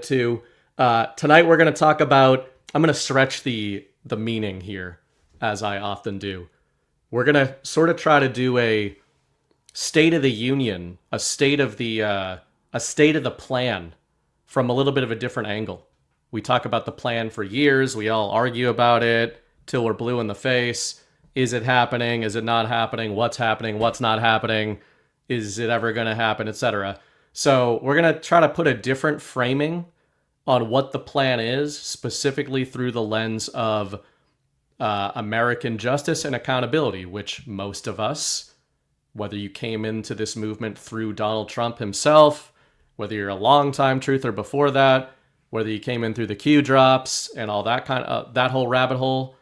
to. Tonight we're going to talk about, I'm going to stretch the meaning here, as I often do. We're going to sort of try to do a state of the union, a state of the plan from a little bit of a different angle. We talk about the plan for years. We all argue about it till we're blue in the face. Is it happening? Is it not happening? What's happening? What's not happening? Is it ever going to happen? Etc. So we're going to try to put a different framing on what the plan is, specifically through the lens of American justice and accountability, which most of us, whether you came into this movement through Donald Trump himself, whether you're a longtime truther before that, whether you came in through the Q drops and all that that whole rabbit hole,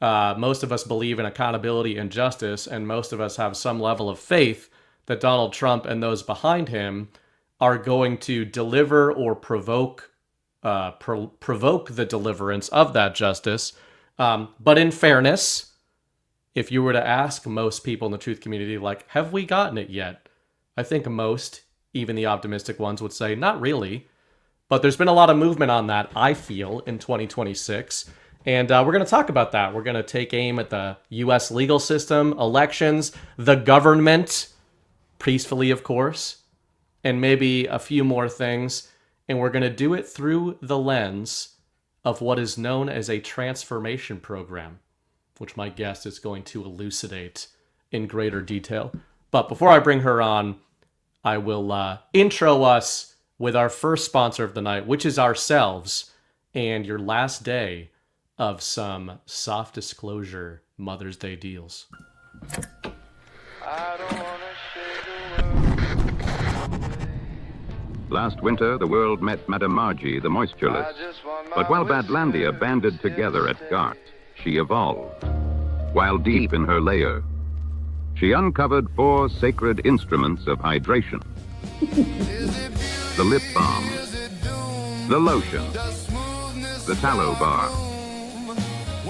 most of us believe in accountability and justice, and most of us have some level of faith that Donald Trump and those behind him are going to deliver or provoke the deliverance of that justice. But in fairness, if you were to ask most people in the truth community, like, have we gotten it yet? I think most, even the optimistic ones, would say, not really. But there's been a lot of movement on that, I feel, in 2026. And we're going to talk about that. We're going to take aim at the U.S. legal system, elections, the government, peacefully, of course, and maybe a few more things. And we're going to do it through the lens of what is known as a transformation program, which my guest is going to elucidate in greater detail. But before I bring her on, I will intro us with our first sponsor of the night, which is ourselves, and your last day of some soft disclosure Mother's Day deals. I don't wanna shake the world. Last winter, the world met Madame Margie, the moistureless. But while Badlandia banded together at Gart, she evolved. While deep in her layer, she uncovered 4 sacred instruments of hydration. The lip balm, the lotion, the tallow bar,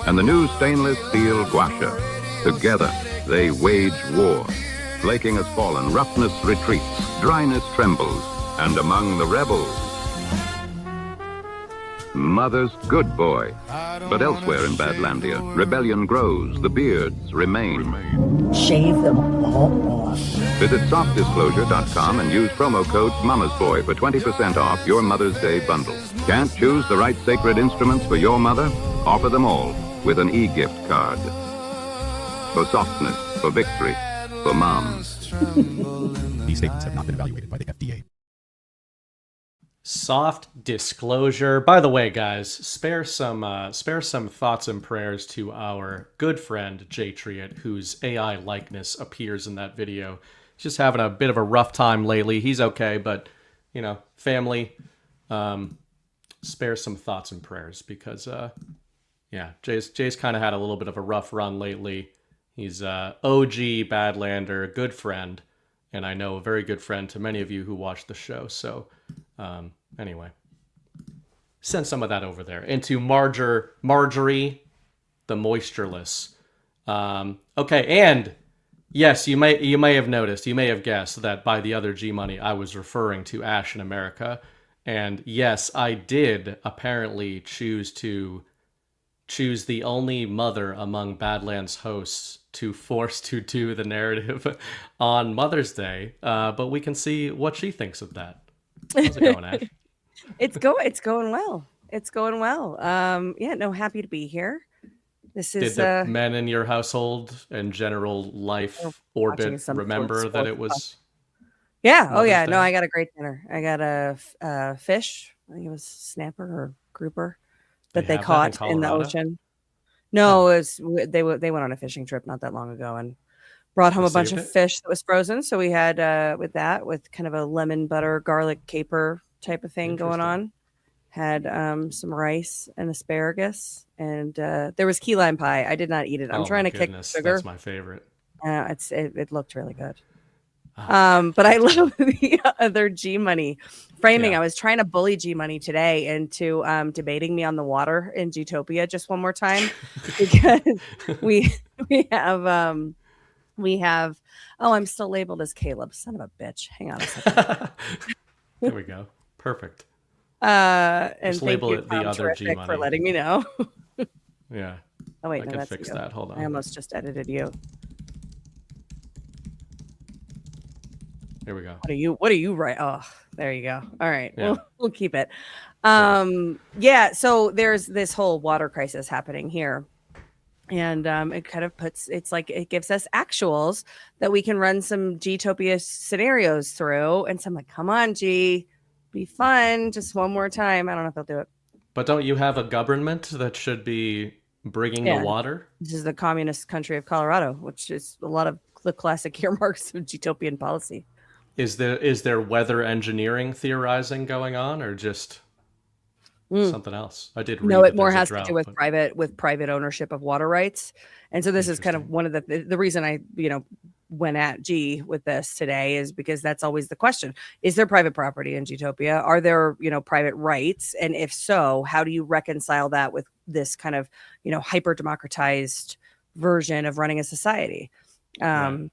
and the new stainless steel gua sha. Together, they wage war. Flaking has fallen, roughness retreats, dryness trembles, and among the rebels, Mother's good boy. But elsewhere in Badlandia, rebellion grows, the beards remain. Shave them all off. Visit softdisclosure.com and use promo code Mama's Boy for 20% off your Mother's Day bundle. Can't choose the right sacred instruments for your mother? Offer them all with an e-gift card. For softness, for victory, for moms. These statements have not been evaluated by the FDA. Soft disclosure. By the way, guys, spare some thoughts and prayers to our good friend Patriot, whose AI likeness appears in that video. He's just having a bit of a rough time lately. He's okay, but family, spare some thoughts and prayers because Jay's kind of had a little bit of a rough run lately. He's OG Badlander, good friend, and I know a very good friend to many of you who watch the show. So. Anyway, send some of that over there into Marjorie, the moistureless. Okay, and yes, you may have noticed, you may have guessed that by the other G Money, I was referring to Ashe in America, and yes, I did apparently choose the only mother among Badlands hosts to force to do the narrative on Mother's Day, but we can see what she thinks of that. How's it going, Ash? It's going well. It's going well. Happy to be here. This Did is the men in your household and general life orbit remember that it was? Yeah. Oh Mother's yeah. Day? No, I got a great dinner. I got a fish. I think it was snapper or grouper that they have that caught in in the Colorado? ocean. No, they went on a fishing trip not that long ago and brought home They a bunch saved of it? fish that was frozen. So we had with kind of a lemon butter, garlic, caper type of thing going Interesting. on. Had some rice and asparagus, and there was key lime pie. I did not eat it. I'm Oh trying my to kick goodness, sugar. that's my favorite. It looked really good. Ah. But I love the other G Money framing. Yeah. I was trying to bully G Money today into debating me on the water in Zootopia just one more time because we have oh, I'm still labeled as Caleb. Son of a bitch. Hang on a second. There we go. Perfect. And Just thank label you, it the Tom other G Terrific, for money. letting me know. Yeah. Oh wait, I no, can that's fix you. that. Hold I on. almost just edited you. Here we go. What do you write? Oh, there you go. All right. Yeah. We'll keep it. Yeah, so there's this whole water crisis happening here. And it kind of it's like it gives us actuals that we can run some Gtopia scenarios through. And so I'm like, come on, G, be fun. Just one more time. I don't know if they'll do it. But don't you have a government that should be bringing the water? This is the communist country of Colorado, which is a lot of the classic earmarks of Gtopian policy. Is there weather engineering theorizing going on, or just something else? I did read. No, it that more there's a has drought, to do with private ownership of water rights. And so this is kind of one of the reason I, went at G with this today is because that's always the question. Is there private property in Gtopia? Are there, private rights? And if so, how do you reconcile that with this kind of, hyper democratized version of running a society? Right.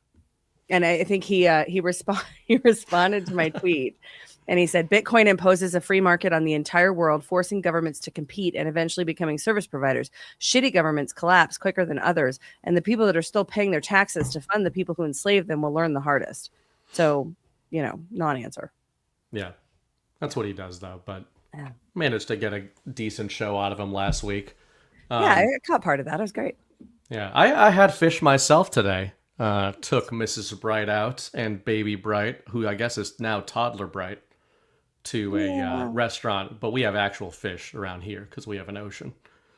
And I think he responded to my tweet. And he said, Bitcoin imposes a free market on the entire world, forcing governments to compete and eventually becoming service providers. Shitty governments collapse quicker than others. And the people that are still paying their taxes to fund the people who enslaved them will learn the hardest. So, non-answer. Yeah. That's what he does, though. But managed to get a decent show out of him last week. Yeah, I caught part of that. It was great. Yeah. I had fish myself today. Took Mrs. Bright out and Baby Bright, who I guess is now Toddler Bright, to a restaurant, but we have actual fish around here because we have an ocean.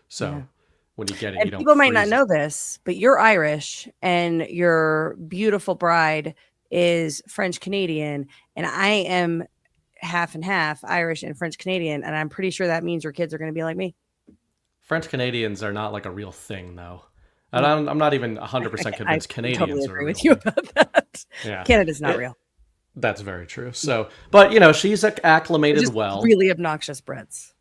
So when you get it, and you don't. People might not know this, but you're Irish and your beautiful bride is French Canadian, and I am half and half Irish and French Canadian, and I'm pretty sure that means your kids are going to be like me. French Canadians are not like a real thing, though. And I'm not even 100% convinced Canadians totally are agree real. with you about that. Yeah. Canada's not real. That's very true. So, but she's acclimated just well. Really obnoxious Brits.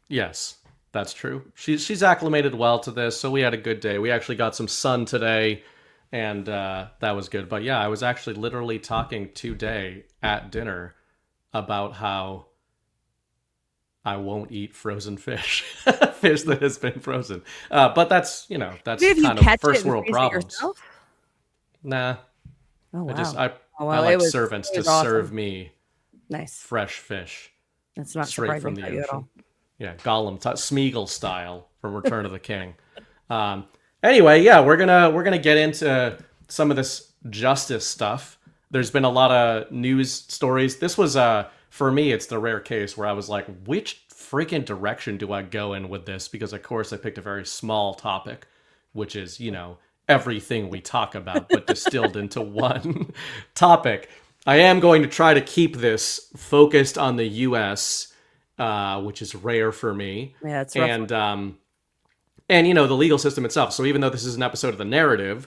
Yes, that's true. She's acclimated well to this, so we had a good day. We actually got some sun today, and that was good. But yeah, I was actually literally talking today at dinner about how I won't eat frozen fish, fish that has been frozen. But that's that's kind of first world problems. Nah. Oh wow. I like servants to serve me nice fresh fish. That's not straight from the ocean. At all. Yeah, Gollum, Smeagol style from Return of the King. Anyway, yeah, we're gonna get into some of this justice stuff. There's been a lot of news stories. This was for me, it's the rare case where I was like, which freaking direction do I go in with this? Because of course I picked a very small topic, which is everything we talk about, but distilled into one topic. I am going to try to keep this focused on the U.S., which is rare for me. Yeah, it's rough. And the legal system itself. So even though this is an episode of the narrative,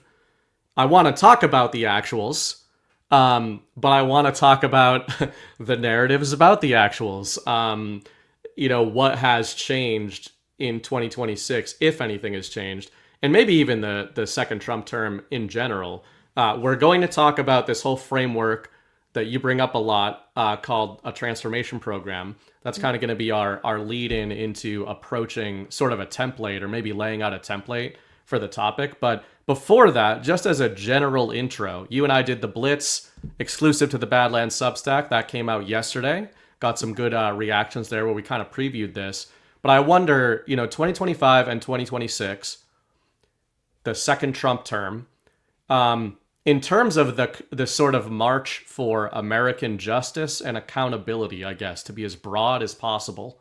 I want to talk about the actuals, but I want to talk about the narratives about the actuals. What has changed in 2026, if anything has changed. And maybe even the second Trump term in general. We're going to talk about this whole framework that you bring up a lot called a transformation program. That's kind of going to be our lead-in into approaching sort of a template or maybe laying out a template for the topic. But before that, just as a general intro, you and I did the Blitz exclusive to the Badlands Substack. That came out yesterday. Got some good reactions there where we kind of previewed this. But I wonder, 2025 and 2026... the second Trump term, in terms of the sort of march for American justice and accountability, I guess, to be as broad as possible.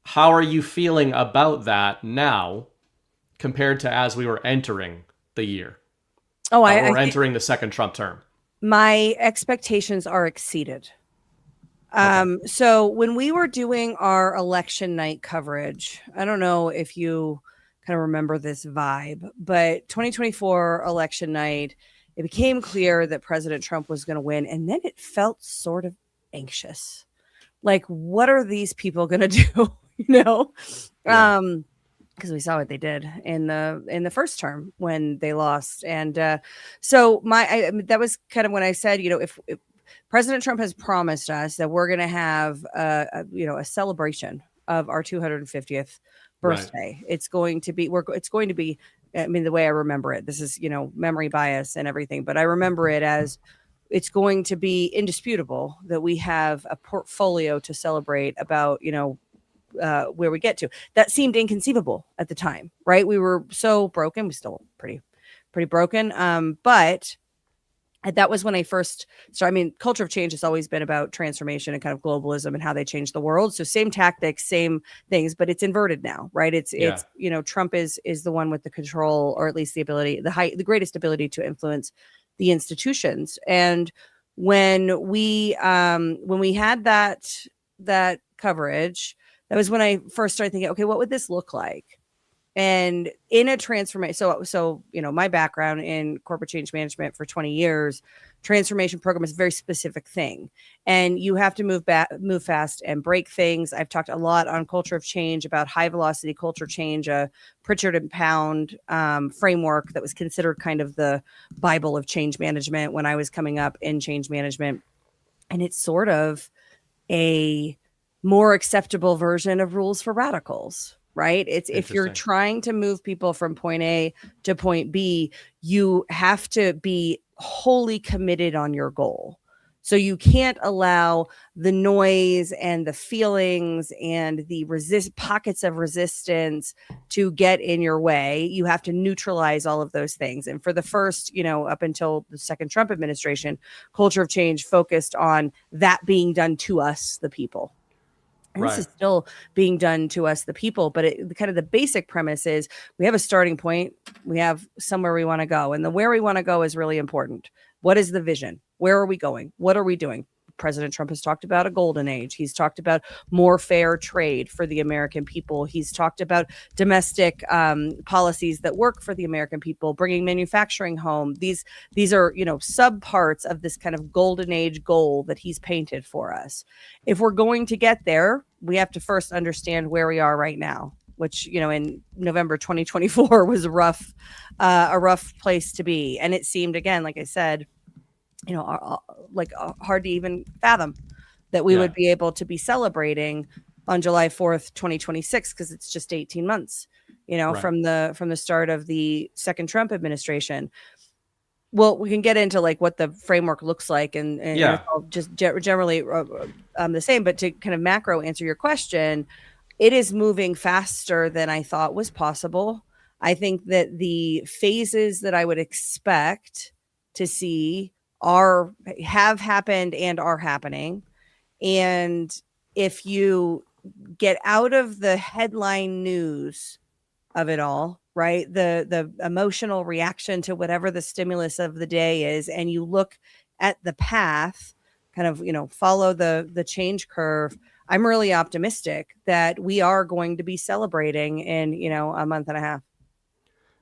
How are you feeling about that now compared to as we were entering the year? We're entering the second Trump term. My expectations are exceeded. So when we were doing our election night coverage, I don't know if you kind of remember this vibe, but 2024 election night, it became clear that President Trump was going to win. And then it felt sort of anxious. Like, what are these people going to do? Because we saw what they did in the first term when they lost. And so that was kind of when I said, if President Trump has promised us that we're going to have a celebration of our 250th birthday. Right. It's going to be I mean, the way I remember it, this is, memory bias and everything, but I remember it as it's going to be indisputable that we have a portfolio to celebrate about, where we get to. That seemed inconceivable at the time, right? We were so broken. We're still pretty broken. But that was when I first started. I mean, culture of change has always been about transformation and kind of globalism and how they change the world. So same tactics, same things, but it's inverted now, right? It's Trump is the one with the control, or at least the ability, the greatest ability to influence the institutions. And when we had that coverage, that was when I first started thinking, okay, what would this look like? And in a transformation, so my background in corporate change management for 20 years, transformation program is a very specific thing, and you have to move fast and break things. I've talked a lot on culture of change about high velocity culture change, a Patriot and Pound framework that was considered kind of the Bible of change management when I was coming up in change management, and it's sort of a more acceptable version of rules for radicals. Right? It's if you're trying to move people from point A to point B, you have to be wholly committed on your goal. So you can't allow the noise and the feelings and the pockets of resistance to get in your way. You have to neutralize all of those things. And for the first, up until the second Trump administration, culture of change focused on that being done to us, the people. And This is still being done to us, the people, but kind of the basic premise is we have a starting point. We have somewhere we want to go. And the where we want to go is really important. What is the vision? Where are we going? What are we doing? President Trump has talked about a golden age. He's talked about more fair trade for the American people. He's talked about domestic policies that work for the American people, bringing manufacturing home. These are, sub parts of this kind of golden age goal that he's painted for us. If we're going to get there, we have to first understand where we are right now, which, in November 2024 was a rough place to be. And it seemed, again, like I said, hard to even fathom that we would be able to be celebrating on July 4th, 2026, because it's just 18 months, from the start of the second Trump administration. Well, we can get into what the framework looks like and just generally the same, but to kind of macro answer your question, it is moving faster than I thought was possible. I think that the phases that I would expect to see have happened and are happening. And if you get out of the headline news of it all, right, the emotional reaction to whatever the stimulus of the day is, and you look at the path, kind of, follow the change curve, I'm really optimistic that we are going to be celebrating in, a month and a half.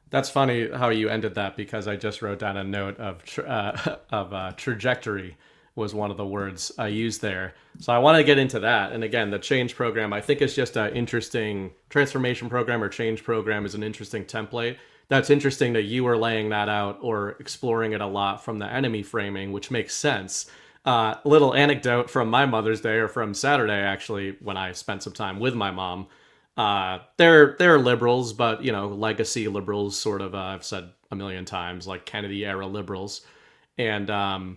That's funny how you ended that, because I just wrote down a note of trajectory was one of the words I used there. So I want to get into that. And again, the change program, I think is just an interesting transformation program, or change program is an interesting template. That's interesting that you were laying that out or exploring it a lot from the enemy framing, which makes sense. Little anecdote from my Mother's Day, or from Saturday, actually, when I spent some time with my mom. They're liberals, but legacy liberals, sort of. I've said a million times, like Kennedy era liberals, and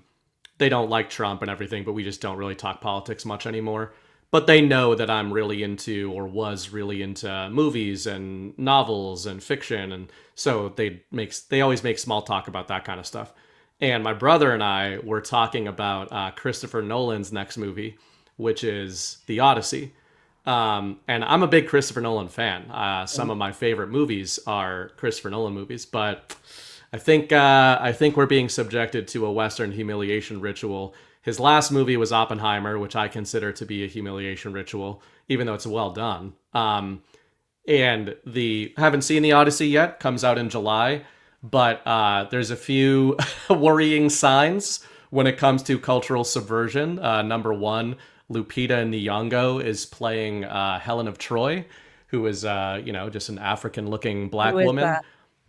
they don't like Trump and everything, but we just don't really talk politics much anymore. But they know that I'm really into, or was really into, movies and novels and fiction, and so they always make small talk about that kind of stuff. And my brother and I were talking about Christopher Nolan's next movie, which is The Odyssey. And I'm a big Christopher Nolan fan. Some of my favorite movies are Christopher Nolan movies, but I think we're being subjected to a Western humiliation ritual. His last movie was Oppenheimer, which I consider to be a humiliation ritual, even though it's well done. And haven't seen The Odyssey yet, comes out in July, but there's a few worrying signs when it comes to cultural subversion. Number one, Lupita Nyong'o is playing Helen of Troy, who is just an African-looking black woman.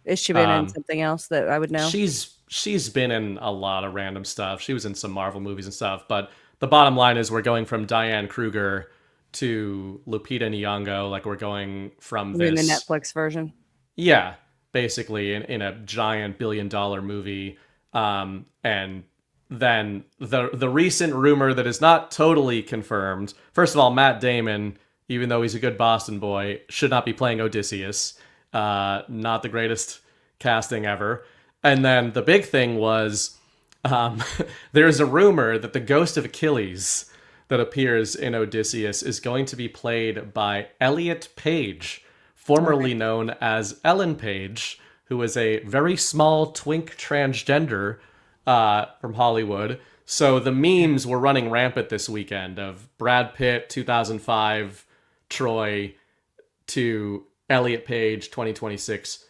Is she been in something else that I would know? She's she's been in a lot of random stuff. She was in some Marvel movies and stuff. But the bottom line is we're going from Diane Kruger to Lupita Nyong'o. Like we're going from In the this. Netflix version. Yeah, basically in a giant $1 billion movie. And then the recent rumor that is not totally confirmed. First of all, Matt Damon, even though he's a good Boston boy, should not be playing Odysseus. Not the greatest casting ever. And then the big thing was there's a rumor that the ghost of Achilles that appears in Odysseus is going to be played by Elliot Page, formerly known as Ellen Page, who is a very small twink transgender from Hollywood. So the memes were running rampant this weekend of Brad Pitt 2005 Troy to Elliot Page 2026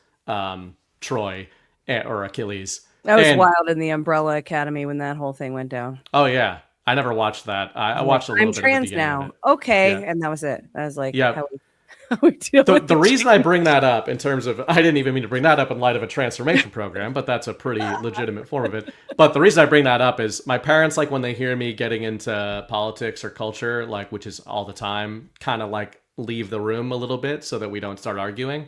Troy or Achilles. That was wild in the Umbrella Academy when that whole thing went down. Oh yeah, I never watched that. I watched a little bit. I'm trans of the now. Of it. Okay, Yeah. and that was it. I was like, yeah. how we deal with The reason I bring that up in terms of, I didn't even mean to bring that up in light of a transformation program, but that's a pretty legitimate form of it. But the reason I bring that up is my parents, like when they hear me getting into politics or culture, like, which is all the time, kind of like leave the room a little bit so that we don't start arguing.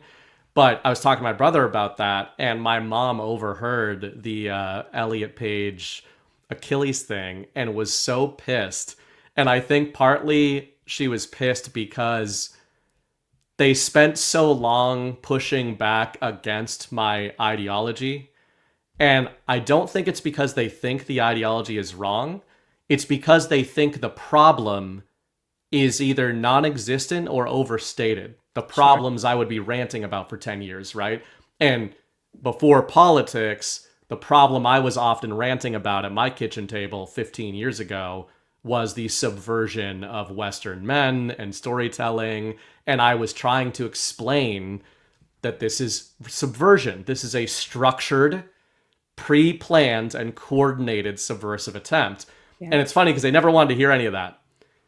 But I was talking to my brother about that, and my mom overheard the Elliot Page Achilles thing and was so pissed. And I think partly she was pissed because they spent so long pushing back against my ideology. And I don't think it's because they think the ideology is wrong. It's because they think the problem is either non-existent or overstated. The problems I would be ranting about for 10 years, right? And before politics, the problem I was often ranting about at my kitchen table 15 years ago was the subversion of Western men and storytelling. And I was trying to explain that this is subversion. This is a structured, pre-planned, and coordinated subversive attempt. Yeah. And it's funny because they never wanted to hear any of that.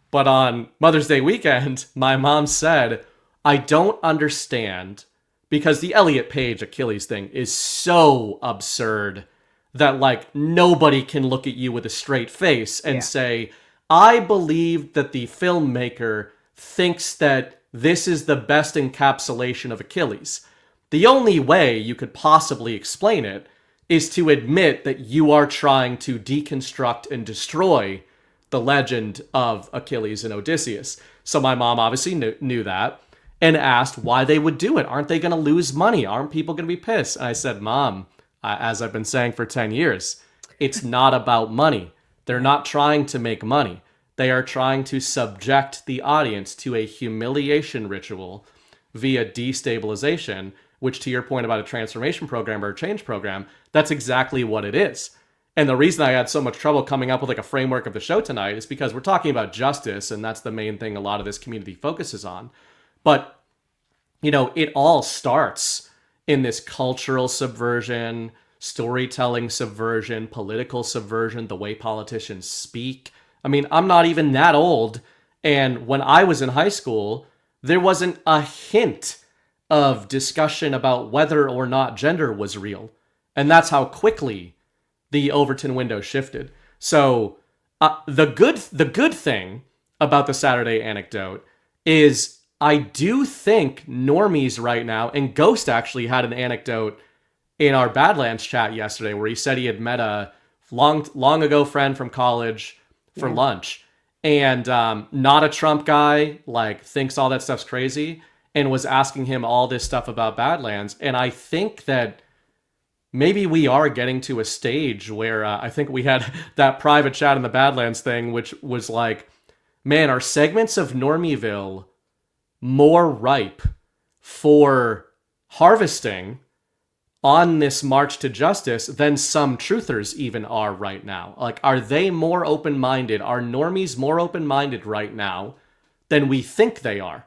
But on Mother's Day weekend, my mom said, I don't understand, because the Elliot Page Achilles thing is so absurd that like nobody can look at you with a straight face and say, I believe that the filmmaker thinks that this is the best encapsulation of Achilles. The only way you could possibly explain it is to admit that you are trying to deconstruct and destroy the legend of Achilles and Odysseus. So my mom obviously knew that and asked why they would do it. Aren't they going to lose money? Aren't people going to be pissed? And I said, Mom, as I've been saying for 10 years, it's not about money. They're not trying to make money. They are trying to subject the audience to a humiliation ritual via destabilization, which, to your point about a transformation program or a change program, that's exactly what it is. And the reason I had so much trouble coming up with like a framework of the show tonight is because we're talking about justice, and that's the main thing a lot of this community focuses on. But, you know, it all starts in this cultural subversion, storytelling subversion, political subversion, the way politicians speak. I mean, I'm not even that old. And when I was in high school, there wasn't a hint of discussion about whether or not gender was real. And that's how quickly the Overton window shifted. So the good thing about the Saturday anecdote is I do think normies right now, and Ghost actually had an anecdote in our Badlands chat yesterday where he said he had met a long ago friend from college for lunch, and not a Trump guy, like thinks all that stuff's crazy, and was asking him all this stuff about Badlands. And I think that maybe we are getting to a stage where I think we had that private chat in the Badlands thing, which was like, man, are segments of Normieville more ripe for harvesting on this march to justice than some truthers even are right now? Like, are they more open-minded? Are normies more open-minded right now than we think they are?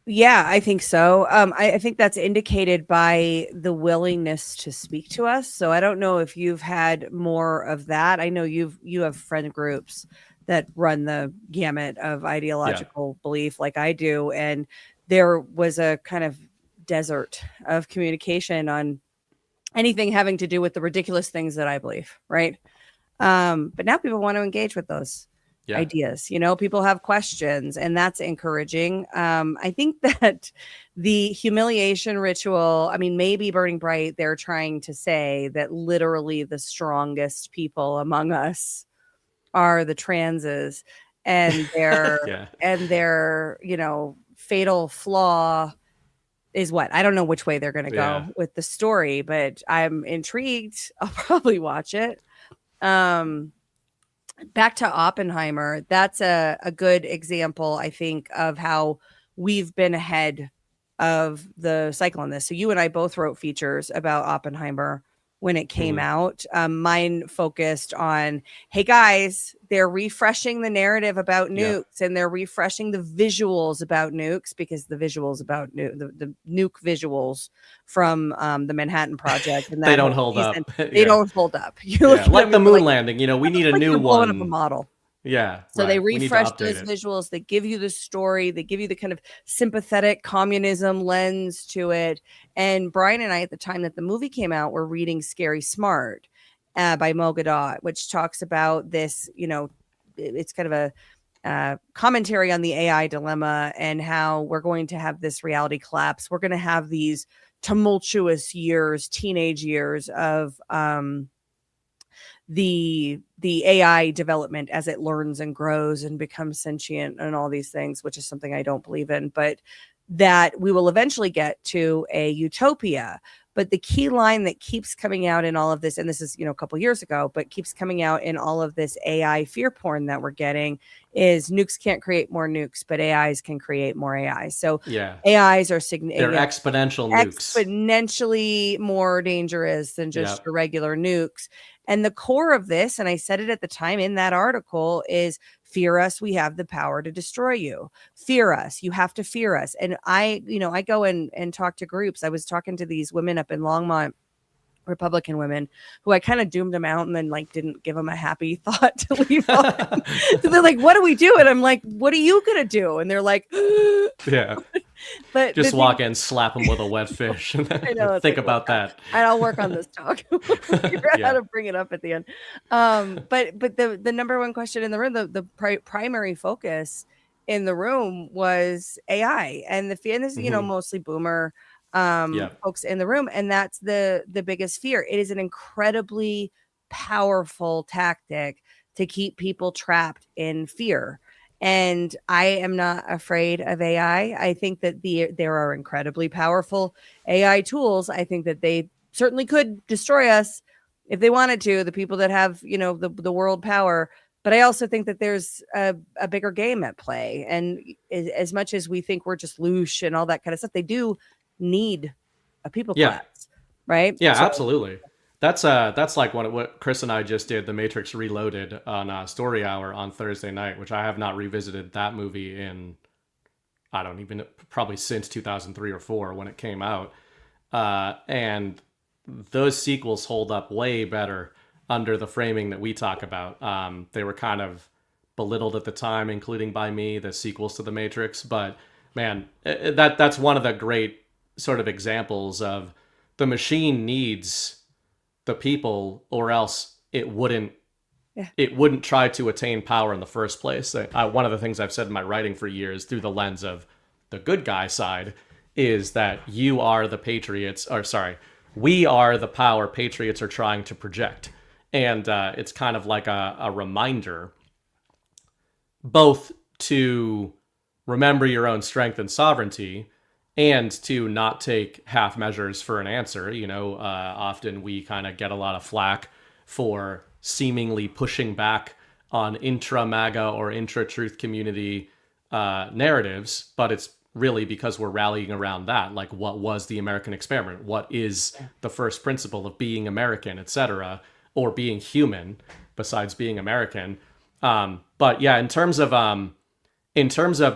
Yeah, I think so. I think that's indicated by the willingness to speak to us. So I don't know if you've had more of that. I know you have friend groups that run the gamut of ideological belief like I do. And there was a kind of desert of communication on anything having to do with the ridiculous things that I believe, right? But now people want to engage with those ideas. You know, people have questions, and that's encouraging. I think that the humiliation ritual, I mean, maybe Burning Bright, they're trying to say that literally the strongest people among us are the transes, and their you know, fatal flaw is what? I don't know which way they're going to go with the story, but I'm intrigued. I'll probably watch it. Back to Oppenheimer, that's a good example, I think, of how we've been ahead of the cycle on this. So you and I both wrote features about Oppenheimer when it came out. Mine focused on, hey guys, they're refreshing the narrative about nukes, and they're refreshing the visuals about nukes, because the visuals about the nuke visuals from the Manhattan Project, and that they don't hold up. They don't hold up. Like the moon landing, you know, we need a new one. Up a model. Yeah. So they refresh those visuals. They give you the story. They give you the kind of sympathetic communism lens to it. And Brian and I, at the time that the movie came out, were reading Scary Smart by Mo Gadot, which talks about this, you know, it's kind of a commentary on the AI dilemma and how we're going to have this reality collapse. We're going to have these tumultuous years, teenage years of the AI development as it learns and grows and becomes sentient and all these things, which is something I don't believe in, but that we will eventually get to a utopia. But the key line that keeps coming out in all of this, and this is, you know, a couple years ago, but keeps coming out in all of this AI fear porn that we're getting, is nukes can't create more nukes, but AIs can create more AIs. So AIs are they're exponential nukes, exponentially more dangerous than just regular nukes. And the core of this, and I said it at the time in that article, is fear us, we have the power to destroy you. Fear us, you have to fear us. And I go and talk to groups. I was talking to these women up in Longmont, Republican women, who I kind of doomed them out and then like didn't give them a happy thought to leave on. So they're like, what do we do? And I'm like, what are you gonna do? And they're like, but just walk in, slap them with a wet fish, and then think about that. And I'll work on this talk. Figure out how to bring it up at the end. But the number one question in the room, the primary focus in the room was AI, and the fear. And this is, you know, mostly boomer folks in the room, and that's the biggest fear. It is an incredibly powerful tactic to keep people trapped in fear. And I am not afraid of AI. I think that there are incredibly powerful AI tools. I think that they certainly could destroy us if they wanted to, the people that have, you know, the world power. But I also think that there's a bigger game at play. And as much as we think we're just loose and all that kind of stuff, they do need a people class, right? Yeah, so, absolutely. That's like what Chris and I just did, The Matrix Reloaded, on Story Hour on Thursday night, which I have not revisited that movie in, I don't even, probably since 2003 or 4 when it came out. And those sequels hold up way better under the framing that we talk about. They were kind of belittled at the time, including by me, the sequels to The Matrix. But man, that's one of the great sort of examples of the machine needs the people, or else it wouldn't try to attain power in the first place. One of the things I've said in my writing for years, through the lens of the good guy side, is that you are the patriots, or sorry, we are the power patriots are trying to project. And it's kind of like a reminder, both to remember your own strength and sovereignty, and to not take half measures for an answer. You know, often we kind of get a lot of flack for seemingly pushing back on intra-MAGA or intra-truth community narratives, but it's really because we're rallying around that. Like, what was the American experiment? What is the first principle of being American, etc., or being human, besides being American? But yeah, in terms of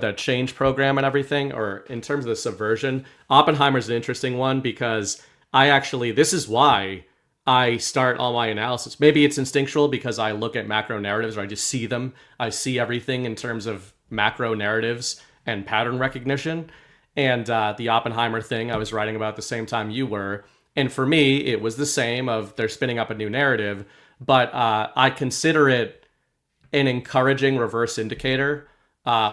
the change program and everything, or in terms of the subversion, Oppenheimer's an interesting one, because this is why I start all my analysis. Maybe it's instinctual because I look at macro narratives, or I just see them. I see everything in terms of macro narratives and pattern recognition. And the Oppenheimer thing I was writing about at the same time you were, And for me, it was the same of they're spinning up a new narrative, but I consider it an encouraging reverse indicator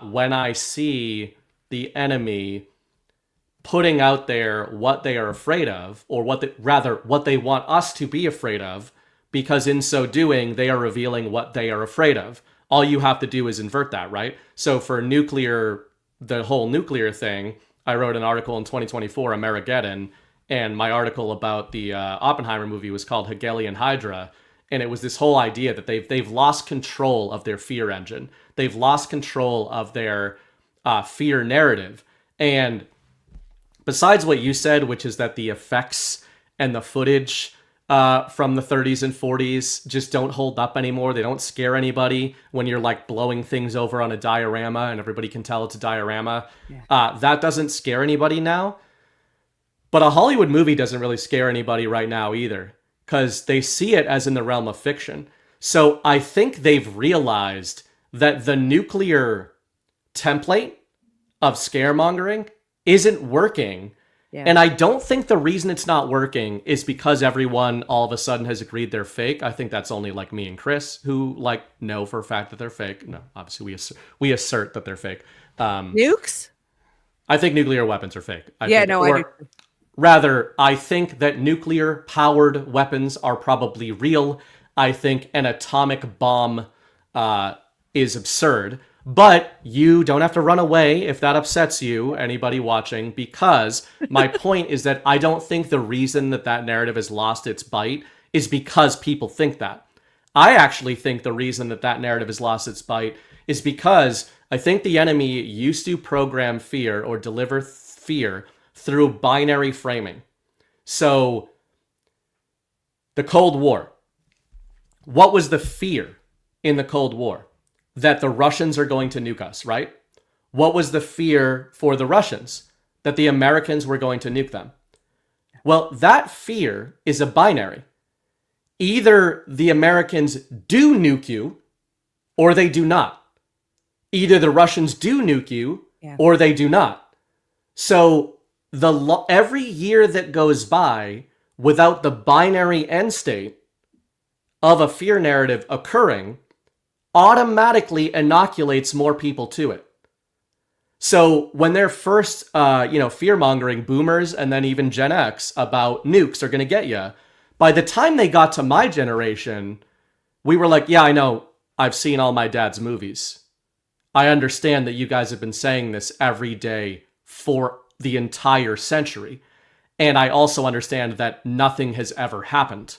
when I see the enemy putting out there what they are afraid of, or what they want us to be afraid of, because in so doing, they are revealing what they are afraid of. All you have to do is invert that, right? So for the whole nuclear thing, I wrote an article in 2024, Amerigeddon, and my article about the Oppenheimer movie was called Hegelian Hydra. And it was this whole idea that they've lost control of their fear engine. They've lost control of their fear narrative. And besides what you said, which is that the effects and the footage from the 30s and 40s just don't hold up anymore. They don't scare anybody when you're like blowing things over on a diorama and everybody can tell it's a diorama. Yeah. That doesn't scare anybody now. But a Hollywood movie doesn't really scare anybody right now either, because they see it as in the realm of fiction. So I think they've realized that the nuclear template of scaremongering isn't working. Yeah. And I don't think the reason it's not working is because everyone all of a sudden has agreed they're fake. I think that's only like me and Chris who like know for a fact that they're fake. No, obviously we assert that they're fake. Nukes? I think nuclear weapons are fake. I do. Rather, I think that nuclear-powered weapons are probably real. I think an atomic bomb is absurd. But you don't have to run away if that upsets you, anybody watching, because my point is that I don't think the reason that narrative has lost its bite is because people think that. I actually think the reason that narrative has lost its bite is because I think the enemy used to program fear or deliver fear through binary framing. So, the Cold War. What was the fear in the Cold War? That the Russians are going to nuke us, right? What was the fear for the Russians? That the Americans were going to nuke them. Well, that fear is a binary. Either the Americans do nuke you, or they do not. Either the Russians do nuke you, or they do not. So, every year that goes by without the binary end state of a fear narrative occurring automatically inoculates more people to it. So when they're first, fear-mongering boomers and then even Gen X about nukes are going to get you, by the time they got to my generation, we were like, yeah, I know, I've seen all my dad's movies. I understand that you guys have been saying this every day for the entire century. And I also understand that nothing has ever happened.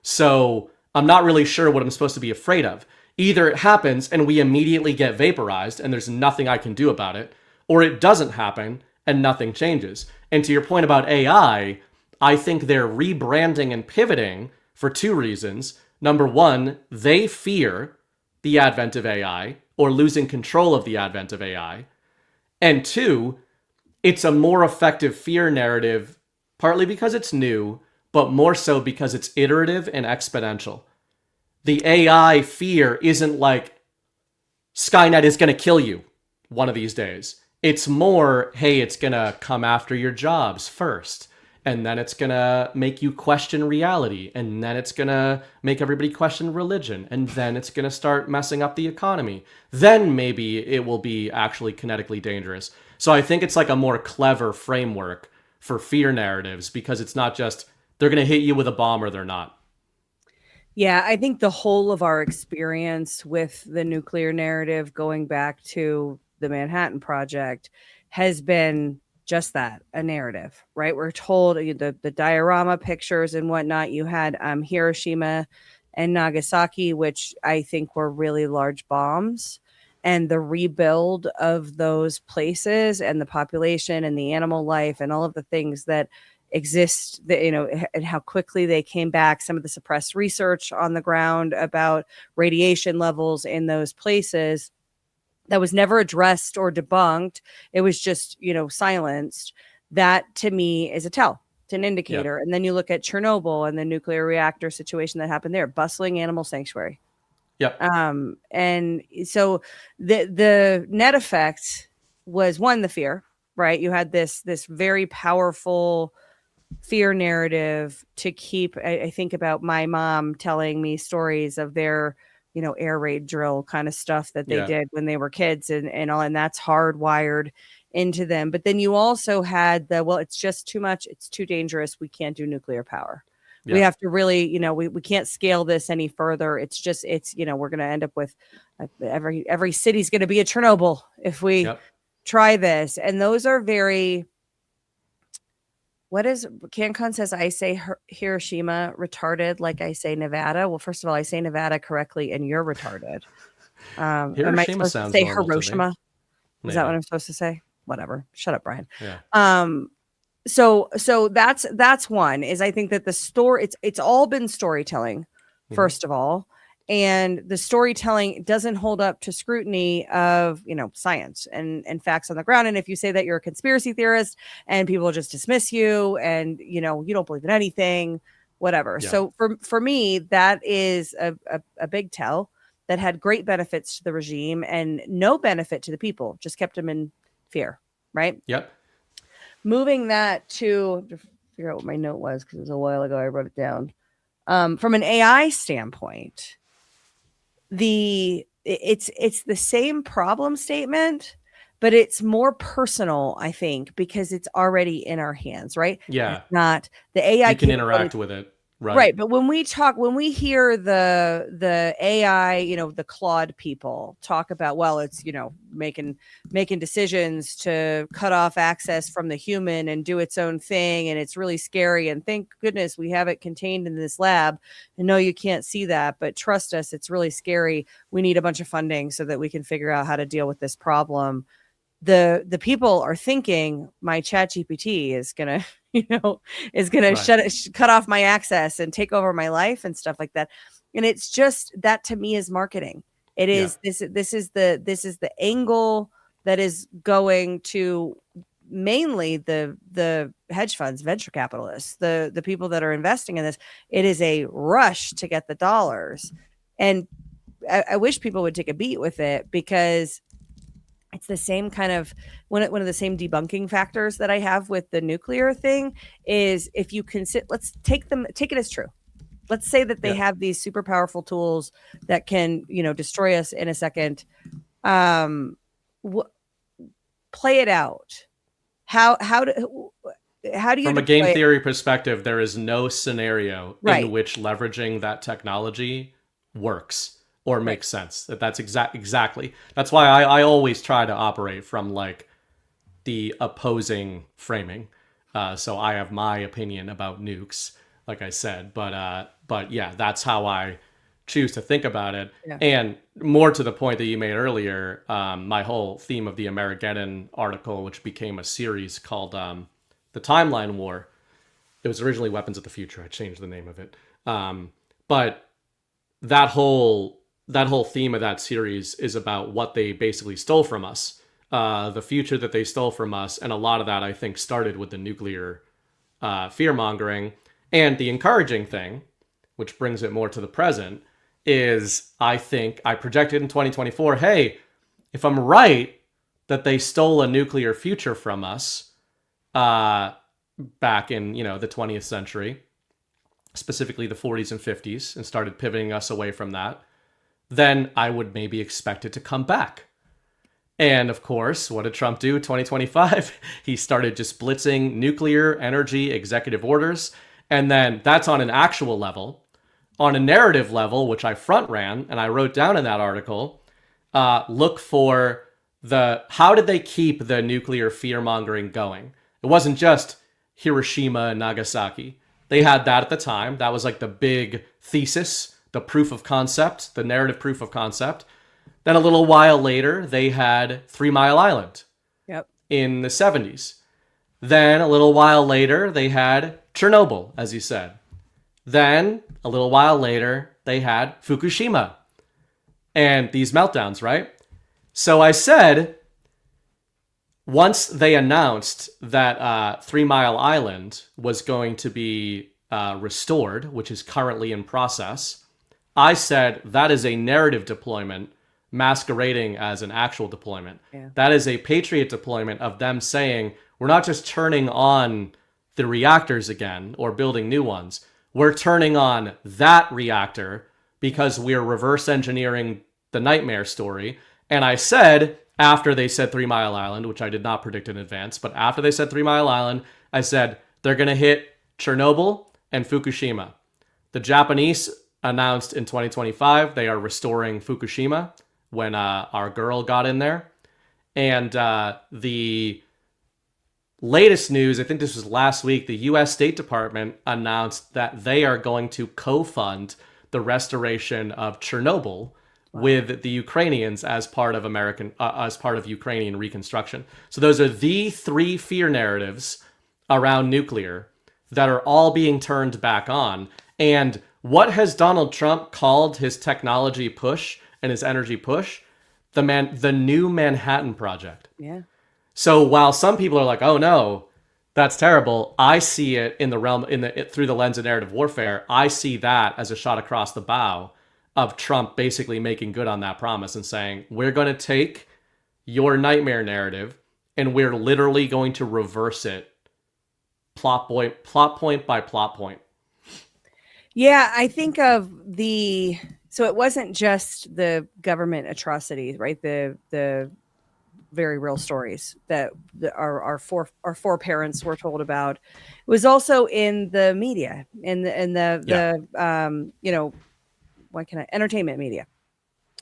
So I'm not really sure what I'm supposed to be afraid of. Either it happens and we immediately get vaporized and there's nothing I can do about it, or it doesn't happen and nothing changes. And to your point about AI, I think they're rebranding and pivoting for two reasons. Number one, they fear the advent of AI or losing control of the advent of AI. And two, it's a more effective fear narrative, partly because it's new, but more so because it's iterative and exponential. The AI fear isn't like Skynet is going to kill you one of these days. It's more, hey, it's going to come after your jobs first. And then it's going to make you question reality. And then it's going to make everybody question religion. And then it's going to start messing up the economy. Then maybe it will be actually kinetically dangerous. So I think it's like a more clever framework for fear narratives, because it's not just they're going to hit you with a bomb or they're not. Yeah, I think the whole of our experience with the nuclear narrative going back to the Manhattan Project has been just that, a narrative, right? We're told the diorama pictures and whatnot. You had Hiroshima and Nagasaki, which I think were really large bombs, and the rebuild of those places and the population and the animal life and all of the things that exist, and how quickly they came back, some of the suppressed research on the ground about radiation levels in those places that was never addressed or debunked. It was just, silenced. That to me is a tell. It's an indicator. Yep. And then you look at Chernobyl and the nuclear reactor situation that happened there, bustling animal sanctuary. Yep. And so the net effect was, one, the fear, right? You had this very powerful fear narrative to keep. I think about my mom telling me stories of their, air raid drill kind of stuff that they did when they were kids and all, and that's hardwired into them. But then you also had well, it's just too much. It's too dangerous. We can't do nuclear power. We have to really, we can't scale this any further. It's we're going to end up with every city's going to be a Chernobyl if we try this. And those are very, CanCon says, I say Hiroshima retarded like I say Nevada. Well, first of all, I say Nevada correctly and you're retarded. Hiroshima sounds say normal Hiroshima? To Is that what I'm supposed to say? Whatever. Shut up, Brian. Yeah. So that's one, is I think that the story, it's all been storytelling, first of all, and the storytelling doesn't hold up to scrutiny of, science and facts on the ground. And if you say that you're a conspiracy theorist and people just dismiss you and, you don't believe in anything, whatever. Yeah. So for me, that is a big tell that had great benefits to the regime and no benefit to the people, just kept them in fear. Right. Yep. Moving that to figure out what my note was, because it was a while ago I wrote it down. From an AI standpoint, it's the same problem statement, but it's more personal, I think, because it's already in our hands, right? Yeah. It's not the AI. You can interact with it. Right. But when we hear the AI, the Claude people talk about, well, it's, making decisions to cut off access from the human and do its own thing. And it's really scary. And thank goodness we have it contained in this lab. And no, you can't see that, but trust us, it's really scary. We need a bunch of funding so that we can figure out how to deal with this problem. The people are thinking my chat GPT is going to, cut off my access and take over my life and stuff like that. And it's just, that to me is marketing. It is, this is the angle that is going to mainly the hedge funds, venture capitalists, the people that are investing in this. It is a rush to get the dollars. And I wish people would take a beat with it, because it's the same kind of one of the same debunking factors that I have with the nuclear thing is, if you let's take it as true. Let's say that they have these super powerful tools that can, destroy us in a second. Play it out. How do you, from a game theory perspective, there is no scenario in which leveraging that technology works or makes sense. That's exactly. That's why I always try to operate from like the opposing framing. So I have my opinion about nukes, like I said, but yeah, that's how I choose to think about it. Yeah. And more to the point that you made earlier, my whole theme of the Amerigeddon article, which became a series called The Timeline War. It was originally Weapons of the Future. I changed the name of it. But that whole theme of that series is about what they basically stole from us, the future that they stole from us. And a lot of that, I think, started with the nuclear fear-mongering. And the encouraging thing, which brings it more to the present, is I think I projected in 2024, hey, if I'm right that they stole a nuclear future from us back in, the 20th century, specifically the 40s and 50s, and started pivoting us away from that, then I would maybe expect it to come back. And of course, what did Trump do in 2025? He started just blitzing nuclear energy executive orders. And then that's on an actual level. On a narrative level, which I front ran and I wrote down in that article, look for how did they keep the nuclear fear-mongering going? It wasn't just Hiroshima and Nagasaki. They had that at the time. That was like the big thesis, the proof of concept, the narrative proof of concept. Then a little while later, they had 3 Mile Island in the 70s. Then a little while later, they had Chernobyl, as you said. Then a little while later, they had Fukushima and these meltdowns, right? So I said, once they announced that 3 Mile Island was going to be restored, which is currently in process, I said that is a narrative deployment masquerading as an actual deployment. Yeah. That is a Patriot deployment of them saying, we're not just turning on the reactors again or building new ones. We're turning on that reactor because we're reverse engineering the nightmare story. And I said, after they said 3 Mile Island, which I did not predict in advance, but after they said 3 Mile Island, I said they're going to hit Chernobyl and Fukushima. The Japanese announced in 2025 they are restoring Fukushima when our girl got in there. And the latest news, I think this was last week, the U.S. State Department announced that they are going to co-fund the restoration of Chernobyl with the Ukrainians as part of Ukrainian reconstruction. So those are the 3 fear narratives around nuclear that are all being turned back on. And what has Donald Trump called his technology push and his energy push? The new Manhattan Project. Yeah. So while some people are like, "Oh no, that's terrible," I see it in the realm through the lens of narrative warfare. I see that as a shot across the bow of Trump basically making good on that promise and saying, "We're going to take your nightmare narrative and we're literally going to reverse it plot point by plot point." Yeah, I think of so it wasn't just the government atrocities, right? The very real stories that our foreparents were told about. It was also in the media, in the entertainment media,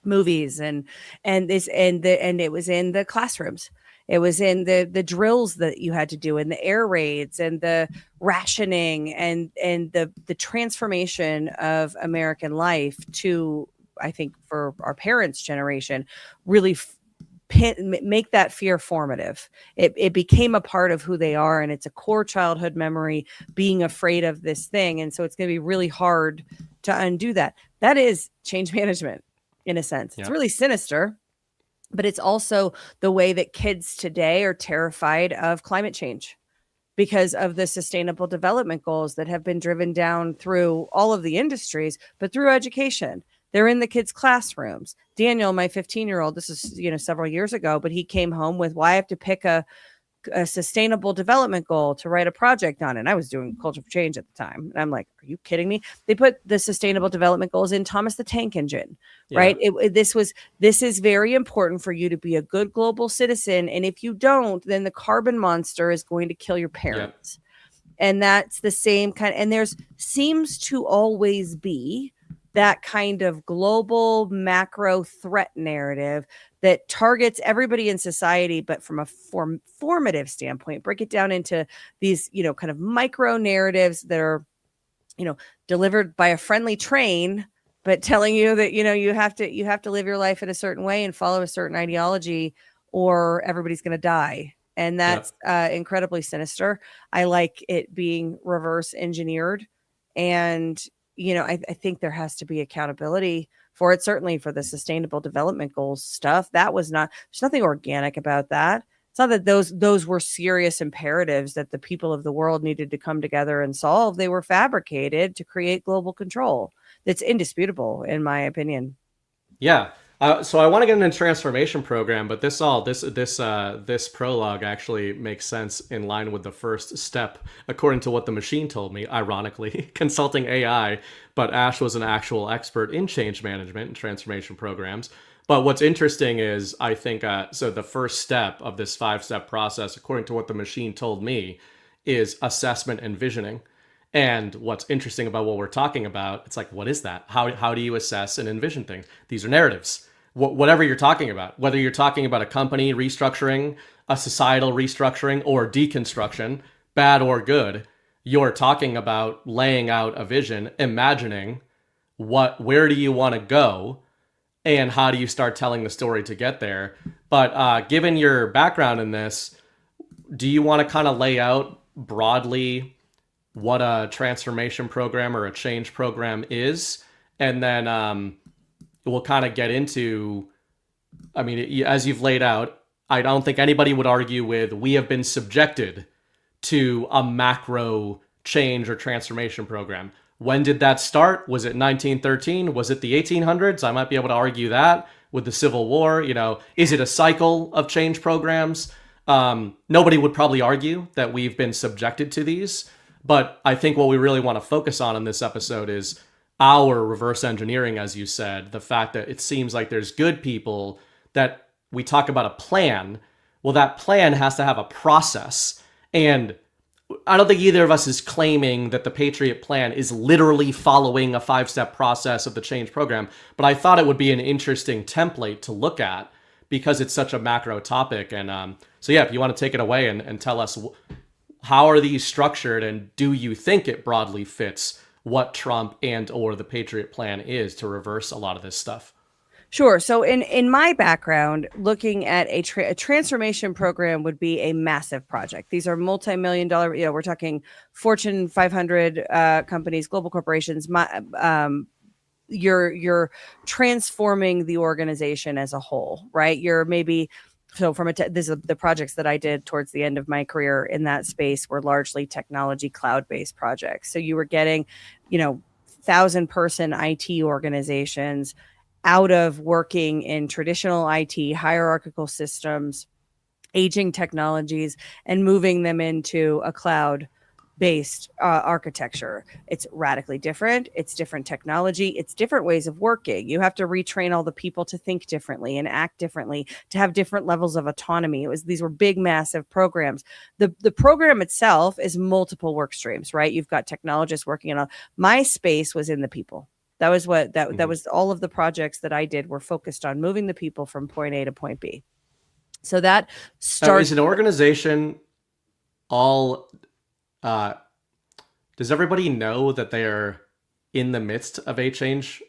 movies, and it was in the classrooms. It was in the drills that you had to do, in the air raids and the rationing and the transformation of American life to, I think, for our parents' generation, really make that fear formative. It became a part of who they are, and it's a core childhood memory, being afraid of this thing. And so it's going to be really hard to undo that. That is change management in a sense. It's really sinister, but it's also the way that kids today are terrified of climate change because of the sustainable development goals that have been driven down through all of the industries, but through education. They're in the kids' classrooms. Daniel, my 15-year-old, this is, several years ago, but he came home with, "Why I have to pick a sustainable development goal to write a project on." And I was doing Culture for Change at the time. And I'm like, "Are you kidding me?" They put the sustainable development goals in Thomas the Tank Engine, right? This is very important for you to be a good global citizen. And if you don't, then the carbon monster is going to kill your parents. And that's the same kind. And there's seems to always be that kind of global macro threat narrative that targets everybody in society, but from a formative standpoint, break it down into these, kind of micro narratives that are, delivered by a friendly train, but telling you that, you have to live your life in a certain way and follow a certain ideology or everybody's going to die. And that's incredibly sinister. I like it being reverse engineered. And I think there has to be accountability for it, certainly for the sustainable development goals stuff. There's nothing organic about that. It's not that those were serious imperatives that the people of the world needed to come together and solve. They were fabricated to create global control. That's indisputable, in my opinion. Yeah. So I want to get into the transformation program, but this prologue actually makes sense in line with the first step, according to what the machine told me, ironically, consulting AI, but Ashe was an actual expert in change management and transformation programs. But what's interesting is, I think, so the first step of this 5-step process, according to what the machine told me, is assessment and visioning. And what's interesting about what we're talking about, it's like, what is that? How do you assess and envision things? These are narratives. Whatever you're talking about, whether you're talking about a company restructuring, a societal restructuring, or deconstruction, bad or good, you're talking about laying out a vision, imagining where do you want to go, and how do you start telling the story to get there. But given your background in this, do you want to kind of lay out broadly what a transformation program or a change program is? And then we'll kind of get into, as you've laid out, I don't think anybody would argue with, we have been subjected to a macro change or transformation program. When did that start? Was it 1913? Was it the 1800s? I might be able to argue that with the Civil War. Is it a cycle of change programs? Nobody would probably argue that we've been subjected to these, but I think what we really want to focus on in this episode is our reverse engineering, as you said, the fact that it seems like there's good people that we talk about a plan. Well, that plan has to have a process. And I don't think either of us is claiming that the Patriot plan is literally following a 5-step process of the change program, but I thought it would be an interesting template to look at because it's such a macro topic. And so, yeah, if you want to take it away and tell us how are these structured, and do you think it broadly fits what Trump and or the Patriot plan is to reverse a lot of this stuff? Sure. So in my background, looking at a transformation program would be a massive project. These are multi-million dollar, we're talking Fortune 500 companies, global corporations. You're transforming the organization as a whole, right? You're maybe, so from this is the projects that I did towards the end of my career in that space were largely technology cloud-based projects. So you were getting, 1,000-person IT organizations out of working in traditional IT, hierarchical systems, aging technologies, and moving them into a cloud-based architecture. It's radically different. It's different technology. It's different ways of working. You have to retrain all the people to think differently and act differently, to have different levels of autonomy. These were big, massive programs. The program itself is multiple work streams, right? You've got technologists working on. My space was in the people. That was what that was. All of the projects that I did were focused on moving the people from point A to point B. So that starts. Is an organization all? Does everybody know that they are in the midst of a change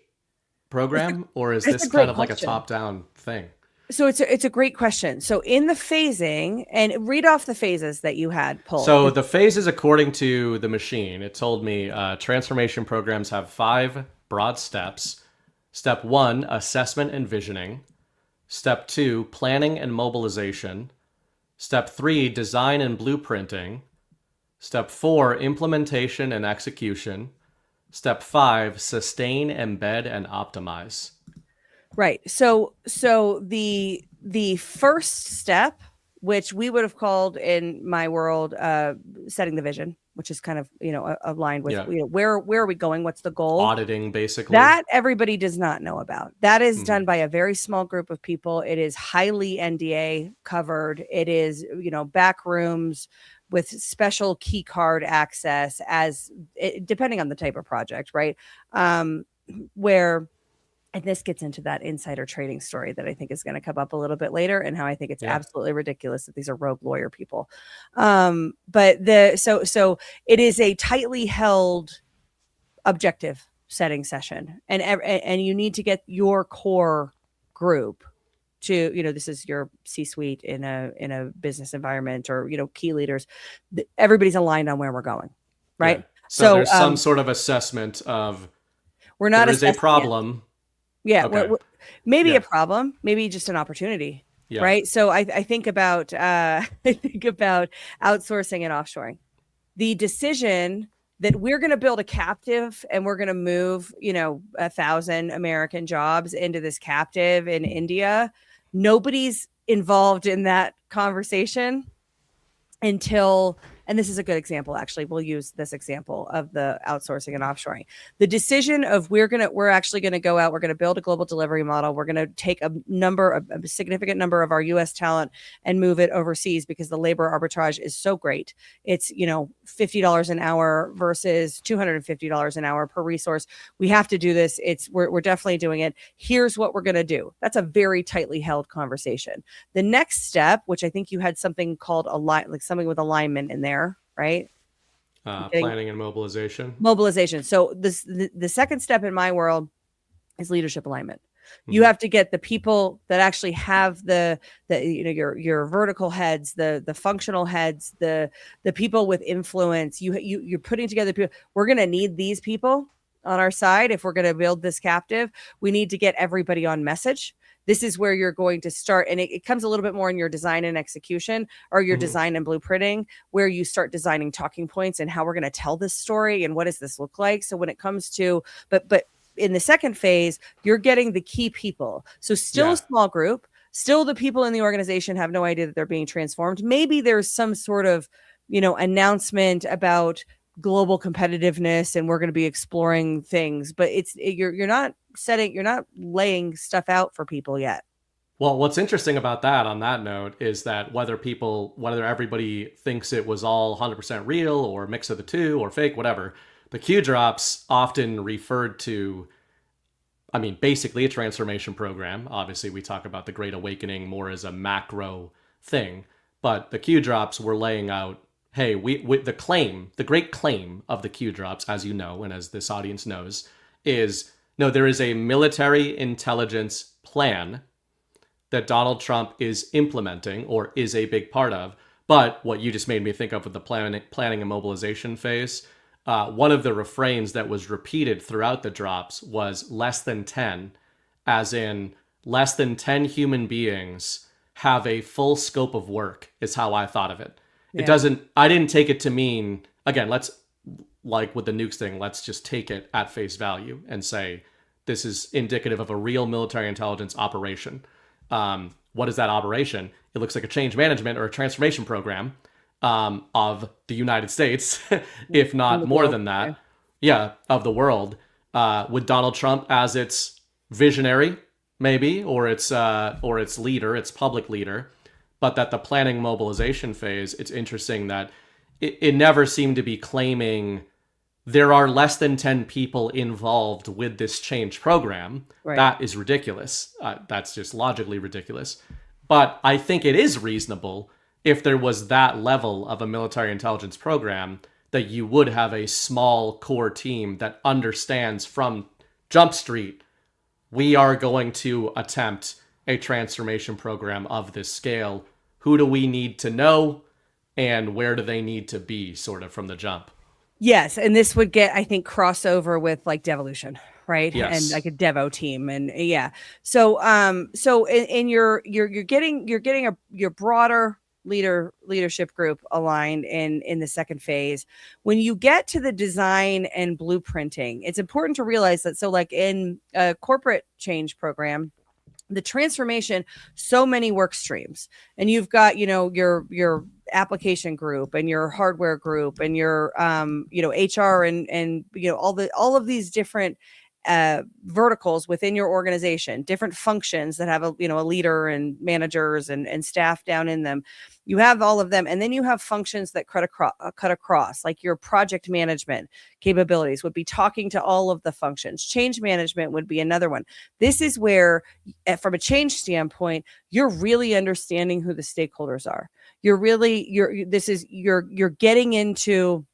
program, or is this kind of like a top-down thing? So it's a great question. So in the phasing, and read off the phases that you had pulled. So the phases, according to the machine, it told me transformation programs have 5 broad steps. Step 1, assessment and visioning. Step 2, planning and mobilization. Step 3, design and blueprinting. Step 4, implementation and execution. Step 5, sustain, embed, and optimize. Right. So the first step, which we would have called in my world, setting the vision, which is kind of, aligned with, where are we going? What's the goal? Auditing, basically. That everybody does not know about. That is done by a very small group of people. It is highly NDA covered. It is, back rooms with special key card access depending on the type of project, right? And this gets into that insider trading story that I think is going to come up a little bit later, and how I think it's absolutely ridiculous that these are rogue lawyer people. So it is a tightly held objective setting session, and you need to get your core group to, this is your C-suite in a business environment, or, key leaders. Everybody's aligned on where we're going, right? Yeah. So there's some sort of assessment of we're not there is a problem. Yet. Yeah, okay. Maybe a problem, maybe just an opportunity, right? So I think about outsourcing and offshoring. The decision that we're going to build a captive and we're going to move, 1,000 American jobs into this captive in India. Nobody's involved in that conversation until, and this is a good example, actually, we'll use this example of the outsourcing and offshoring. The decision of we're actually going to go out, we're going to build a global delivery model. We're going to take a significant number of our US talent and move it overseas because the labor arbitrage is so great. It's, $50 an hour versus $250 an hour per resource. We have to do this. We're definitely doing it. Here's what we're going to do. That's a very tightly held conversation. The next step, which I think you had something called something with alignment in there, right? Planning and mobilization. So the second step in my world is leadership alignment. You have to get the people that actually have your vertical heads, the functional heads, the people with influence. You're putting together people. We're going to need these people on our side if we're going to build this captive. We need to get everybody on message. This is where you're going to start. And it comes a little bit more in your design and execution, or your design and blueprinting, where you start designing talking points and how we're going to tell this story and what does this look like. So when it comes to, but in the second phase, you're getting the key people. So still a small group, Still, the people in the organization have no idea that they're being transformed. Maybe there's some sort of, announcement about global competitiveness and we're going to be exploring things, but you're not laying stuff out for people yet. Well, what's interesting about that on that note is that whether everybody thinks it was all 100% real or a mix of the two or fake, whatever, the Q drops often referred to, basically a transformation program. Obviously, we talk about the Great Awakening more as a macro thing, but the Q drops were laying out, hey, the great claim of the Q drops, as you know, and as this audience knows, is no, there is a military intelligence plan that Donald Trump is implementing or is a big part of. But what you just made me think of with the planning and mobilization phase, one of the refrains that was repeated throughout the drops was less than 10, as in less than 10 human beings have a full scope of work is how I thought of it. Yeah. I didn't take it to mean, again, let's, like with the nukes thing, let's just take it at face value and say, this is indicative of a real military intelligence operation. What is that operation? It looks like a change management or a transformation program of the United States, if not more than that. Okay. Yeah, of the world, with Donald Trump as its visionary, maybe, or its leader, its public leader. But that the planning mobilization phase, it's interesting that it never seemed to be claiming there are less than 10 people involved with this change program. Right. That is ridiculous. That's just logically ridiculous. But I think it is reasonable if there was that level of a military intelligence program that you would have a small core team that understands from Jump Street, we are going to attempt a transformation program of this scale. Who do we need to know and where do they need to be sort of from the jump? Yes, and this would get, I think, crossover with like devolution, right? Yes. And like a devo team, and yeah. So, you're getting your broader leadership group aligned in the second phase. When you get to the design and blueprinting, it's important to realize that. So, like in a corporate change program, the transformation, so many work streams, and you've got, your application group and your hardware group and your, HR and all of these different verticals within your organization, different functions that have a leader and managers and staff down in them. You have all of them. And then you have functions that cut across, like your project management capabilities would be talking to all of the functions. Change management would be another one. This is where, from a change standpoint, you're really understanding who the stakeholders are. You're getting into,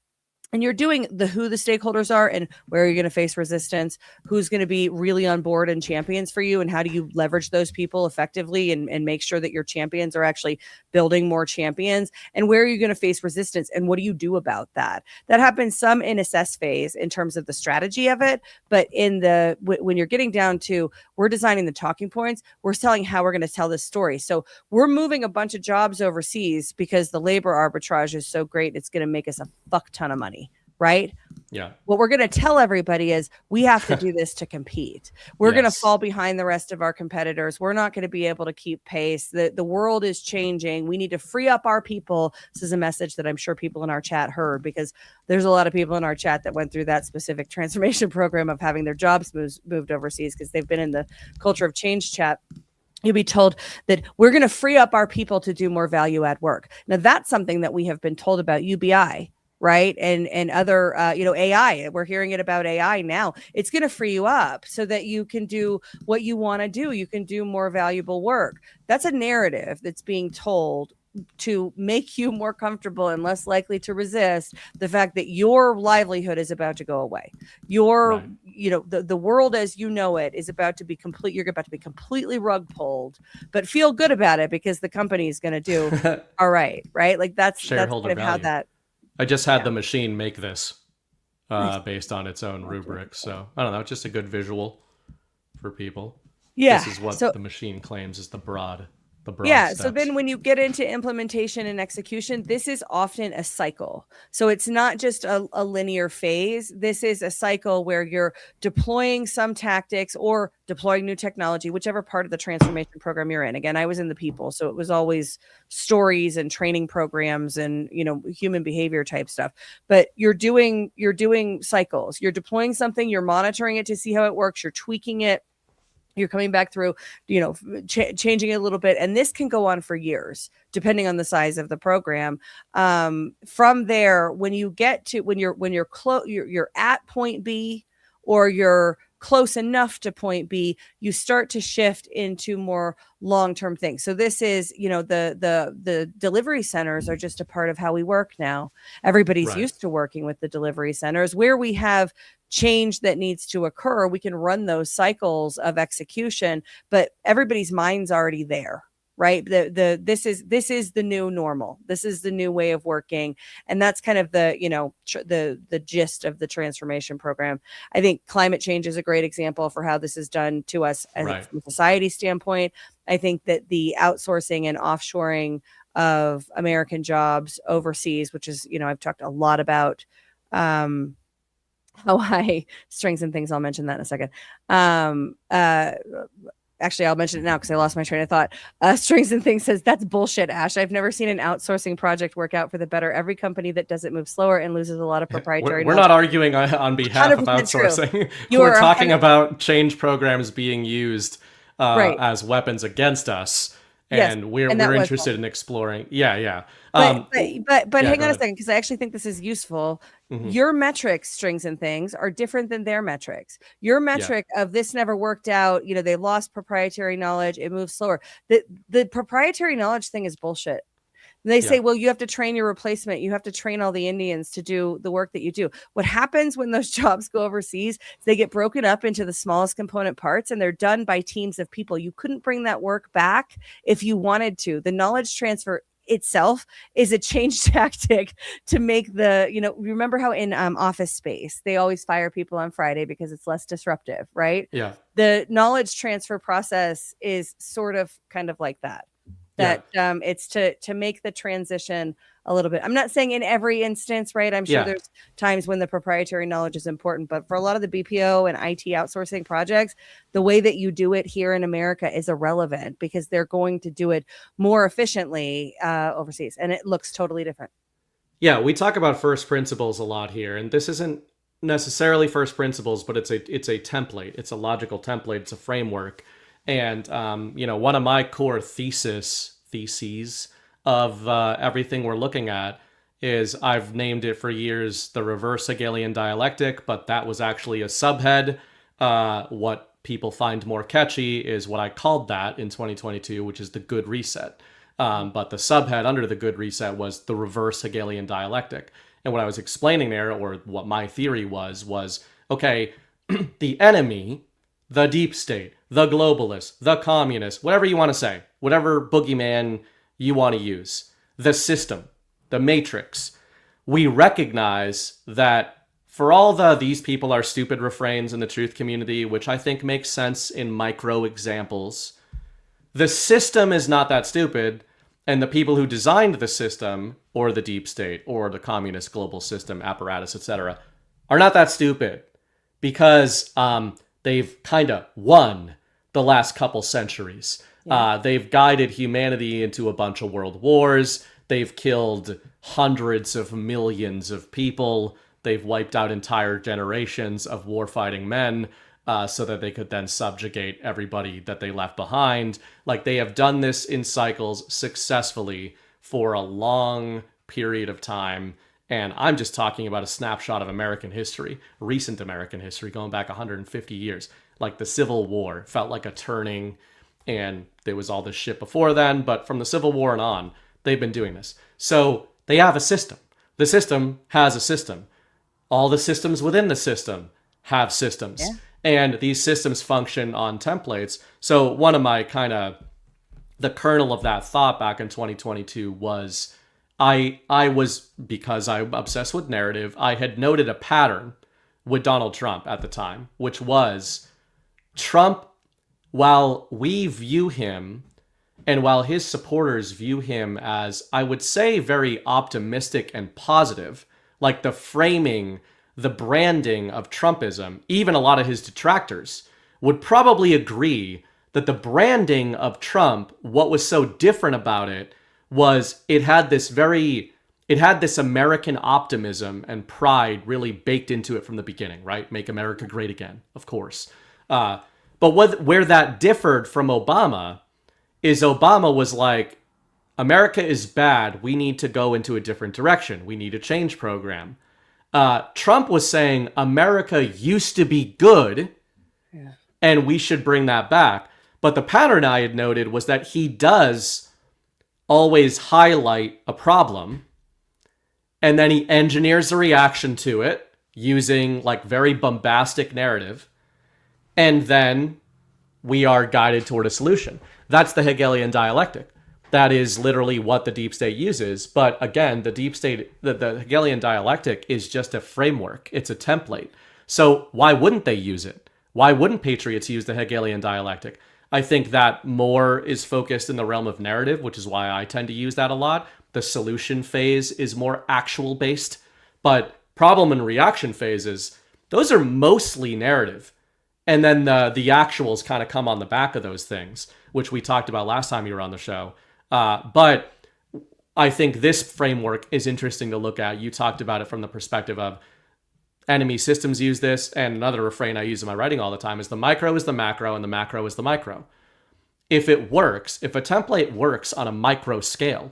and you're doing who the stakeholders are and where you're going to face resistance, who's going to be really on board and champions for you, and how do you leverage those people effectively and make sure that your champions are actually building more champions, and where are you going to face resistance and what do you do about that? That happens some in assess phase in terms of the strategy of it, but when you're getting down to we're designing the talking points, we're telling how we're going to tell this story. So we're moving a bunch of jobs overseas because the labor arbitrage is so great, it's going to make us a fuck ton of money. Right? Yeah. What we're going to tell everybody is we have to do this to compete. We're going to fall behind the rest of our competitors. We're not going to be able to keep pace. The world is changing. We need to free up our people. This is a message that I'm sure people in our chat heard, because there's a lot of people in our chat that went through that specific transformation program of having their jobs moved overseas because they've been in the culture of change chat. You'll be told that we're going to free up our people to do more value add work. Now, that's something that we have been told about UBI. Right. And other, AI, we're hearing it about AI now. It's going to free you up so that you can do what you want to do. You can do more valuable work. That's a narrative that's being told to make you more comfortable and less likely to resist the fact that your livelihood is about to go away. Your, the world as you know it is about to be complete. You're about to be completely rug pulled, but feel good about it because the company is going to do all right. Right. Like that's kind of how that. I just had the machine make this based on its own rubric. So I don't know, just a good visual for people. Yeah. This is what the machine claims is the broad the broad Yeah. steps. So then when you get into implementation and execution, this is often a cycle. So it's not just a linear phase. This is a cycle where you're deploying some tactics or deploying new technology, whichever part of the transformation program you're in. Again, I was in the people, so it was always stories and training programs and, you know, human behavior type stuff. But you're doing cycles. You're deploying something, you're monitoring it to see how it works, you're tweaking it, you're coming back through, you know, changing it a little bit. And this can go on for years, depending on the size of the program. From there, when you get to, when you're close, you're at point B, or you're close enough to point B, you start to shift into more long-term things. So this is, you know, the delivery centers are just a part of how we work now. Everybody's used to working with the delivery centers. Where we have change that needs to occur, we can run those cycles of execution, but everybody's mind's already there, right? This is the new normal. This is the new way of working. And that's kind of the, you know, the gist of the transformation program. I think climate change is a great example for how this is done to us from a society standpoint. I think that the outsourcing and offshoring of American jobs overseas, which is, you know, I've talked a lot about, how high strings and things. I'll mention that in a second. Actually, I'll mention it now because I lost my train of thought. Strings and Things says, that's bullshit, Ash. I've never seen an outsourcing project work out for the better. Every company that does it moves slower and loses a lot of proprietary We're not arguing on behalf of outsourcing. We're talking about change programs being used as weapons against us. And we're interested in exploring. But hang on a second, because I actually think this is useful. Your metrics, Strings and Things, are different than their metrics. Your metric of this never worked out, you know, they lost proprietary knowledge, it moves slower. The proprietary knowledge thing is bullshit. They say, well, you have to train your replacement. You have to train all the Indians to do the work that you do. What happens when those jobs go overseas is they get broken up into the smallest component parts, and they're done by teams of people. You couldn't bring that work back if you wanted to. The knowledge transfer itself is a change tactic to make the, you know, remember how in Office Space, they always fire people on Friday because it's less disruptive, right? Yeah. The knowledge transfer process is sort of kind of like that. It's to make the transition a little bit. I'm not saying in every instance, right? I'm sure there's times when the proprietary knowledge is important, but for a lot of the BPO and IT outsourcing projects, the way that you do it here in America is irrelevant because they're going to do it more efficiently overseas, and it looks totally different. Yeah, we talk about first principles a lot here, and this isn't necessarily first principles, but it's a template. It's a logical template. It's a framework. And, you know, one of my core theses of everything we're looking at is I've named it for years the reverse Hegelian dialectic, but that was actually a subhead. What people find more catchy is what I called that in 2022, which is the good reset. But the subhead under the good reset was the reverse Hegelian dialectic. And what I was explaining there, or what my theory was, okay, the enemy, the deep state, the globalists, the communists, whatever you want to say, whatever boogeyman you want to use, the system, the matrix, we recognize that for all these people are stupid refrains in the truth community, which I think makes sense in micro examples, the system is not that stupid, and the people who designed the system, or the deep state, or the communist global system apparatus, etc., are not that stupid because they've kind of won the last couple centuries. They've guided humanity into a bunch of world wars. They've killed hundreds of millions of people. They've wiped out entire generations of warfighting men so that they could then subjugate everybody that they left behind. Like, they have done this in cycles successfully for a long period of time. And I'm just talking about a snapshot of American history, recent American history, going back 150 years. Like the Civil War felt like a turning, and there was all this shit before then, but from the Civil War and on, they've been doing this. So they have a system. The system has a system. All the systems within the system have systems. Yeah. And these systems function on templates. So one of my the kernel of that thought back in 2022 was I was, because I'm obsessed with narrative, I had noted a pattern with Donald Trump at the time, which was Trump, while we view him And while his supporters view him as, I would say, very optimistic and positive, like the framing, the branding of Trumpism, even a lot of his detractors would probably agree that the branding of Trump, what was so different about it was it had this American optimism and pride really baked into it from the beginning, right? Make America great again, of course. But where that differed from Obama is Obama was like, America is bad. We need to go into a different direction. We need a change program. Trump was saying America used to be good, and we should bring that back. But the pattern I had noted was that he does always highlight a problem, and then he engineers a reaction to it using like very bombastic narrative, and then we are guided toward a solution. That's the Hegelian dialectic. That is literally what the deep state uses. But again, the deep state, the Hegelian dialectic is just a framework. It's a template. So why wouldn't they use it? Why wouldn't patriots use the Hegelian dialectic? I think that more is focused in the realm of narrative, which is why I tend to use that a lot. The solution phase is more actual based, but problem and reaction phases, those are mostly narrative. And then the actuals kind of come on the back of those things, which we talked about last time you were on the show. But I think this framework is interesting to look at. You talked about it from the perspective of enemy systems use this, and another refrain I use in my writing all the time is the micro is the macro and the macro is the micro. If it works, if a template works on a micro scale,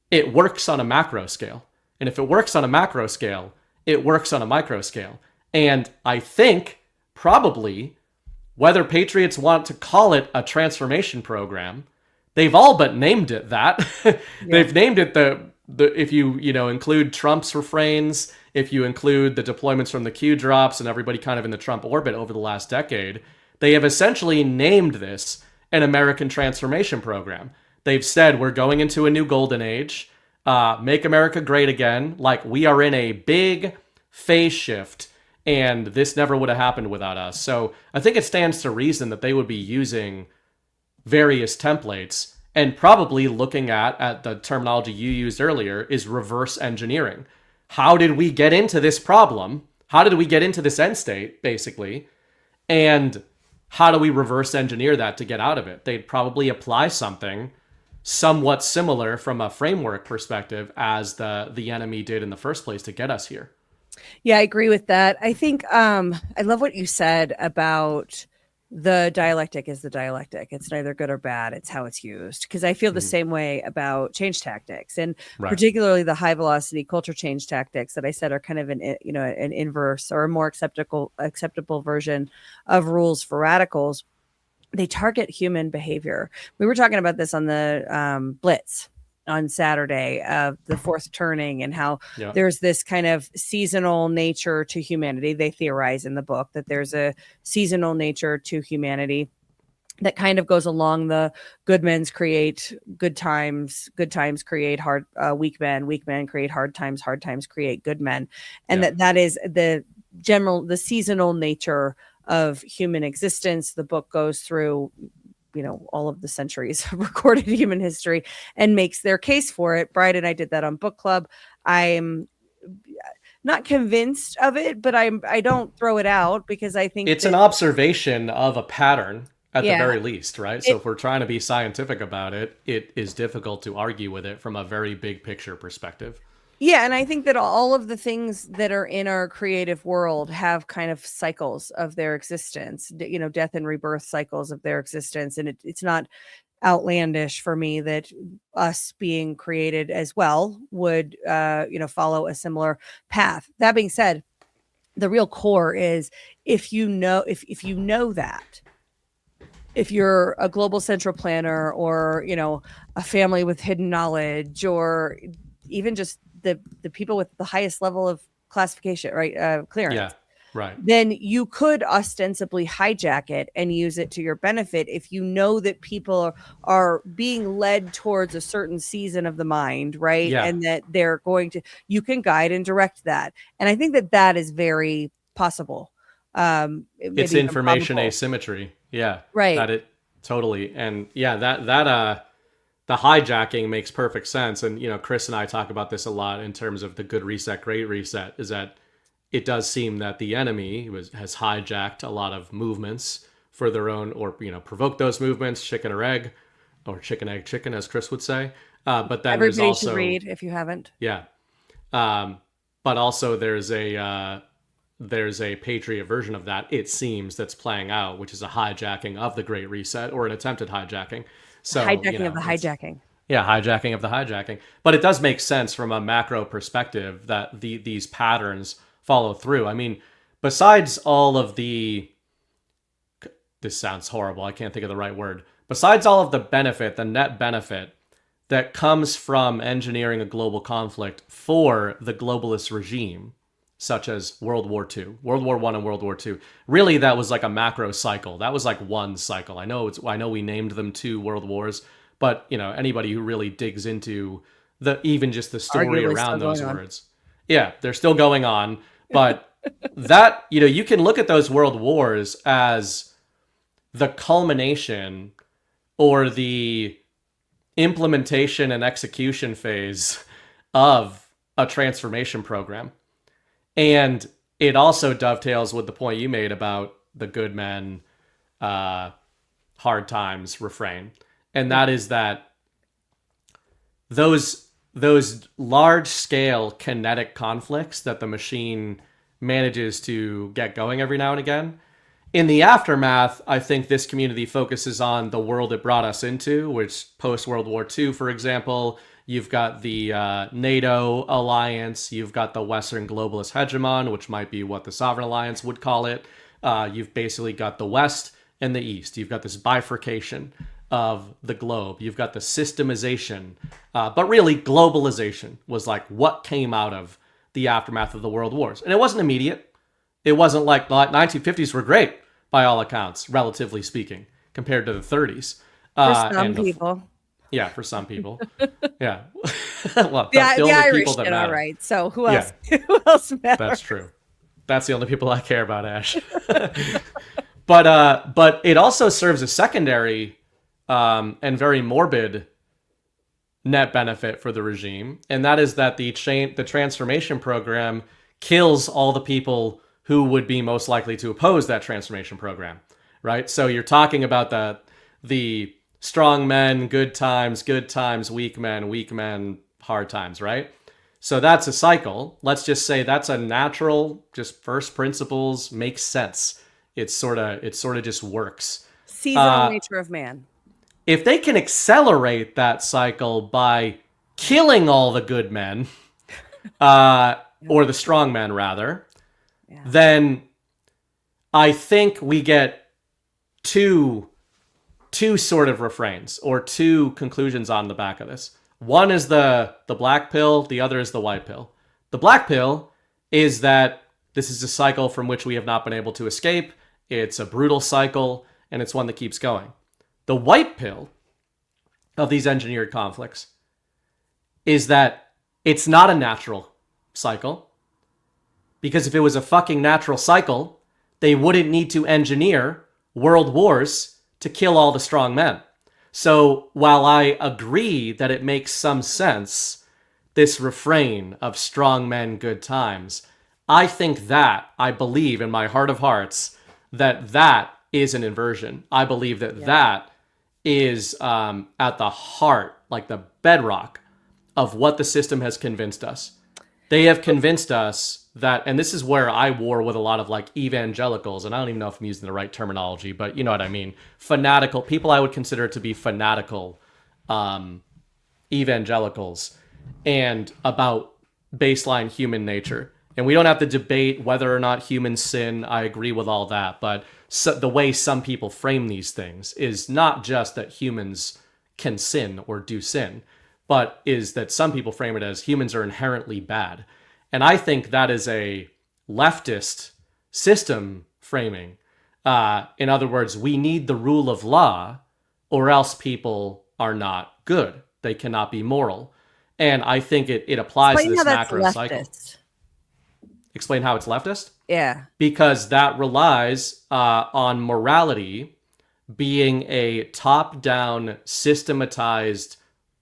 it works on a macro scale. And if it works on a macro scale, it works on a micro scale. And I think probably, whether patriots want to call it a transformation program, they've all but named it that. They've named it the if you include Trump's refrains, if you include the deployments from the Q drops and everybody kind of in the Trump orbit over the last decade, they have essentially named this an American transformation program. They've said we're going into a new golden age, make America great again, like we are in a big phase shift, and this never would have happened without us. So I think it stands to reason that they would be using various templates, and probably looking at the terminology you used earlier is reverse engineering. How did we get into this problem? How did we get into this end state, basically? And how do we reverse engineer that to get out of it? They'd probably apply something somewhat similar from a framework perspective as the enemy did in the first place to get us here. Yeah, I agree with that. I think I love what you said about the dialectic is the dialectic. It's neither good or bad. It's how it's used. Because I feel the same way about change tactics, and particularly the high velocity culture change tactics that I said are kind of an inverse or a more acceptable version of rules for radicals. They target human behavior. We were talking about this on the Blitz on Saturday of the fourth turning, and how there's this kind of seasonal nature to humanity. They theorize in the book that there's a seasonal nature to humanity that kind of goes along the good men create good times create hard, weak men create hard times create good men. And that is the seasonal nature of human existence. The book goes through all of the centuries of recorded human history and makes their case for it. Bride and I did that on book club. I'm not convinced of it, but I don't throw it out because I think it's an observation of a pattern at the very least, right? So if we're trying to be scientific about it, it is difficult to argue with it from a very big picture perspective. Yeah, and I think that all of the things that are in our creative world have kind of cycles of their existence, death and rebirth cycles of their existence. And it's not outlandish for me that us being created as well would, follow a similar path. That being said, the real core is if you know that, if you're a global central planner or, a family with hidden knowledge, or even just the people with the highest level of classification, right? Clearance. Yeah, right. Then you could ostensibly hijack it and use it to your benefit if you know that people are being led towards a certain season of the mind, right? Yeah. And that you can guide and direct that. And I think that is very possible. It's information asymmetry. Yeah. Right. That Totally. And yeah, the hijacking makes perfect sense. And, Chris and I talk about this a lot in terms of the good reset, great reset, is that it does seem that the enemy has hijacked a lot of movements for their own, or, provoked those movements, chicken or egg, or chicken, egg, chicken, as Chris would say. But then Everybody there's also, should read if you haven't. yeah. But also there's a Patriot version of that, it seems, that's playing out, which is a hijacking of the Great Reset, or an attempted hijacking. So Hijacking of the hijacking. Yeah, hijacking of the hijacking. But it does make sense from a macro perspective that these patterns follow through. I mean, besides all of this sounds horrible, I can't think of the right word. Besides all of the benefit, the net benefit that comes from engineering a global conflict for the globalist regime, such as World War II, World War I and World War II. Really, that was like a macro cycle. That was like one cycle. I know we named them 2 world wars, but anybody who really digs into even just the story Arguably around still those going on. words. Yeah, they're still going on, but that, you can look at those world wars as the culmination or the implementation and execution phase of a transformation program. And it also dovetails with the point you made about the good men, hard times refrain. And that is that those large scale kinetic conflicts that the machine manages to get going every now and again, in the aftermath, I think this community focuses on the world it brought us into, which post-World War II, for example, you've got the NATO alliance, you've got the Western globalist hegemon, which might be what the Sovereign Alliance would call it. You've basically got the West and the East. You've got this bifurcation of the globe. You've got the systemization, but really globalization was like what came out of the aftermath of the world wars. And it wasn't immediate. It wasn't like the 1950s were great by all accounts, relatively speaking, compared to the 30s. For some people. Yeah, for some people. Yeah. Well, The only Irish people that did all matter. right. So who else? Who else matters? That's true. That's the only people I care about, Ash. But it also serves a secondary and very morbid net benefit for the regime, and that is that the transformation program kills all the people who would be most likely to oppose that transformation program, right? So you're talking about the strong men, good times, weak men, hard times, right? So that's a cycle. Let's just say that's a natural, just first principles, makes sense. It sort of just works. Seasonal nature of man. If they can accelerate that cycle by killing all the good men, or the strong men rather, then I think we get two sort of refrains or 2 conclusions on the back of this. One is the black pill, the other is the white pill. The black pill is that this is a cycle from which we have not been able to escape. It's a brutal cycle, and it's one that keeps going. The white pill of these engineered conflicts is that it's not a natural cycle. Because if it was a fucking natural cycle, they wouldn't need to engineer world wars to kill all the strong men. So while I agree that it makes some sense, this refrain of strong men, good times, I believe in my heart of hearts that is an inversion. I believe that is at the heart, like the bedrock of what the system has convinced us. They have convinced us that, and this is where I war with a lot of like evangelicals, and I don't even know if I'm using the right terminology, but you know what I mean. Fanatical people I would consider to be fanatical evangelicals, and about baseline human nature. And we don't have to debate whether or not humans sin. I agree with all that, but the way some people frame these things is not just that humans can sin or do sin, but is that some people frame it as humans are inherently bad. And I think that is a leftist system framing. In other words, we need the rule of law, or else people are not good. They cannot be moral. And I think it applies to this macro cycle. Explain how it's leftist? Yeah. Because that relies on morality being a top-down systematized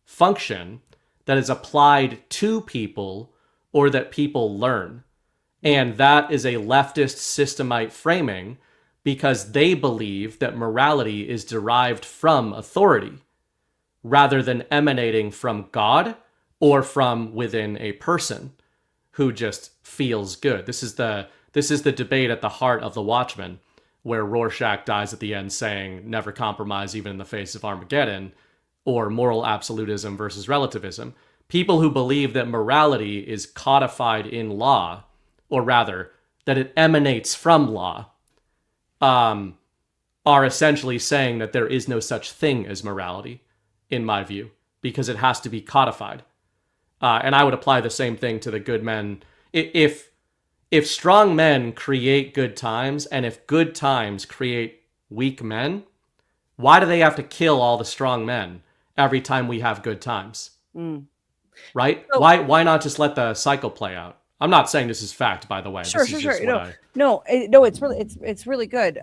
function that is applied to people or that people learn. And that is a leftist systemite framing because they believe that morality is derived from authority rather than emanating from God or from within a person who just feels good. This is the debate at the heart of The Watchmen, where Rorschach dies at the end saying, never compromise even in the face of Armageddon, or moral absolutism versus relativism. People who believe that morality is codified in law, or rather, that it emanates from law, are essentially saying that there is no such thing as morality, in my view, because it has to be codified. And I would apply the same thing to the good men. If strong men create good times, and if good times create weak men, why do they have to kill all the strong men every time we have good times? Right? So- Why not just let the cycle play out? I'm not saying this is fact, by the way. Sure. This is just what No, it's really good.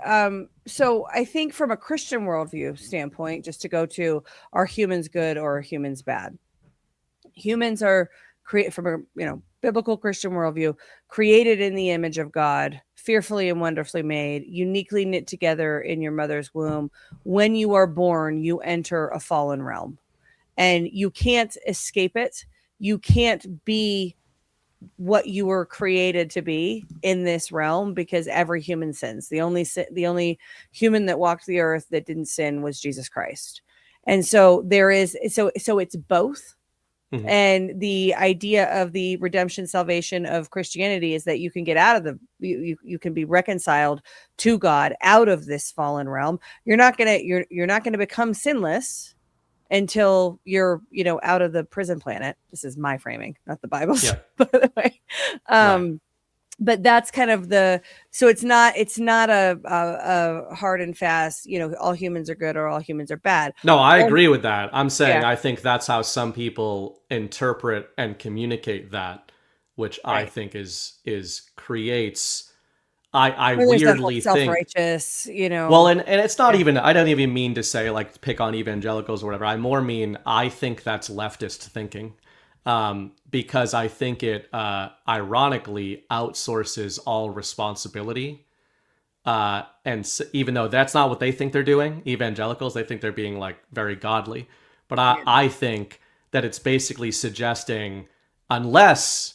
So I think from a Christian worldview standpoint, just to go to, are humans good or are humans bad? Humans are created from a biblical Christian worldview, created in the image of God, fearfully and wonderfully made, uniquely knit together in your mother's womb. When you are born, you enter a fallen realm, and you can't escape it. You can't be what you were created to be in this realm, because every human sins. The only human that walked the earth that didn't sin was Jesus Christ. And so it's both. Mhm. And the idea of the redemption salvation of Christianity is that you can get out of you can be reconciled to God out of this fallen realm. You're not gonna become sinless until you're out of the prison planet. This is my framing, not the Bible's, Yeah. by the way. Right. But that's kind of so it's not a hard and fast, all humans are good or all humans are bad. No, I agree with that. I'm saying Yeah. I think that's how some people interpret and communicate that, which I Right. think creates. I Or there's that whole weirdly think. self-righteous, Well, and it's not Yeah. even. I don't even mean to say like pick on evangelicals or whatever. I more mean I think that's leftist thinking, because I think it ironically outsources all responsibility. Even though that's not what they think they're doing, evangelicals, they think they're being like very godly. But I think that it's basically suggesting, unless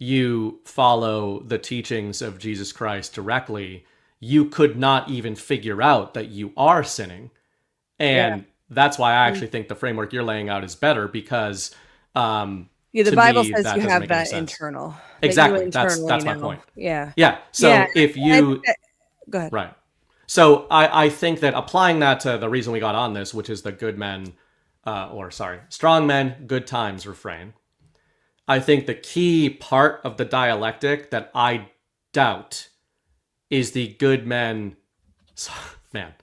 you follow the teachings of Jesus Christ directly, you could not even figure out that you are sinning. And that's why I actually think the framework you're laying out is better, because the to Bible me, says that you doesn't have make any that sense. internal. Exactly. That That's internally my know. point. Yeah. Yeah. So Yeah, if I you think that- go ahead. right. So I think that applying that to the reason we got on this, which is the strong men, good times refrain. I think the key part of the dialectic that I doubt is the good men, man,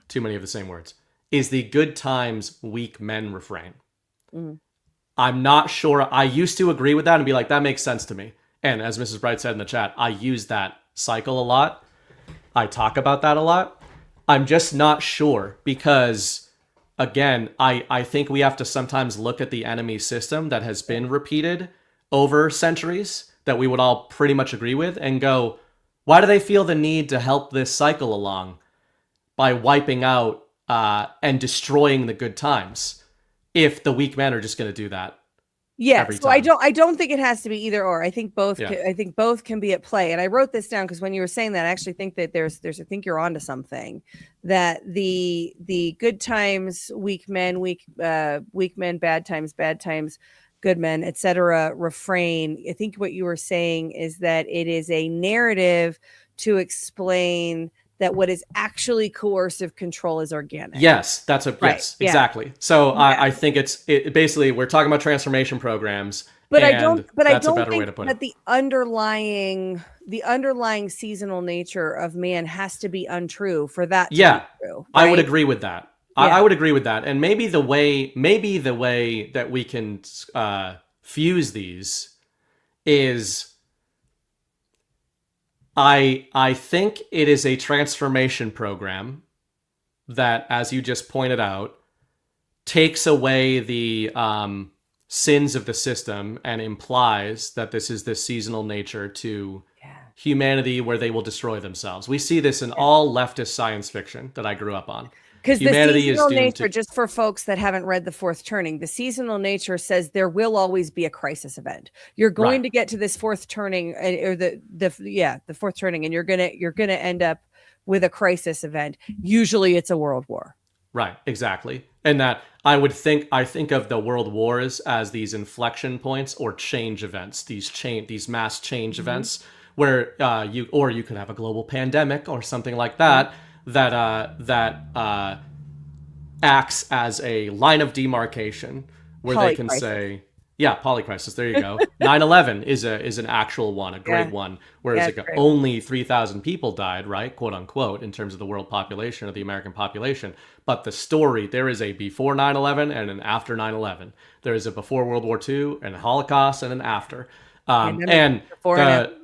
too many of the same words, is the good times, weak men refrain. I'm not sure. I used to agree with that and be like, that makes sense to me. And as Mrs. Bright said in the chat, I use that cycle a lot. I talk about that a lot. I'm just not sure because, again, I think we have to sometimes look at the enemy system that has been repeated over centuries that we would all pretty much agree with and go, why do they feel the need to help this cycle along by wiping out and destroying the good times if the weak men are just going to do that? Yeah, every so I time. don't think it has to be either or. I think both. Yeah. I think both can be at play. And I wrote this down because when you were saying that, I actually think that there's. I think you're onto something. That the good times, weak men, weak men, bad times, good men, etc. refrain. I think what you were saying is that it is a narrative to explain that what is actually coercive control is organic. Yes, that's a Right, yes, yeah. exactly. So Yeah. I think it basically we're talking about transformation programs, But and I don't that's a better think way to put that it. the underlying seasonal nature of man has to be untrue for that to Yeah, be true. I would right? agree with that. Yeah. I would agree with that. And maybe the way that we can fuse these is I think it is a transformation program that, as you just pointed out, takes away the sins of the system and implies that this is the seasonal nature to humanity where they will destroy themselves. We see this in all leftist science fiction that I grew up on. Because the Humanity is seasonal doomed nature, to... just for folks that haven't read The Fourth Turning, the seasonal nature says there will always be a crisis event. You're going to get to this fourth turning, or the fourth turning, and you're gonna end up with a crisis event. Usually, it's a world war. Right, exactly. And that I think of the world wars as these inflection points or change events, these mass change events where you could have a global pandemic or something like that. That acts as a line of demarcation where they can say, polycrisis, there you go. 9/11 is an actual one, a great one, whereas only 3,000 people died, right, quote unquote, in terms of the world population or the American population. But the story, there is a before 9/11 and an after 9/11. There is a before World War II and a Holocaust and an after. And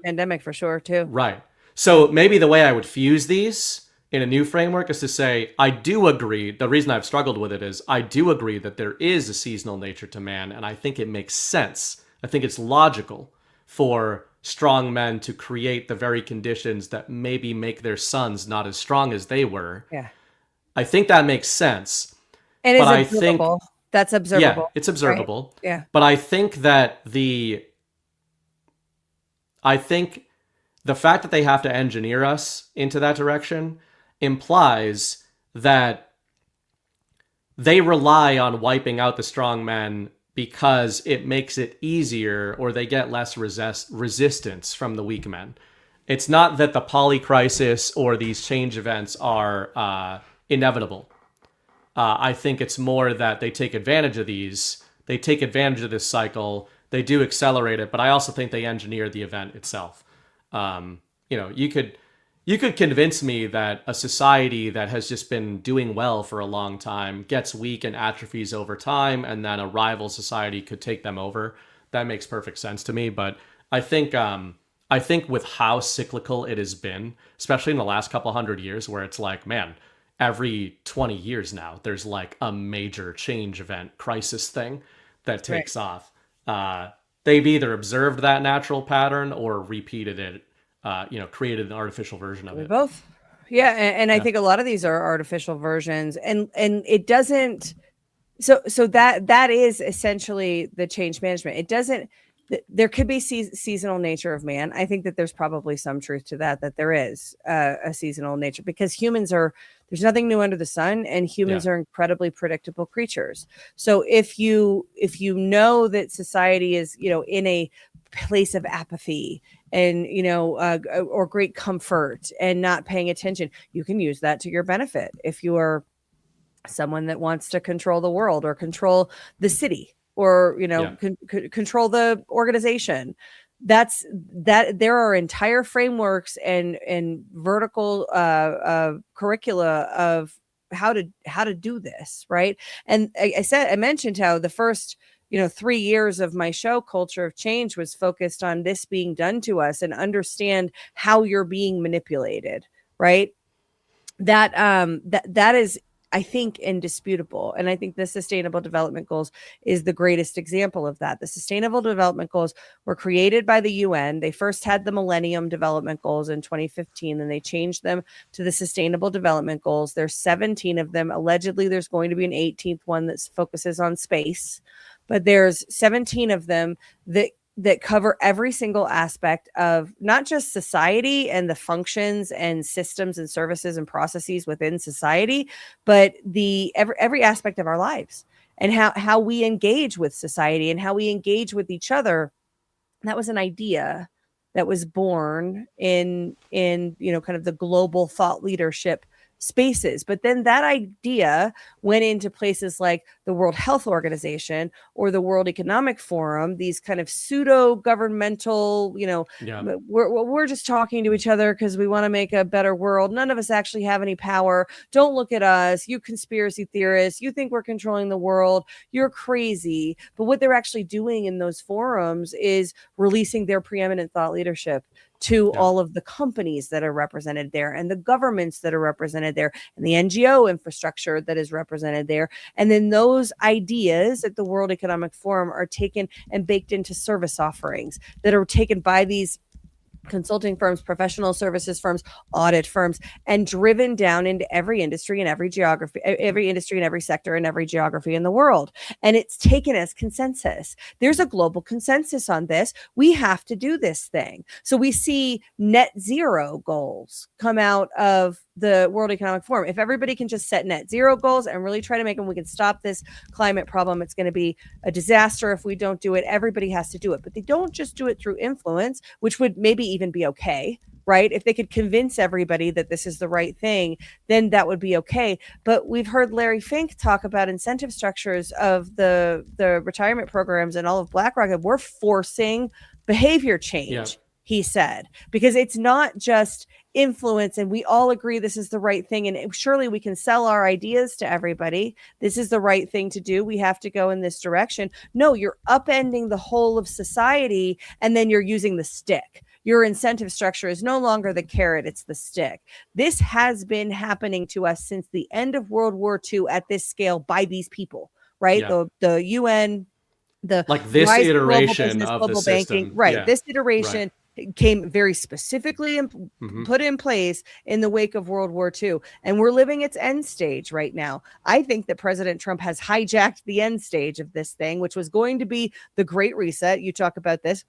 pandemic for sure too. Right. So maybe the way I would fuse these in a new framework is to say, I do agree. The reason I've struggled with it is I do agree that there is a seasonal nature to man, and I think it makes sense. I think it's logical for strong men to create the very conditions that maybe make their sons not as strong as they were. Yeah. I think that makes sense. And it's observable. That's observable. Yeah, it's observable. Right? Yeah. But I think that the fact that they have to engineer us into that direction implies that they rely on wiping out the strong men because it makes it easier, or they get less resistance from the weak men. It's not that the polycrisis or these change events are inevitable. I think it's more that they take advantage of these. They take advantage of this cycle. They do accelerate it, but I also think they engineer the event itself. You could convince me that a society that has just been doing well for a long time gets weak and atrophies over time, and then a rival society could take them over. That makes perfect sense to me. But I think with how cyclical it has been, especially in the last couple hundred years, where it's like, man, every 20 years now, there's like a major change event, crisis thing that takes off. They've either observed that natural pattern or repeated it. Created an artificial version of it. Both. Yeah. And I think a lot of these are artificial versions, and it doesn't. So that is essentially the change management. It doesn't, there could be seasonal nature of man. I think that there's probably some truth to that there is a seasonal nature, because there's nothing new under the sun, and humans are incredibly predictable creatures. So if you know that society is, in a place of apathy and, or great comfort and not paying attention, you can use that to your benefit. If you are someone that wants to control the world or control the city or, control the organization, that there are entire frameworks and vertical curricula of how to do this. Right. And I mentioned how the first 3 years of my show, Culture of Change, was focused on this being done to us and understand how you're being manipulated, right? That is, I think, indisputable. And I think the Sustainable Development Goals is the greatest example of that. The Sustainable Development Goals were created by the UN. They first had the Millennium Development Goals in 2015, and they changed them to the Sustainable Development Goals. There's 17 of them. Allegedly, there's going to be an 18th one that focuses on space. But there's 17 of them that cover every single aspect of not just society and the functions and systems and services and processes within society, but every aspect of our lives and how we engage with society and how we engage with each other. That was an idea that was born in kind of the global thought leadership spaces. But then that idea went into places like the World Health Organization or the World Economic Forum, these kind of pseudo governmental, we're just talking to each other because we want to make a better world. None of us actually have any power. Don't look at us. You conspiracy theorists, you think we're controlling the world. You're crazy. But what they're actually doing in those forums is releasing their preeminent thought leadership, to all of the companies that are represented there and the governments that are represented there and the NGO infrastructure that is represented there. And then those ideas at the World Economic Forum are taken and baked into service offerings that are taken by these consulting firms, professional services firms, audit firms, and driven down into every industry and every geography, every industry and every sector and every geography in the world. And it's taken as consensus. There's a global consensus on this. We have to do this thing. So we see net zero goals come out of the World Economic Forum. If everybody can just set net zero goals and really try to make them, we can stop this climate problem. It's going to be a disaster if we don't do it. Everybody has to do it, but they don't just do it through influence, which would maybe even be okay, right? If they could convince everybody that this is the right thing, then that would be okay. But we've heard Larry Fink talk about incentive structures of the retirement programs and all of BlackRock, and we're forcing behavior change, he said, because it's not just influence and we all agree this is the right thing and surely we can sell our ideas to everybody, this is the right thing to do, we have to go in this direction. No, you're upending the whole of society and then you're using the stick. Your incentive structure is no longer the carrot, it's the stick. This has been happening to us since the end of World War II at this scale by these people, right? The UN, like this iteration of the system, banking, right? This iteration came very specifically put in place in the wake of World War II. And we're living its end stage right now. I think that President Trump has hijacked the end stage of this thing, which was going to be the Great Reset. You talk about this.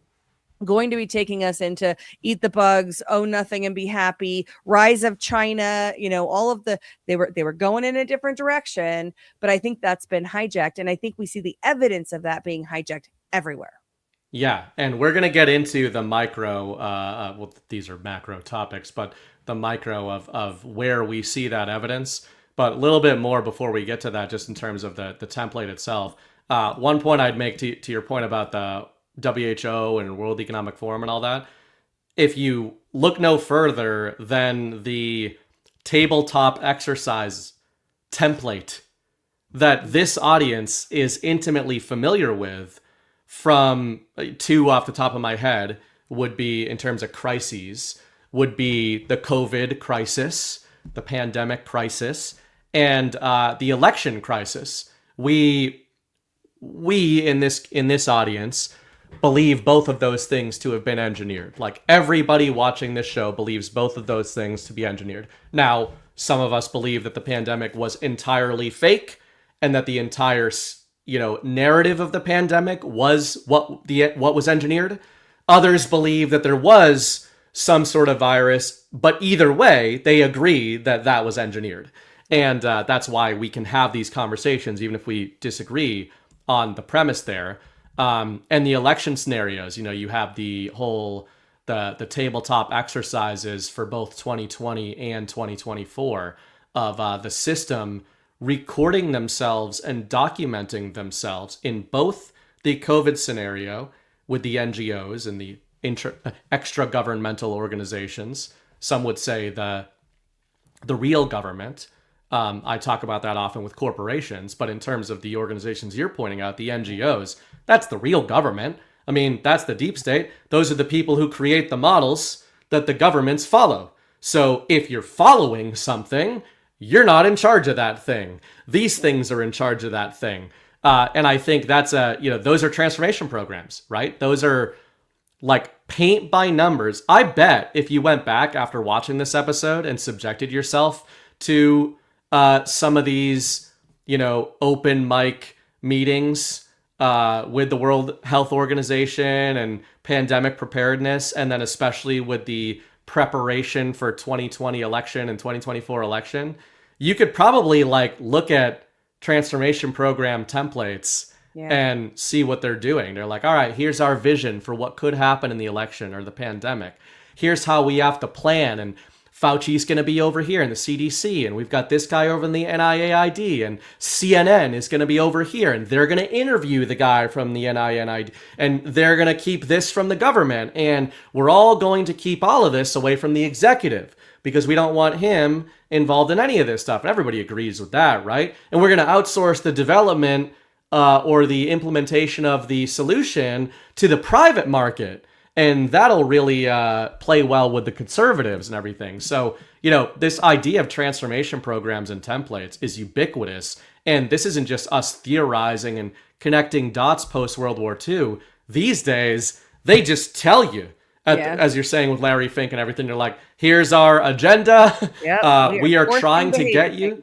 Going to be taking us into eat the bugs, own nothing and be happy, rise of China, all of they were going in a different direction, but I think that's been hijacked. And I think we see the evidence of that being hijacked everywhere. Yeah. And we're going to get into the micro, well, these are macro topics, but the micro of where we see that evidence, but a little bit more before we get to that, just in terms of the template itself. One point I'd make to your point about the WHO and World Economic Forum and all that, if you look no further than the tabletop exercise template that this audience is intimately familiar with, from two off the top of my head would be, in terms of crises, would be the COVID crisis, the pandemic crisis, and the election crisis. We in this audience believe both of those things to have been engineered. Like, everybody watching this show believes both of those things to be engineered. Now, some of us believe that the pandemic was entirely fake and that the entire, narrative of the pandemic was what was engineered. Others believe that there was some sort of virus, but either way, they agree that that was engineered. And that's why we can have these conversations, even if we disagree on the premise there. And the election scenarios, you have the whole, the tabletop exercises for both 2020 and 2024 of the system recording themselves and documenting themselves in both the COVID scenario with the NGOs and the extra governmental organizations. Some would say the real government. I talk about that often with corporations, but in terms of the organizations you're pointing out, the NGOs, that's the real government. I mean, that's the deep state. Those are the people who create the models that the governments follow. So if you're following something, you're not in charge of that thing. These things are in charge of that thing. And I think that's those are transformation programs, right? Those are like paint by numbers. I bet if you went back after watching this episode and subjected yourself to some of these, open mic meetings with the World Health Organization and pandemic preparedness, and then especially with the preparation for 2020 election and 2024 election, you could probably look at transformation program templates and see what they're doing. They're like, all right, here's our vision for what could happen in the election or the pandemic. Here's how we have to plan, and Fauci's going to be over here in the CDC, and we've got this guy over in the NIAID, and CNN is going to be over here, and they're going to interview the guy from the NIAID, and they're going to keep this from the government, and we're all going to keep all of this away from the executive because we don't want him involved in any of this stuff. And everybody agrees with that, right? And we're going to outsource the development or the implementation of the solution to the private market. And that'll really play well with the conservatives and everything. So, this idea of transformation programs and templates is ubiquitous. And this isn't just us theorizing and connecting dots post-World War II. These days, they just tell you, as you're saying with Larry Fink and everything, they're like, here's our agenda. Yep, we are trying to get you.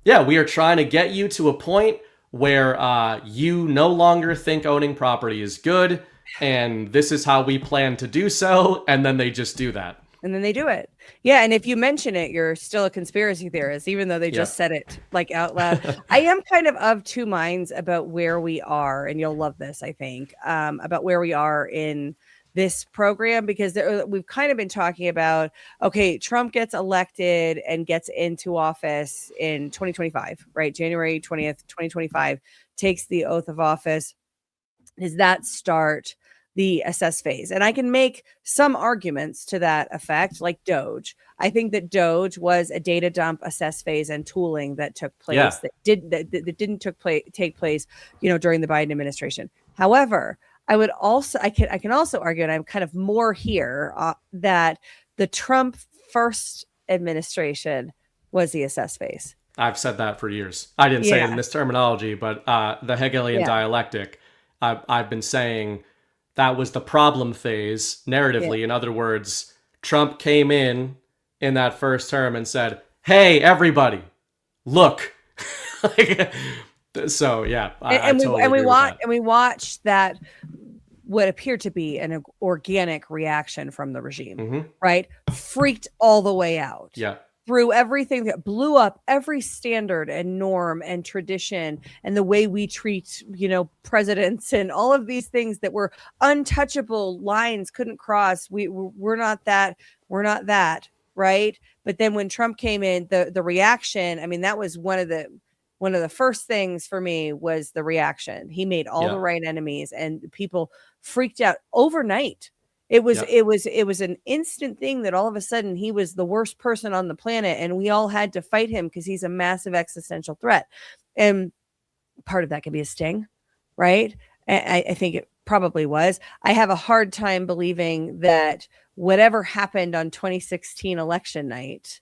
Yeah, we are trying to get you to a point where you no longer think owning property is good. And this is how we plan to do so. And then they just do that. And then they do it. Yeah. And if you mention it, you're still a conspiracy theorist, even though they just said it like out loud. I am kind of two minds about where we are. And you'll love this, I think, about where we are in this program, because we've kind of been talking about, okay, Trump gets elected and gets into office in 2025, right? January 20th, 2025, takes the oath of office. Does that start the assess phase? And I can make some arguments to that effect, like Doge. I think that Doge was a data dump, assess phase, and tooling that took place that didn't take place, during the Biden administration. However, I can also argue, and I'm kind of more here, that the Trump first administration was the assess phase. I've said that for years. I didn't say it in this terminology, but the Hegelian dialectic, I've been saying that was the problem phase narratively. In other words, Trump came in that first term and said, hey, everybody, look. So, yeah. We watched that, what appeared to be an organic reaction from the regime, right? Freaked all the way out. Yeah. Through everything that blew up every standard and norm and tradition and the way we treat, presidents and all of these things that were untouchable lines, couldn't cross. We're not that, right? But then when Trump came in, the reaction, I mean, that was one of the first things for me was the reaction. He made all the right enemies and people freaked out overnight. It was an instant thing that all of a sudden he was the worst person on the planet and we all had to fight him because he's a massive existential threat. And part of that could be a sting, right? I think it probably was. I have a hard time believing that whatever happened on 2016 election night,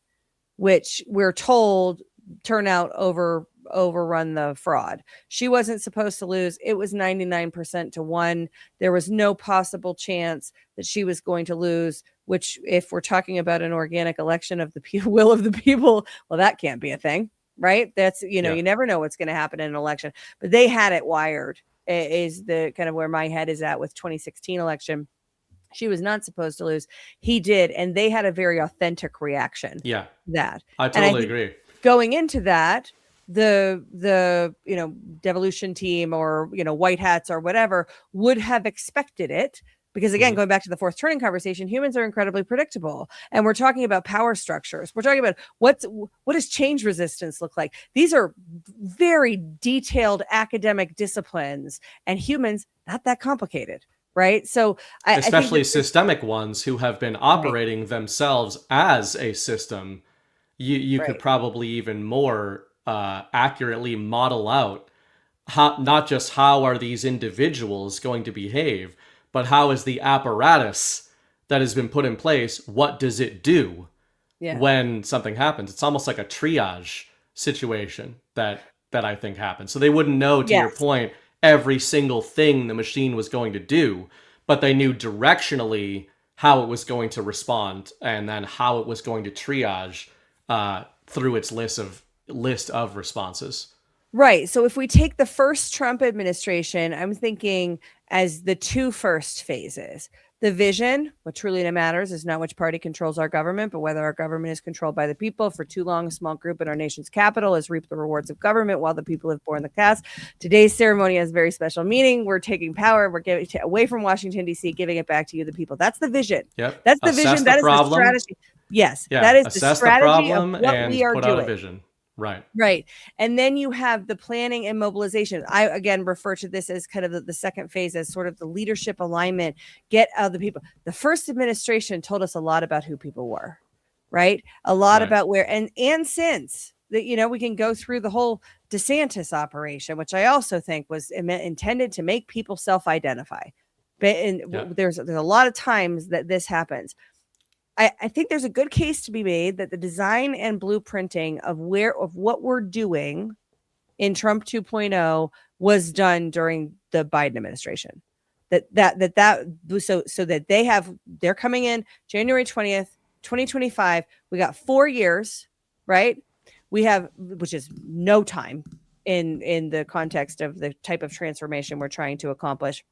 which we're told turnout overrun the fraud. She wasn't supposed to lose. It was 99% to 1. There was no possible chance that she was going to lose, which if we're talking about an organic election of the will of the people, well, that can't be a thing, right? That's, you never know what's going to happen in an election, but they had it wired is the kind of where my head is at with 2016 election. She was not supposed to lose. He did. And they had a very authentic reaction. Yeah. That. I totally agree. Going into that, the devolution team or white hats or whatever would have expected it, because again, going back to the fourth turning conversation, humans are incredibly predictable, and we're talking about power structures. We're talking about what does change resistance look like. These are very detailed academic disciplines, and humans not that complicated, right? So especially systemic ones who have been operating themselves as a system, you could probably even more accurately model out not just how are these individuals going to behave, but how is the apparatus that has been put in place, what does it do when something happens? It's almost like a triage situation that I think happens. So they wouldn't know, to your point, every single thing the machine was going to do, but they knew directionally how it was going to respond and then how it was going to triage through its list of responses. Right. So if we take the first Trump administration, I'm thinking as the two first phases. The vision, what truly matters is not which party controls our government, but whether our government is controlled by the people. For too long, a small group in our nation's capital has reaped the rewards of government while the people have borne the cost. Today's ceremony has very special meaning. We're taking power. We're giving it away from Washington, D.C., giving it back to you, the people. That's the vision. Yep. That's the vision. That is the strategy. Yes. Yeah. That is Assess the strategy the problem of what and we are put doing. out a vision. Right. Right. And then you have the planning and mobilization. I, again, refer to this as kind of the second phase as sort of the leadership alignment, get out the people. The first administration told us a lot about who people were, right? A lot about where, and since that, we can go through the whole DeSantis operation, which I also think was intended to make people self-identify. There's a lot of times that this happens. I think there's a good case to be made that the design and blueprinting of what we're doing in Trump 2.0 was done during the Biden administration. So that they're coming in January 20th, 2025. We got 4 years, right? Which is no time in the context of the type of transformation we're trying to accomplish.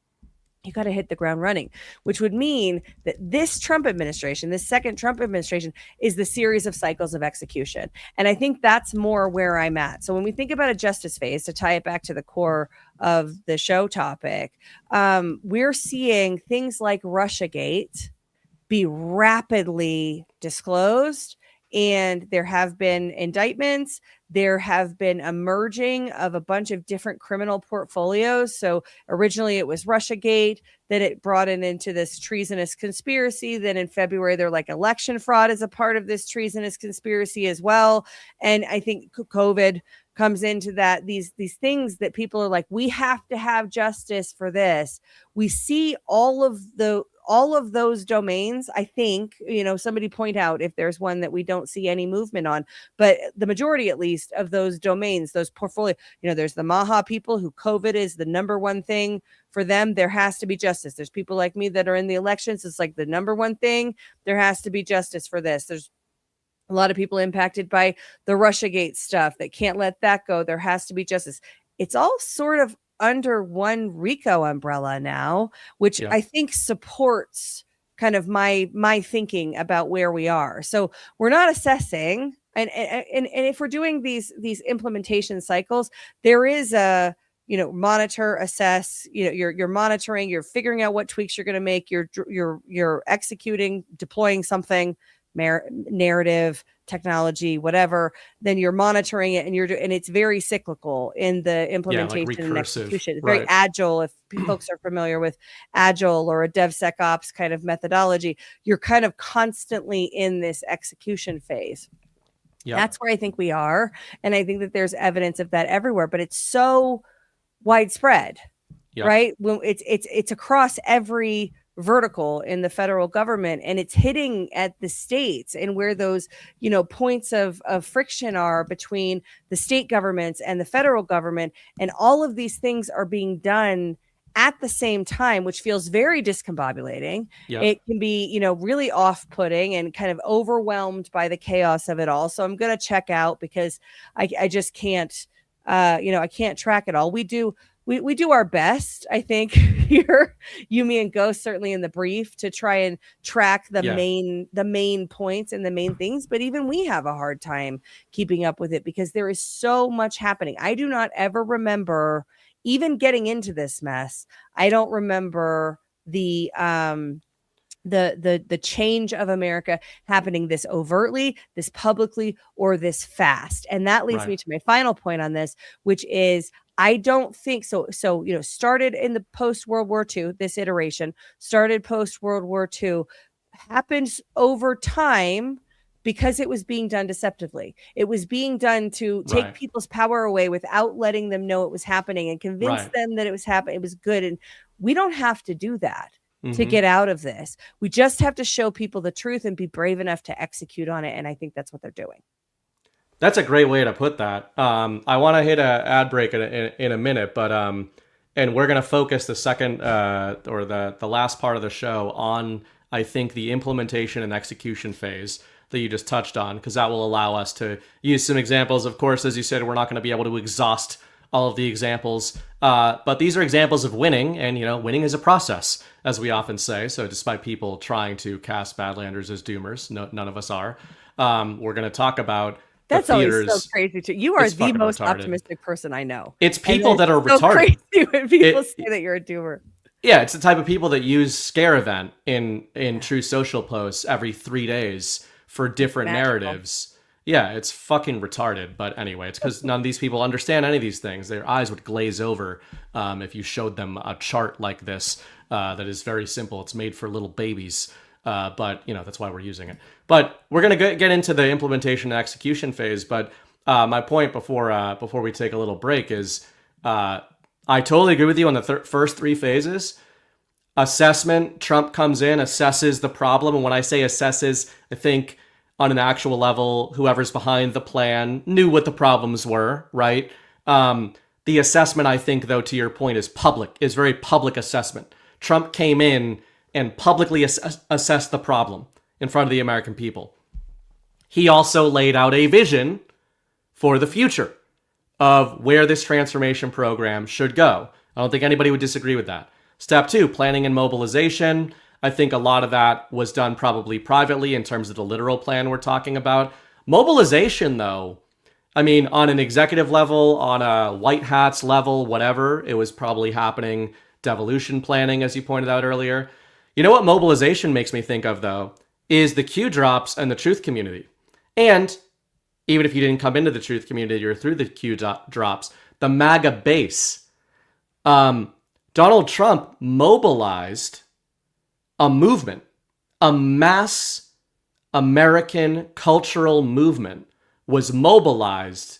You got to hit the ground running, which would mean that this Trump administration, this second Trump administration, is the series of cycles of execution. And I think that's more where I'm at. So when we think about a justice phase, to tie it back to the core of the show topic, we're seeing things like Russiagate be rapidly disclosed. And there have been indictments. There have been a merging of a bunch of different criminal portfolios. So originally it was Russiagate, then it brought it into this treasonous conspiracy. Then in February, they're like election fraud is a part of this treasonous conspiracy as well. And I think COVID comes into that, these things that people are like, we have to have justice for this. We see all of those domains. I think, somebody point out if there's one that we don't see any movement on, but the majority, at least, of those domains, those portfolio, there's the Maha people who COVID is the number one thing for them. There has to be justice. There's people like me that are in the elections. It's like the number one thing. There has to be justice for this. There's a lot of people impacted by the Russiagate stuff that can't let that go. There has to be justice. It's all sort of under one RICO umbrella now, which I think supports kind of my thinking about where we are. So we're not assessing, and if we're doing these implementation cycles, there is a monitor, assess. You're monitoring, you're figuring out what tweaks you're going to make. You're executing, deploying something. Narrative, technology, whatever, then you're monitoring it, and it's very cyclical in the implementation and execution. It's very agile. If folks are familiar with agile or a DevSecOps kind of methodology, you're kind of constantly in this execution phase. Yep. That's where I think we are, and I think that there's evidence of that everywhere, but it's so widespread, right? When it's across every vertical in the federal government, and it's hitting at the states, and where those points of friction are between the state governments and the federal government, and all of these things are being done at the same time, which feels very discombobulating. It can be really off-putting and kind of overwhelmed by the chaos of it all. So I'm going to check out, because I just can't I can't track it all. We do our best, I think, here, Yumi and Ghost, certainly in the brief, to try and track the main points and the main things. But even we have a hard time keeping up with it, because there is so much happening. I do not ever remember even getting into this mess. I don't remember the change of America happening this overtly, this publicly, or this fast. And that leads me to my final point on this, which is, I don't think so. Started in the post-World War II, this iteration started post-World War II, happens over time because it was being done deceptively. It was being done to take people's power away without letting them know it was happening, and convince them that it was happening. It was good. And we don't have to do that to get out of this. We just have to show people the truth and be brave enough to execute on it. And I think that's what they're doing. That's a great way to put that. I want to hit an ad break in a minute, but and we're going to focus the second or the last part of the show on, I think, the implementation and execution phase that you just touched on, because that will allow us to use some examples. Of course, as you said, we're not going to be able to exhaust all of the examples, but these are examples of winning, and winning is a process, as we often say. So despite people trying to cast Badlanders as doomers, none of us are. We're going to talk about that's always so crazy too. You are the most optimistic person I know. It's people that are so retarded. Crazy when people say that you're a doomer. Yeah, it's the type of people that use scare event in True Social posts every 3 days for different narratives. Yeah, it's fucking retarded. But anyway, it's because none of these people understand any of these things. Their eyes would glaze over if you showed them a chart like this that is very simple. It's made for little babies. But that's why we're using it. But we're going to get into the implementation and execution phase. But my point before we take a little break is I totally agree with you on the first 3 phases. assessment. Trump comes in, assesses the problem. And when I say assesses, I think on an actual level, whoever's behind the plan knew what the problems were, right? The assessment, I think, though, to your point, is very public assessment. Trump came in and publicly assessed the problem in front of the American people. He also laid out a vision for the future of where this transformation program should go. I don't think anybody would disagree with that. Step 2, planning and mobilization. I think a lot of that was done probably privately in terms of the literal plan we're talking about. Mobilization, though, I mean, on an executive level, on a white hats level, whatever, it was probably happening. Devolution planning, as you pointed out earlier. You know what mobilization makes me think of, though, is the Q drops and the truth community. And even if you didn't come into the truth community or through the Q drops, the MAGA base. Donald Trump mobilized a movement, a mass American cultural movement was mobilized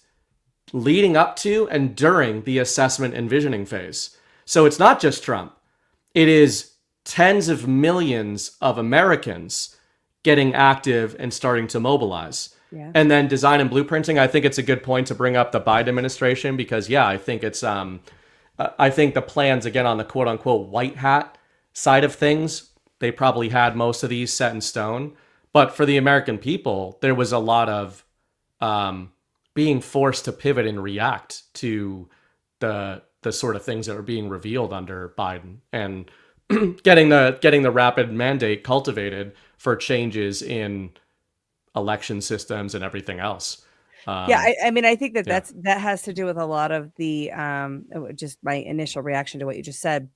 leading up to and during the assessment and visioning phase. So it's not just Trump. It is tens of millions of Americans getting active and starting to mobilize. Yeah. And then design and blueprinting, I think it's a good point to bring up the Biden administration because, yeah, I think it's, I think the plans, again, on the quote unquote white hat side of things, they probably had most of these set in stone. But for the American people, there was a lot of being forced to pivot and react to the sort of things that were being revealed under Biden and getting the rapid mandate cultivated for changes in election systems and everything else. I mean, I think that has to do with a lot of the just my initial reaction to what you just said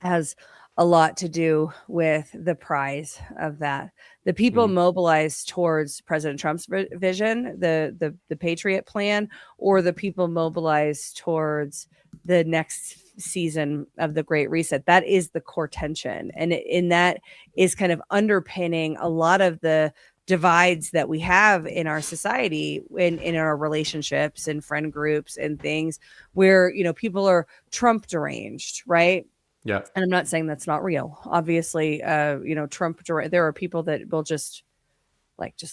has a lot to do with the prize of that. The people mobilized towards President Trump's vision, the Patriot plan, or the people mobilized towards the next season of the Great Reset. That is the core tension. And that is kind of underpinning a lot of the divides that we have in our society, in our relationships and friend groups and things where, you know, people are Trump deranged, right? Yeah. And I'm not saying that's not real. Obviously, you know, there are people that will just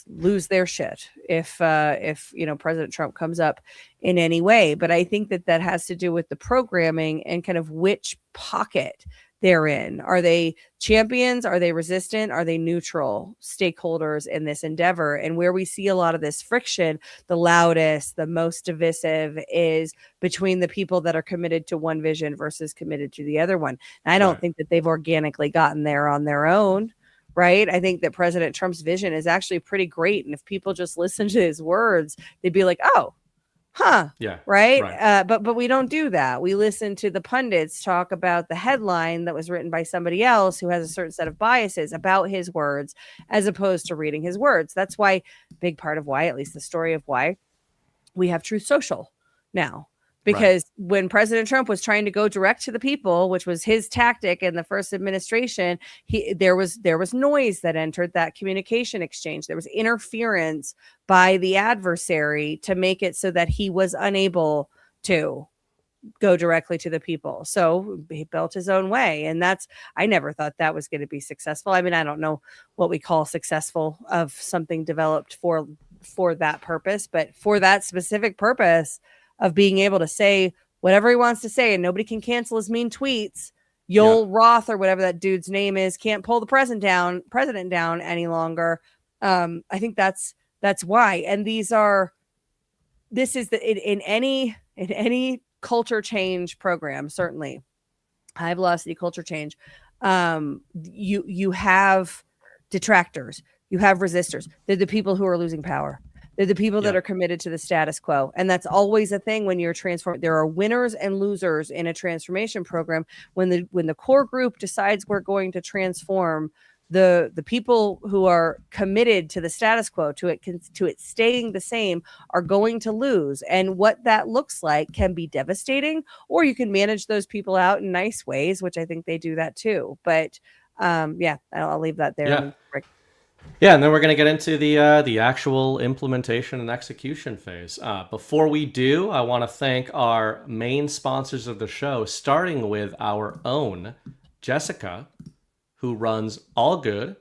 lose their shit if you know, President Trump comes up in any way. But I think that has to do with the programming and kind of which pocket they're in. Are they champions? Are they resistant? Are they neutral stakeholders in this endeavor? And where we see a lot of this friction, the loudest, the most divisive is between the people that are committed to one vision versus committed to the other one. And I don't think that they've organically gotten there on their own. Right. I think that President Trump's vision is actually pretty great. And if people just listen to his words, they'd be like, oh, huh. Yeah. Right. But we don't do that. We listen to the pundits talk about the headline that was written by somebody else who has a certain set of biases about his words, as opposed to reading his words. That's why, big part of why, at least the story of why we have Truth Social now. Because when President Trump was trying to go direct to the people, which was his tactic in the first administration, there was noise that entered that communication exchange. There was interference by the adversary to make it so that he was unable to go directly to the people. So he built his own way. And I never thought that was going to be successful. I mean, I don't know what we call successful of something developed for that purpose, but for that specific purpose of being able to say whatever he wants to say and nobody can cancel his mean tweets. Yoel Roth or whatever that dude's name is can't pull the president down any longer. I think that's why. And this is in any culture change program, certainly high velocity culture change. You have detractors, you have resistors. They're the people who are losing power. They're the people that are committed to the status quo. And that's always a thing when you're transforming. There are winners and losers in a transformation program. When the core group decides we're going to transform, the people who are committed to the status quo, to it staying the same, are going to lose. And what that looks like can be devastating, or you can manage those people out in nice ways, which I think they do that too. But I'll leave that there. Yeah. Yeah, and then we're going to get into the actual implementation and execution phase. Before we do, I want to thank our main sponsors of the show, starting with our own Jessica, who runs All Good.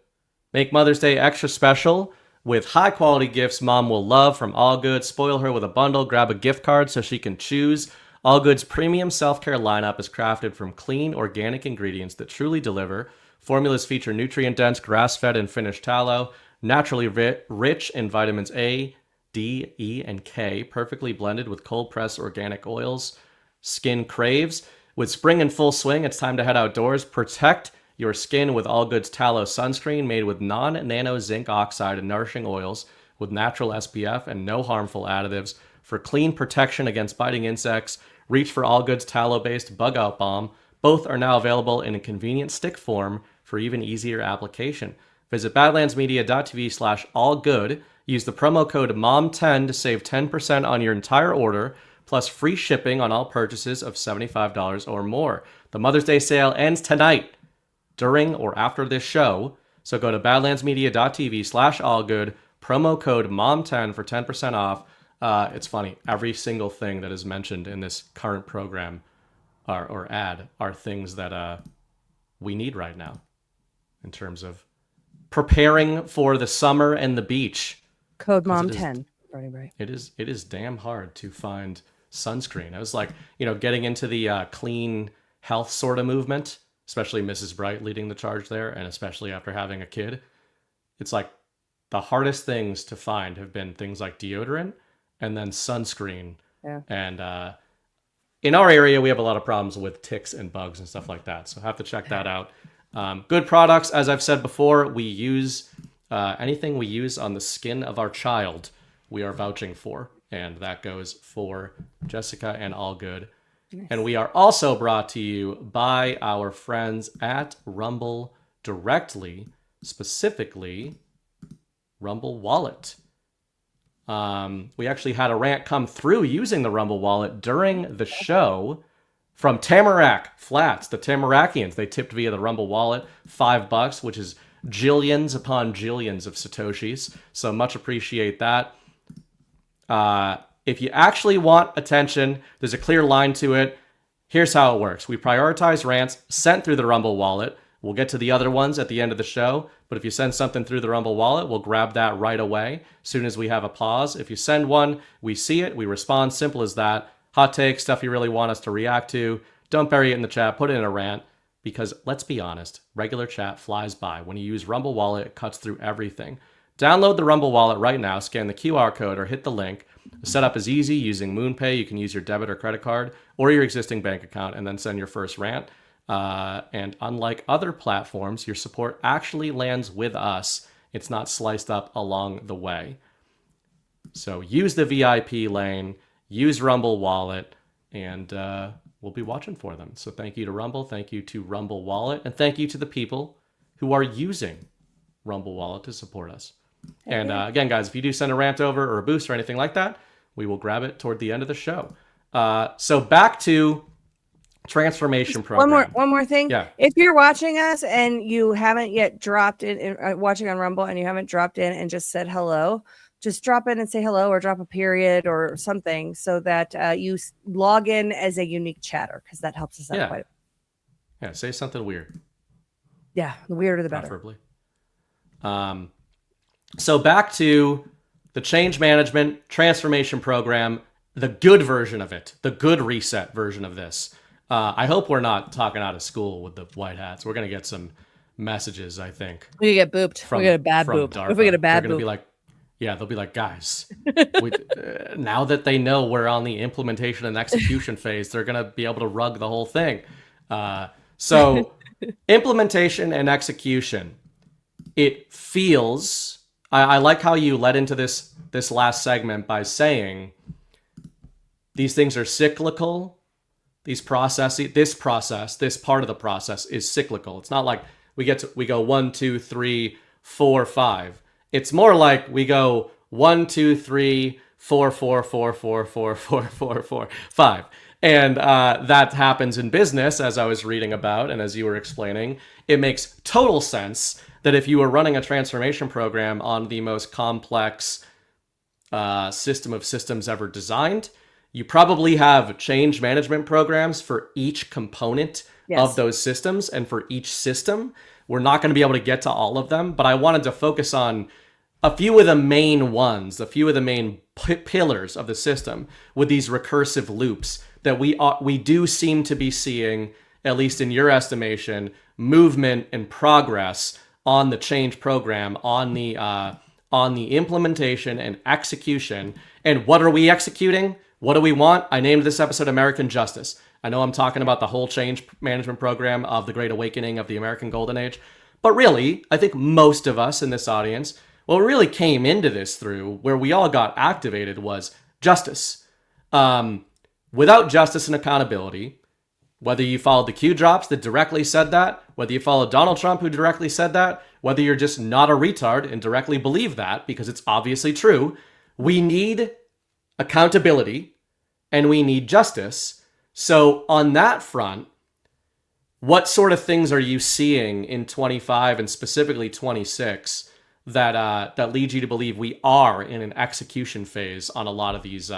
Make Mother's Day extra special with high-quality gifts Mom will love from All Good. Spoil her with a bundle. Grab a gift card so she can choose. All Good's premium self-care lineup is crafted from clean, organic ingredients that truly deliver. Formulas feature nutrient-dense, grass-fed, and finished tallow, naturally rich in vitamins A, D, E, and K, perfectly blended with cold-pressed organic oils skin craves. With spring in full swing, it's time to head outdoors. Protect your skin with All Good's tallow sunscreen made with non-nano zinc oxide and nourishing oils with natural SPF and no harmful additives. For clean protection against biting insects, reach for All Good's tallow-based bug out balm. Both are now available in a convenient stick form for even easier application. Visit badlandsmedia.tv/allgood. Use the promo code MOM10 to save 10% on your entire order, plus free shipping on all purchases of $75 or more. The Mother's Day sale ends tonight, during or after this show. So go to badlandsmedia.tv/allgood, promo code MOM10 for 10% off. It's funny. Every single thing that is mentioned in this current program or ad are things that we need right now in terms of preparing for the summer and the beach. Code MOM10 for anybody. It is damn hard to find sunscreen. I was like, getting into the clean health sort of movement, especially Mrs. Bright leading the charge there, and especially after having a kid. It's like the hardest things to find have been things like deodorant and then sunscreen. Yeah. And in our area, we have a lot of problems with ticks and bugs and stuff like that. So have to check that out. Good products. As I've said before, we use anything we use on the skin of our child, we are vouching for. And that goes for Jessica and All Good. Nice. And we are also brought to you by our friends at Rumble directly, specifically Rumble Wallet. We actually had a rant come through using the Rumble Wallet during the show from Tamarack Flats, the Tamarakians. They tipped via the Rumble Wallet $5, which is jillions upon jillions of Satoshis. So much appreciate that. If you actually want attention, there's a clear line to it. Here's how it works. We prioritize rants sent through the Rumble Wallet. We'll get to the other ones at the end of the show, but if you send something through the Rumble Wallet, we'll grab that right away as soon as we have a pause. If you send one, we see it, we respond, simple as that. Hot takes, stuff you really want us to react to, don't bury it in the chat, put it in a rant, because let's be honest, regular chat flies by. When you use Rumble Wallet, it cuts through everything. Download the Rumble Wallet right now, scan the QR code or hit the link. The setup is easy using MoonPay. You can use your debit or credit card or your existing bank account and then send your first rant. And unlike other platforms, your support actually lands with us. It's not sliced up along the way. So use the VIP lane, use Rumble Wallet, and we'll be watching for them. So thank you to Rumble, thank you to Rumble Wallet, and thank you to the people who are using Rumble Wallet to support us. And again, guys, if you do send a rant over or a boost or anything like that, we will grab it toward the end of the show. So back to transformation program. One more thing. Yeah. If you're watching us and you haven't yet dropped in, watching on Rumble and you haven't dropped in and just said hello, just drop in and say hello or drop a period or something so that you log in as a unique chatter, because that helps us out quite a bit. Yeah, say something weird. Yeah, the weirder the better. Preferably. So back to the change management transformation program, the good version of it, the good reset version of this. I hope we're not talking out of school with the white hats. We're going to get some messages, I think. We get booped. We get a bad boop. DARPA. If we get a bad They're going to be like, they'll be like, guys, now that they know we're on the implementation and execution phase, they're going to be able to rug the whole thing. So implementation and execution, it feels... I like how you led into this last segment by saying these things are cyclical. This part of the process is cyclical. It's not like we go 1, 2, 3, 4, 5. It's more like we go 1, 2, 3, 4, 4, 4, 4, 4, 4, 4, 4, 5. And that happens in business, as I was reading about and as you were explaining. It makes total sense that if you were running a transformation program on the most complex system of systems ever designed, you probably have change management programs for each component of those systems. And for each system, we're not going to be able to get to all of them, but I wanted to focus on a few of the main ones, a few of the main pillars of the system with these recursive loops that we do seem to be seeing, at least in your estimation, movement and progress on the change program, on the implementation and execution. And what are we executing? What do we want? I named this episode American Justice. I know I'm talking about the whole change management program of the Great Awakening of the American Golden Age, but really, I think most of us in this audience, what really came into this through, where we all got activated, was justice. Without justice and accountability, whether you followed the Q drops that directly said that, whether you followed Donald Trump who directly said that, whether you're just not a retard and directly believe that because it's obviously true, we need accountability and we need justice. So on that front, what sort of things are you seeing in 25 and specifically 26 that lead you to believe we are in an execution phase on a lot of these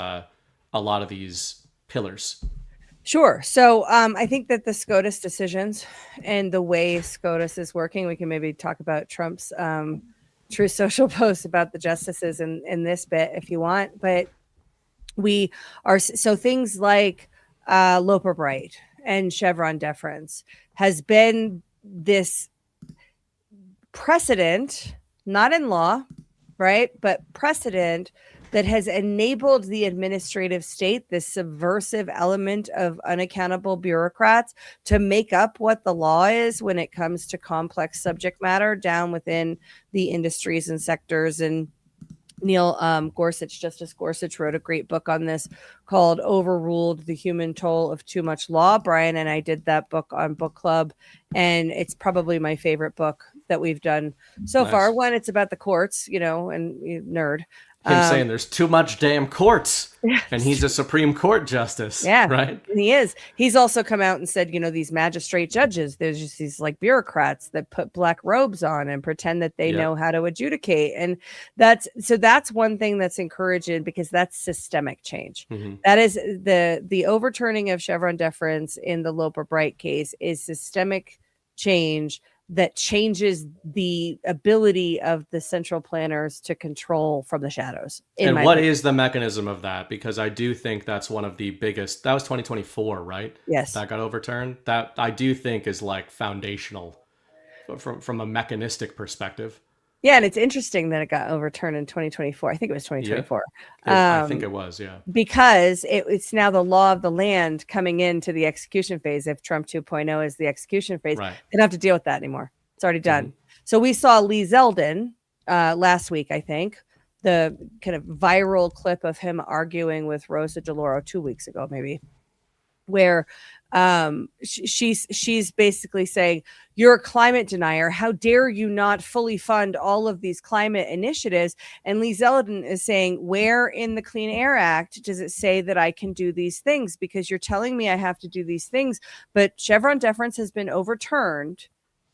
pillars? Sure. So I think that the SCOTUS decisions and the way SCOTUS is working, we can maybe talk about Trump's True Social post about the justices in this bit if you want. But we are, so things like Loper Bright and Chevron deference has been this precedent, not in law, right, but precedent that has enabled the administrative state, this subversive element of unaccountable bureaucrats, to make up what the law is when it comes to complex subject matter down within the industries and sectors. And Justice Gorsuch wrote a great book on this called Overruled: The Human Toll of Too Much Law. Brian and I did that book on book club, and it's probably my favorite book that we've done so far. One, it's about the courts, and nerd. Him saying there's too much damn courts, and he's a Supreme Court justice. Yeah, right. And he is. He's also come out and said, these magistrate judges, there's just these like bureaucrats that put black robes on and pretend that they know how to adjudicate. And that's one thing that's encouraging, because that's systemic change. Mm-hmm. That is the overturning of Chevron deference in the Loper Bright case is systemic change that changes the ability of the central planners to control from the shadows. And what is the mechanism of that? Because I do think that's one of the biggest, that was 2024, right? Yes. That got overturned. That I do think is like foundational from a mechanistic perspective. Yeah, and it's interesting that it got overturned in 2024. I think it was 2024. Yeah. I think it was, yeah. Because it's now the law of the land coming into the execution phase. If Trump 2.0 is the execution phase, They don't have to deal with that anymore. It's already done. Mm-hmm. So we saw Lee Zeldin last week, I think, the kind of viral clip of him arguing with Rosa DeLauro 2 weeks ago, maybe, where she's basically saying, you're a climate denier. How dare you not fully fund all of these climate initiatives? And Lee Zeldin is saying, where in the Clean Air Act does it say that I can do these things? Because you're telling me I have to do these things, but Chevron deference has been overturned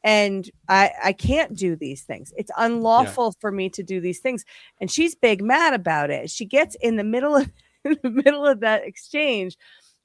and I can't do these things. It's unlawful for me to do these things. And she's big mad about it. She gets in the middle of that exchange.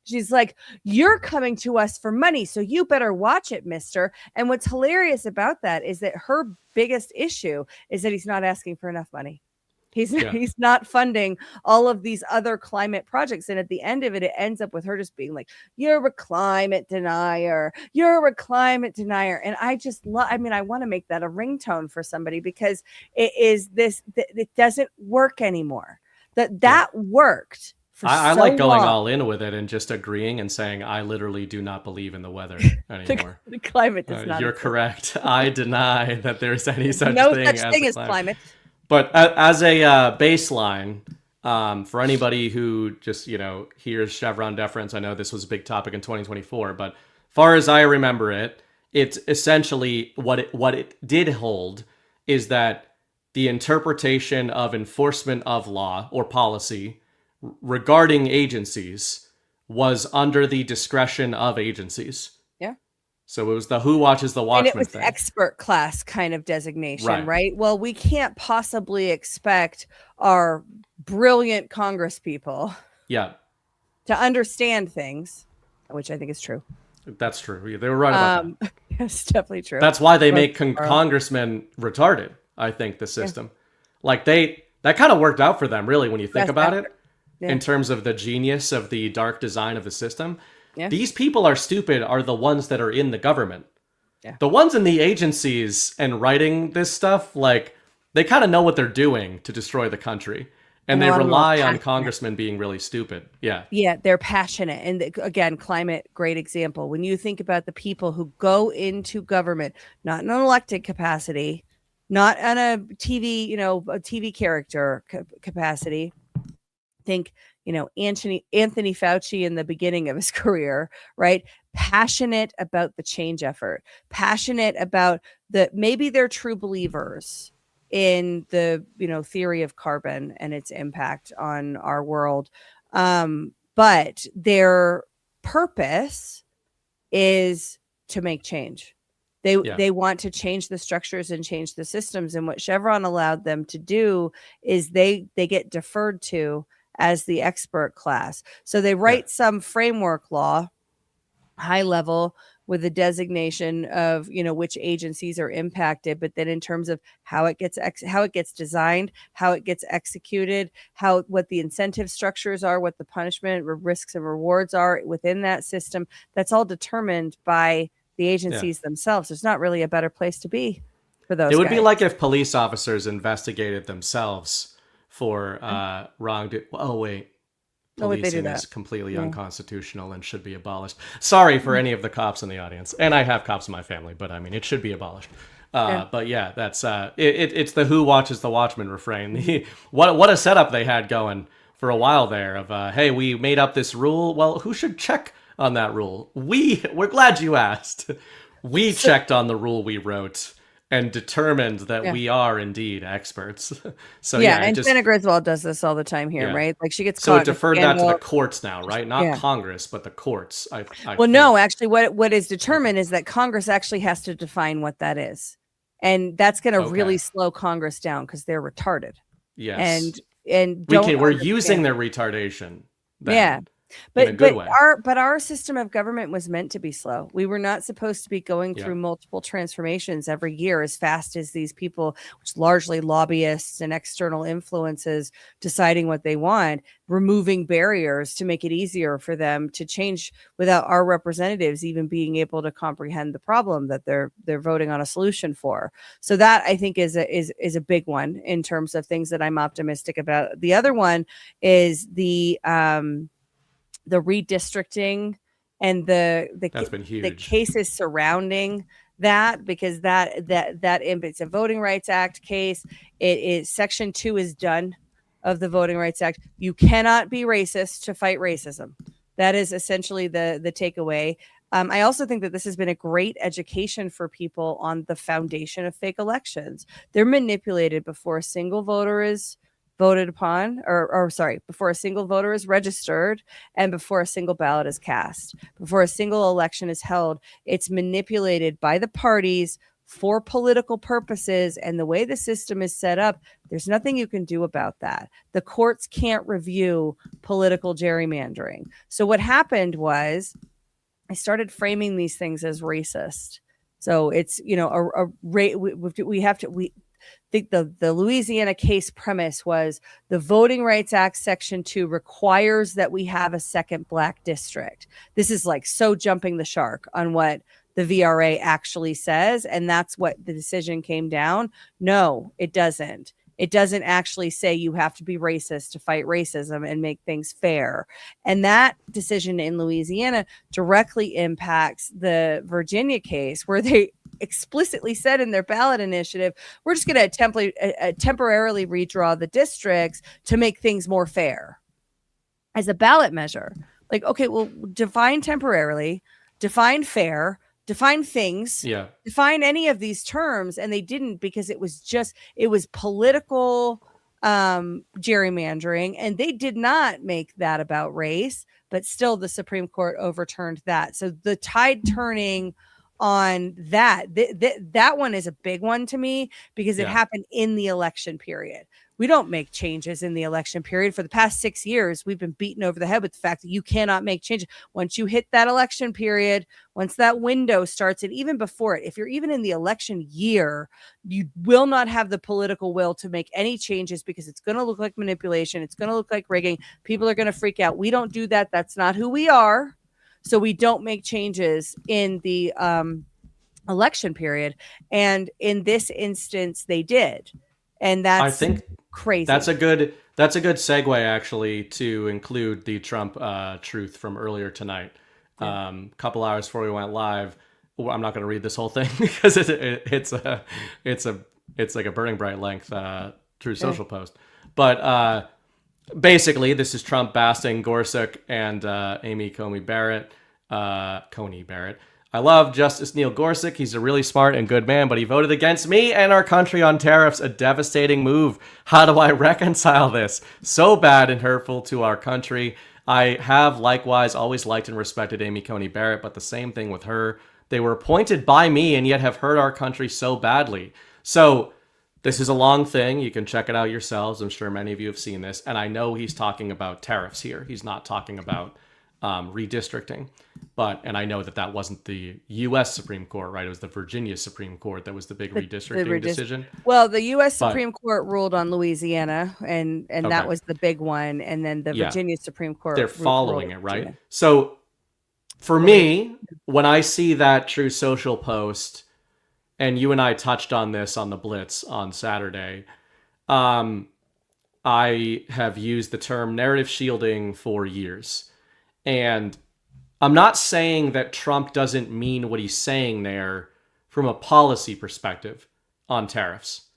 She's like, you're coming to us for money, so you better watch it, mister. And what's hilarious about that is that her biggest issue is that he's not asking for enough money. He's not funding all of these other climate projects. And at the end of it, it ends up with her just being like, you're a climate denier. You're a climate denier. And I just I want to make that a ringtone for somebody, because it is it doesn't work anymore. That worked. I like going all in with it and just agreeing and saying, I literally do not believe in the weather anymore. The climate does not. You're correct. I deny that there's any such thing as climate. But as a baseline, for anybody who just, hears Chevron deference, I know this was a big topic in 2024, but far as I remember it, it's essentially what it did hold is that the interpretation of enforcement of law or policy regarding agencies was under the discretion of agencies. Yeah. So it was the who watches the watchman and it was thing. Expert class kind of designation, right? Well, we can't possibly expect our brilliant Congress people to understand things, which I think is true. That's true. They were right about that. It's definitely true. That's why they make congressmen retarded, I think, the system. Like that kind of worked out for them, really, when you think about it, in terms of the genius of the dark design of the system. Yeah. These people are stupid are the ones that are in the government. Yeah. The ones in the agencies and writing this stuff, like, they kind of know what they're doing to destroy the country. And they rely on congressmen being really stupid. Yeah. Yeah, they're passionate. And again, climate, great example. When you think about the people who go into government, not in an elected capacity, not on a TV, a TV character capacity. Think, Anthony Fauci in the beginning of his career, right? Passionate about the change effort, passionate about maybe they're true believers in the theory of carbon and its impact on our world, but their purpose is to make change. They want to change the structures and change the systems, and what Chevron allowed them to do is they get deferred to as the expert class. So they write some framework law, high level, with a designation of which agencies are impacted, but then in terms of how it gets designed, how it gets executed, what the incentive structures are, what the punishment, risks, and rewards are within that system, that's all determined by the agencies themselves. There's not really a better place to be for those. It would be like if police officers investigated themselves for wrongdoing. Oh wait. Policing is completely unconstitutional and should be abolished. Sorry for any of the cops in the audience. And I have cops in my family, but I mean, it should be abolished. But yeah, that's it's the who watches the watchman refrain. What a setup they had going for a while there of, hey, we made up this rule. Well, who should check on that rule? We're glad you asked. We checked on the rule we wrote and determined that we are indeed experts. So and Jenna Griswold does this all the time here, right? Like she gets caught. So it deferred that to the courts now, right? Not Congress, but the courts. No, actually, what is determined is that Congress actually has to define what that is, and that's going to really slow Congress down because they're retarded. Yes, and we're using their retardation. Then. But our system of government was meant to be slow. We were not supposed to be going through multiple transformations every year as fast as these people, which largely lobbyists and external influences, deciding what they want, removing barriers to make it easier for them to change without our representatives even being able to comprehend the problem that they're voting on a solution for. So that, I think, is a big one in terms of things that I'm optimistic about. The other one is the redistricting and that's been huge. The cases surrounding that, because that it's a Voting Rights Act case. It is Section 2 is done of the Voting Rights Act. You cannot be racist to fight racism. That is essentially the takeaway. I also think that this has been a great education for people on the foundation of fake elections. They're manipulated before a single voter is voted upon, before a single voter is registered and before a single ballot is cast, before a single election is held. It's manipulated by the parties for political purposes. And the way the system is set up, there's nothing you can do about that. The courts can't review political gerrymandering. So what happened was I started framing these things as racist. So it's, think the Louisiana case premise was the Voting Rights Act Section 2 requires that we have a second black district. This is like so jumping the shark on what the VRA actually says. And that's what the decision came down. No, it doesn't. It doesn't actually say you have to be racist to fight racism and make things fair. And that decision in Louisiana directly impacts the Virginia case, where they explicitly said in their ballot initiative, we're just going to temporarily redraw the districts to make things more fair as a ballot measure. Like, okay, well, define temporarily, define fair, define things, define any of these terms. And they didn't, because it was political gerrymandering, and they did not make that about race, but still the Supreme Court overturned that. So the tide turning on that. That one is a big one to me because it Yeah. happened in the election period. We don't make changes in the election period. For the past 6 years, we've been beaten over the head with the fact that you cannot make changes. Once you hit that election period, once that window starts, and even before it, if you're even in the election year, you will not have the political will to make any changes because it's going to look like manipulation. It's going to look like rigging. People are going to freak out. We don't do that. That's not who we are. So we don't make changes in the election period. And in this instance, they did. And that's I think crazy. That's a good segue actually to include the Trump truth from earlier tonight. Couple hours before we went live. Well, I'm not going to read this whole thing because it's like a burning bright length True Social post. But basically, this is Trump basting Gorsuch and Amy Coney Barrett. I love Justice Neil Gorsuch. He's a really smart and good man, but he voted against me and our country on tariffs, a devastating move. How do I reconcile this? So bad and hurtful to our country. I have likewise always liked and respected Amy Coney Barrett, but the same thing with her. They were appointed by me and yet have hurt our country so badly. So this is a long thing. You can check it out yourselves. I'm sure many of you have seen this. And I know he's talking about tariffs here. He's not talking about redistricting. And I know that wasn't the U.S. Supreme Court, right? It was the Virginia Supreme Court that was the big redistricting decision. Well, the U.S. Supreme Court ruled on Louisiana, and Okay. that was the big one. And then the Virginia Supreme Court. They're following it, right? So for me, when I see that True Social post, and you and I touched on this on the Blitz on Saturday, I have used the term narrative shielding for years. And I'm not saying that Trump doesn't mean what he's saying there from a policy perspective on tariffs.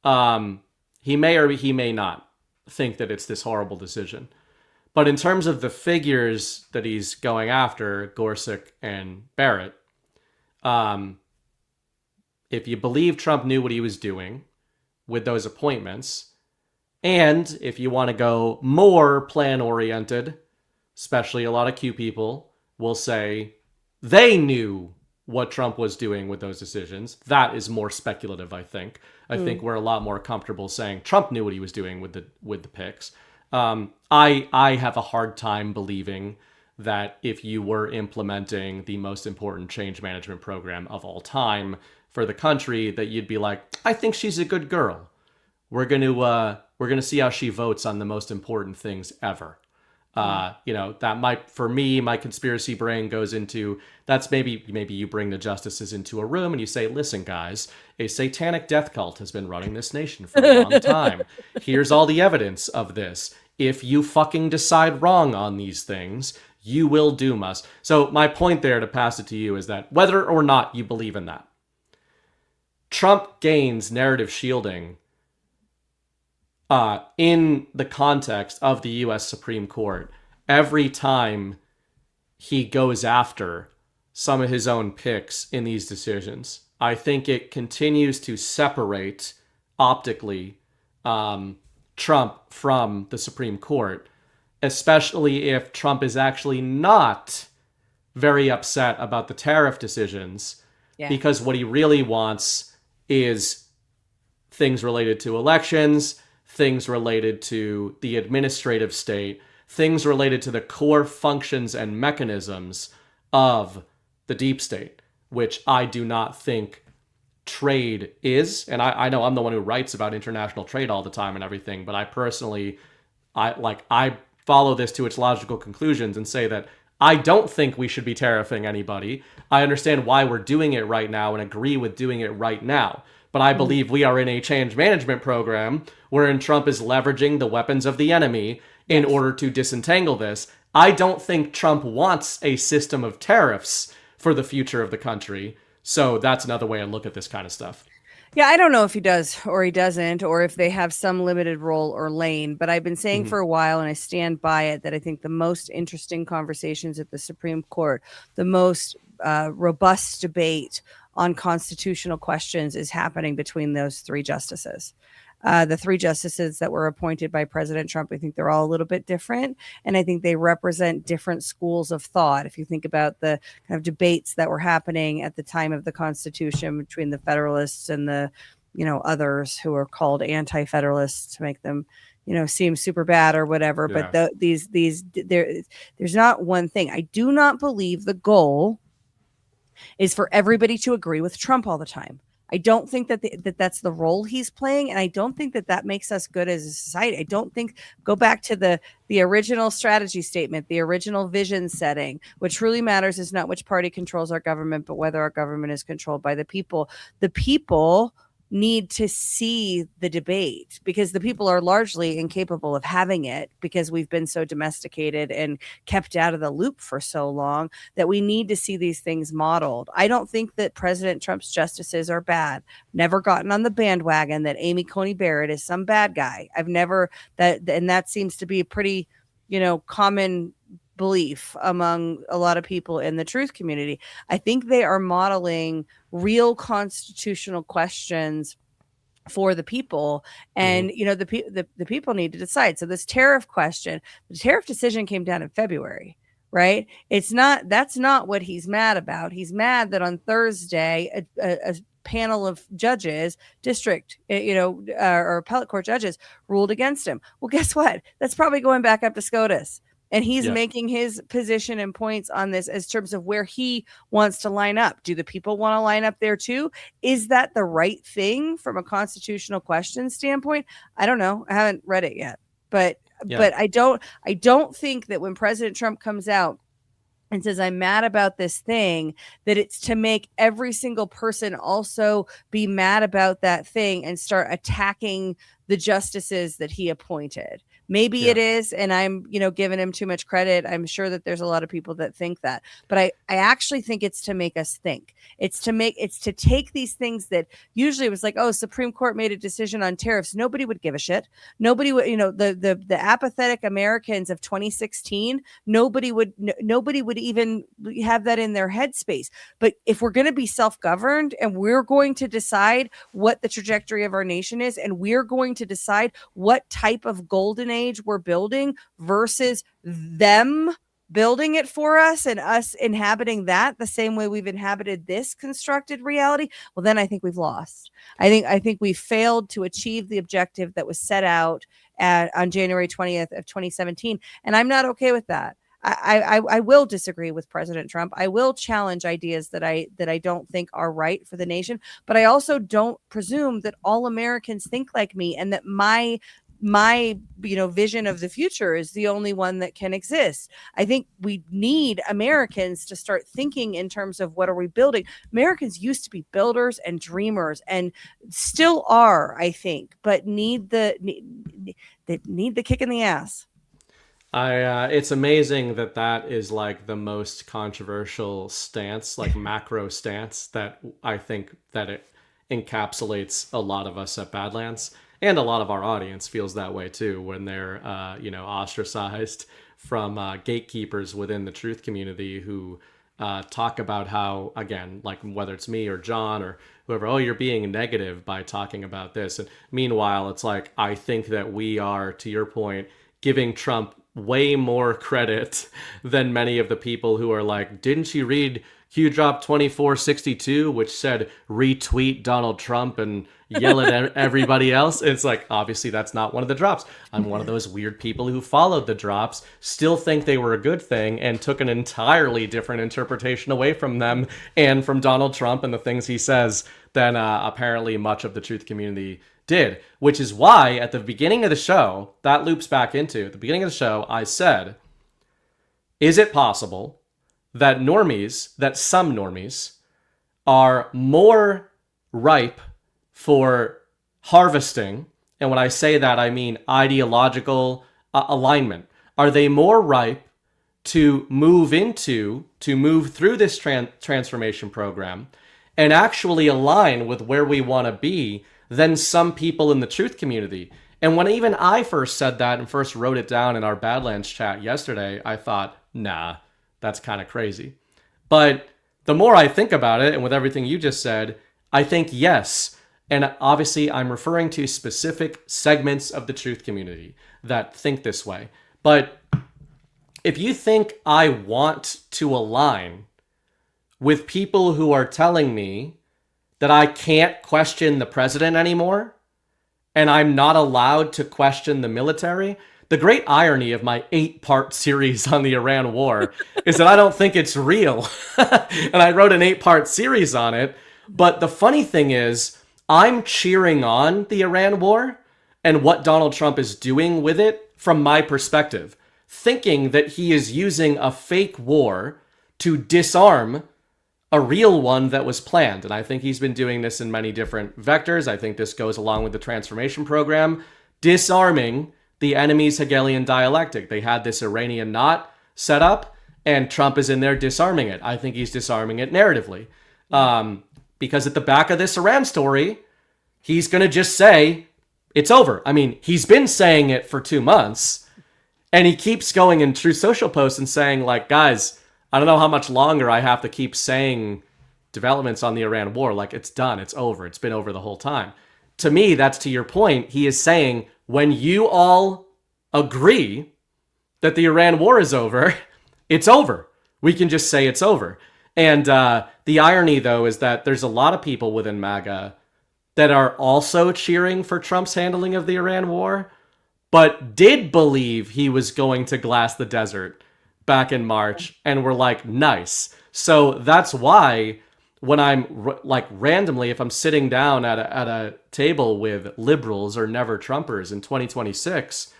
He may or he may not think that it's this horrible decision. But in terms of the figures that he's going after, Gorsuch and Barrett, if you believe Trump knew what he was doing with those appointments, and if you want to go more plan-oriented, especially a lot of Q people will say they knew what Trump was doing with those decisions. That is more speculative, I think. I think we're a lot more comfortable saying Trump knew what he was doing with the picks. I have a hard time believing that if you were implementing the most important change management program of all time for the country, that you'd be like, I think she's a good girl. We're gonna see how she votes on the most important things ever. That might, for me, my conspiracy brain goes into, that's maybe you bring the justices into a room and you say, listen, guys, a satanic death cult has been running this nation for a long time. Here's all the evidence of this. If you fucking decide wrong on these things, you will doom us. So my point there, to pass it to you, is that whether or not you believe in that, Trump gains narrative shielding in the context of the U.S. Supreme Court every time he goes after some of his own picks in these decisions. I think it continues to separate optically Trump from the Supreme Court, especially if Trump is actually not very upset about the tariff decisions, because what he really wants is things related to elections, things related to the administrative state, things related to the core functions and mechanisms of the deep state, which I do not think trade is. And I know I'm the one who writes about international trade all the time and everything, but I personally, I follow this to its logical conclusions and say that I don't think we should be tariffing anybody. I understand why we're doing it right now and agree with doing it right now. But I believe we are in a change management program wherein Trump is leveraging the weapons of the enemy in order to disentangle this. I don't think Trump wants a system of tariffs for the future of the country. So that's another way I look at this kind of stuff. Yeah, I don't know if he does or he doesn't, or if they have some limited role or lane, but I've been saying for a while, and I stand by it, that I think the most interesting conversations at the Supreme Court, the most robust debate on constitutional questions is happening between those three justices. The 3 justices that were appointed by President Trump, I think they're all a little bit different. And I think they represent different schools of thought. If you think about the kind of debates that were happening at the time of the Constitution between the Federalists and the, others who are called anti-Federalists to make them, seem super bad or whatever. Yeah. But there's not one thing. I do not believe the goal is for everybody to agree with Trump all the time. I don't think that that's the role he's playing, and I don't think that makes us good as a society. I don't think, go back to the original strategy statement, the original vision setting. What truly matters is not which party controls our government, but whether our government is controlled by the people. The people need to see the debate, because the people are largely incapable of having it, because we've been so domesticated and kept out of the loop for so long, that we need to see these things modeled. I don't think that President Trump's justices are bad. Never gotten on the bandwagon that Amy Coney Barrett is some bad guy. I've never, and that seems to be a pretty, common belief among a lot of people in the truth community. I think they are modeling real constitutional questions for the people, and the people need to decide. So this tariff question, the tariff decision came down in February, right? That's not what he's mad about. He's mad that on Thursday a panel of judges, district, or appellate court judges ruled against him. Well, guess what? That's probably going back up to SCOTUS. And he's making his position and points on this as terms of where he wants to line up. Do the people want to line up there too? Is that the right thing from a constitutional question standpoint? I don't know. I haven't read it yet. But I don't think that when President Trump comes out and says, I'm mad about this thing, that it's to make every single person also be mad about that thing and start attacking the justices that he appointed. Maybe it is, and I'm, giving him too much credit. I'm sure that there's a lot of people that think that, but I actually think it's to make us think. It's to take these things that usually it was like, oh, Supreme Court made a decision on tariffs. Nobody would give a shit. Nobody would, the apathetic Americans of 2016, nobody would even have that in their headspace. But if we're going to be self-governed and we're going to decide what the trajectory of our nation is, and we're going to decide what type of golden age we're building versus them building it for us and us inhabiting that the same way we've inhabited this constructed reality, well, then I think we've lost. I think we failed to achieve the objective that was set out on January 20th of 2017. And I'm not okay with that. I will disagree with President Trump. I will challenge ideas that I don't think are right for the nation, but I also don't presume that all Americans think like me, and that my vision of the future is the only one that can exist. I think we need Americans to start thinking in terms of what are we building. Americans used to be builders and dreamers, and still are, I think, but need the kick in the ass. It's amazing that is like the most controversial stance, like macro stance, that I think that it encapsulates a lot of us at Badlands. And a lot of our audience feels that way too when they're, ostracized from gatekeepers within the truth community who talk about how, again, like whether it's me or John or whoever, oh, you're being negative by talking about this. And meanwhile, it's like, I think that we are, to your point, giving Trump way more credit than many of the people who are like, didn't you read Q Drop 2462, which said retweet Donald Trump and yell at everybody else? It's like, obviously that's not one of the drops. I'm one of those weird people who followed the drops, still think they were a good thing, and took an entirely different interpretation away from them and from Donald Trump and the things he says than apparently much of the truth community did. Which is why at the beginning of the show, that loops back into, at the beginning of the show, I said, is it possible that some normies are more ripe for harvesting? And when I say that, I mean ideological alignment. Are they more ripe to move through this transformation program and actually align with where we want to be than some people in the truth community? And when even I first said that and first wrote it down in our Badlands chat yesterday, I thought, nah, that's kind of crazy. But the more I think about it, and with everything you just said, I think yes. And obviously, I'm referring to specific segments of the truth community that think this way. But if you think I want to align with people who are telling me that I can't question the president anymore, and I'm not allowed to question the military, the great irony of my 8-part series on the Iran war is that I don't think it's real. And I wrote an 8-part series on it. But the funny thing is, I'm cheering on the Iran war and what Donald Trump is doing with it from my perspective, thinking that he is using a fake war to disarm a real one that was planned. And I think he's been doing this in many different vectors. I think this goes along with the transformation program, disarming the enemy's Hegelian dialectic. They had this Iranian knot set up, and Trump is in there disarming it. I think he's disarming it narratively. Because at the back of this Iran story, he's going to just say, it's over. I mean, he's been saying it for 2 months, and he keeps going in Truth Social posts and saying, like, guys, I don't know how much longer I have to keep saying developments on the Iran war. Like, it's done. It's over. It's been over the whole time. To me, that's to your point. He is saying, when you all agree that the Iran war is over, it's over. We can just say it's over. And the irony, though, is that there's a lot of people within MAGA that are also cheering for Trump's handling of the Iran war, but did believe he was going to glass the desert back in March and were like, nice. So that's why when I'm like randomly, if I'm sitting down at a table with liberals or never Trumpers in 2026,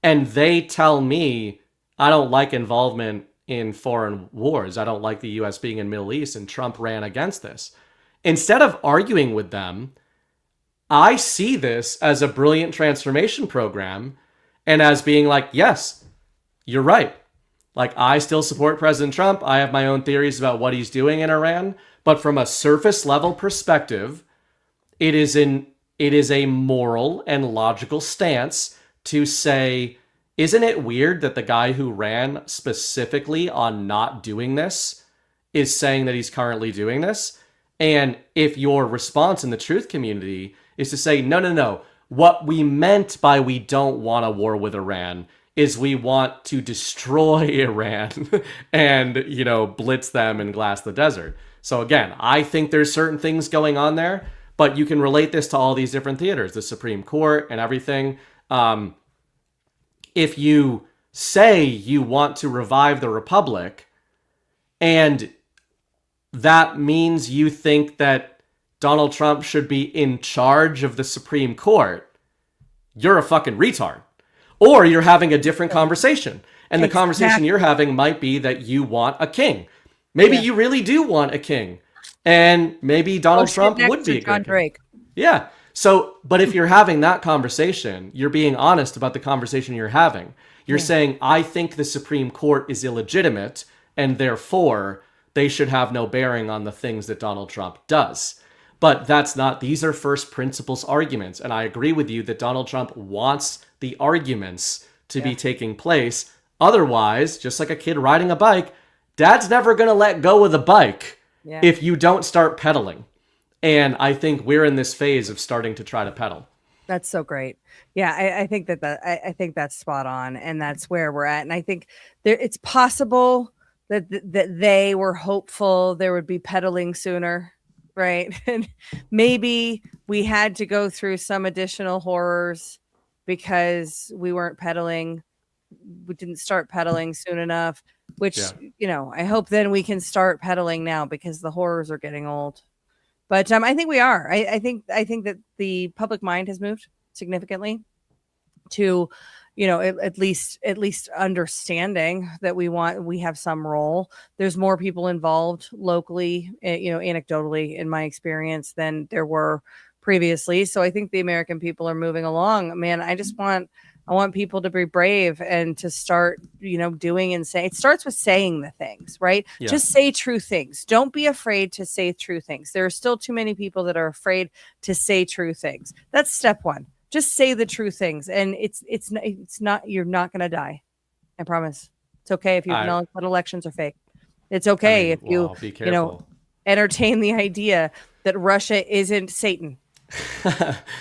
and they tell me I don't like involvement in foreign wars, I don't like the US being in Middle East, and Trump ran against this. Instead of arguing with them, I see this as a brilliant transformation program and as being like, yes, you're right. Like, I still support President Trump. I have my own theories about what he's doing in Iran. But from a surface level perspective, it is a moral and logical stance to say, isn't it weird that the guy who ran specifically on not doing this is saying that he's currently doing this? And if your response in the truth community is to say, no, what we meant by we don't want a war with Iran is we want to destroy Iran and, blitz them and glass the desert. So again, I think there's certain things going on there, but you can relate this to all these different theaters, the Supreme Court and everything. If you say you want to revive the Republic, and that means you think that Donald Trump should be in charge of the Supreme Court, you're a fucking retard. Or you're having a different conversation. And the conversation you're having might be that you want a king. Maybe you really do want a king. And maybe Donald Trump would be a good king. Yeah. So, but if you're having that conversation, you're being honest about the conversation you're having. You're saying, I think the Supreme Court is illegitimate, and therefore they should have no bearing on the things that Donald Trump does. But that's not, these are first principles arguments. And I agree with you that Donald Trump wants the arguments to be taking place. Otherwise, just like a kid riding a bike, dad's never going to let go of the bike if you don't start pedaling. And I think we're in this phase of starting to try to pedal. That's so great. Yeah, I think I think that's spot on, and that's where we're at. And I think it's possible that they were hopeful there would be pedaling sooner, right? And maybe we had to go through some additional horrors because we weren't pedaling. We didn't start pedaling soon enough, which, I hope then we can start pedaling now because the horrors are getting old. But I think we are. I think that the public mind has moved significantly to, at least understanding that we have some role. There's more people involved locally, anecdotally in my experience than there were previously. So I think the American people are moving along. Man, I want people to be brave and to start, doing and saying. It starts with saying the things, right? Yeah. Just say true things. Don't be afraid to say true things. There are still too many people that are afraid to say true things. That's step one. Just say the true things, and it's not. You're not going to die. I promise. It's okay if you acknowledge that elections are fake. It's okay if you entertain the idea that Russia isn't Satan.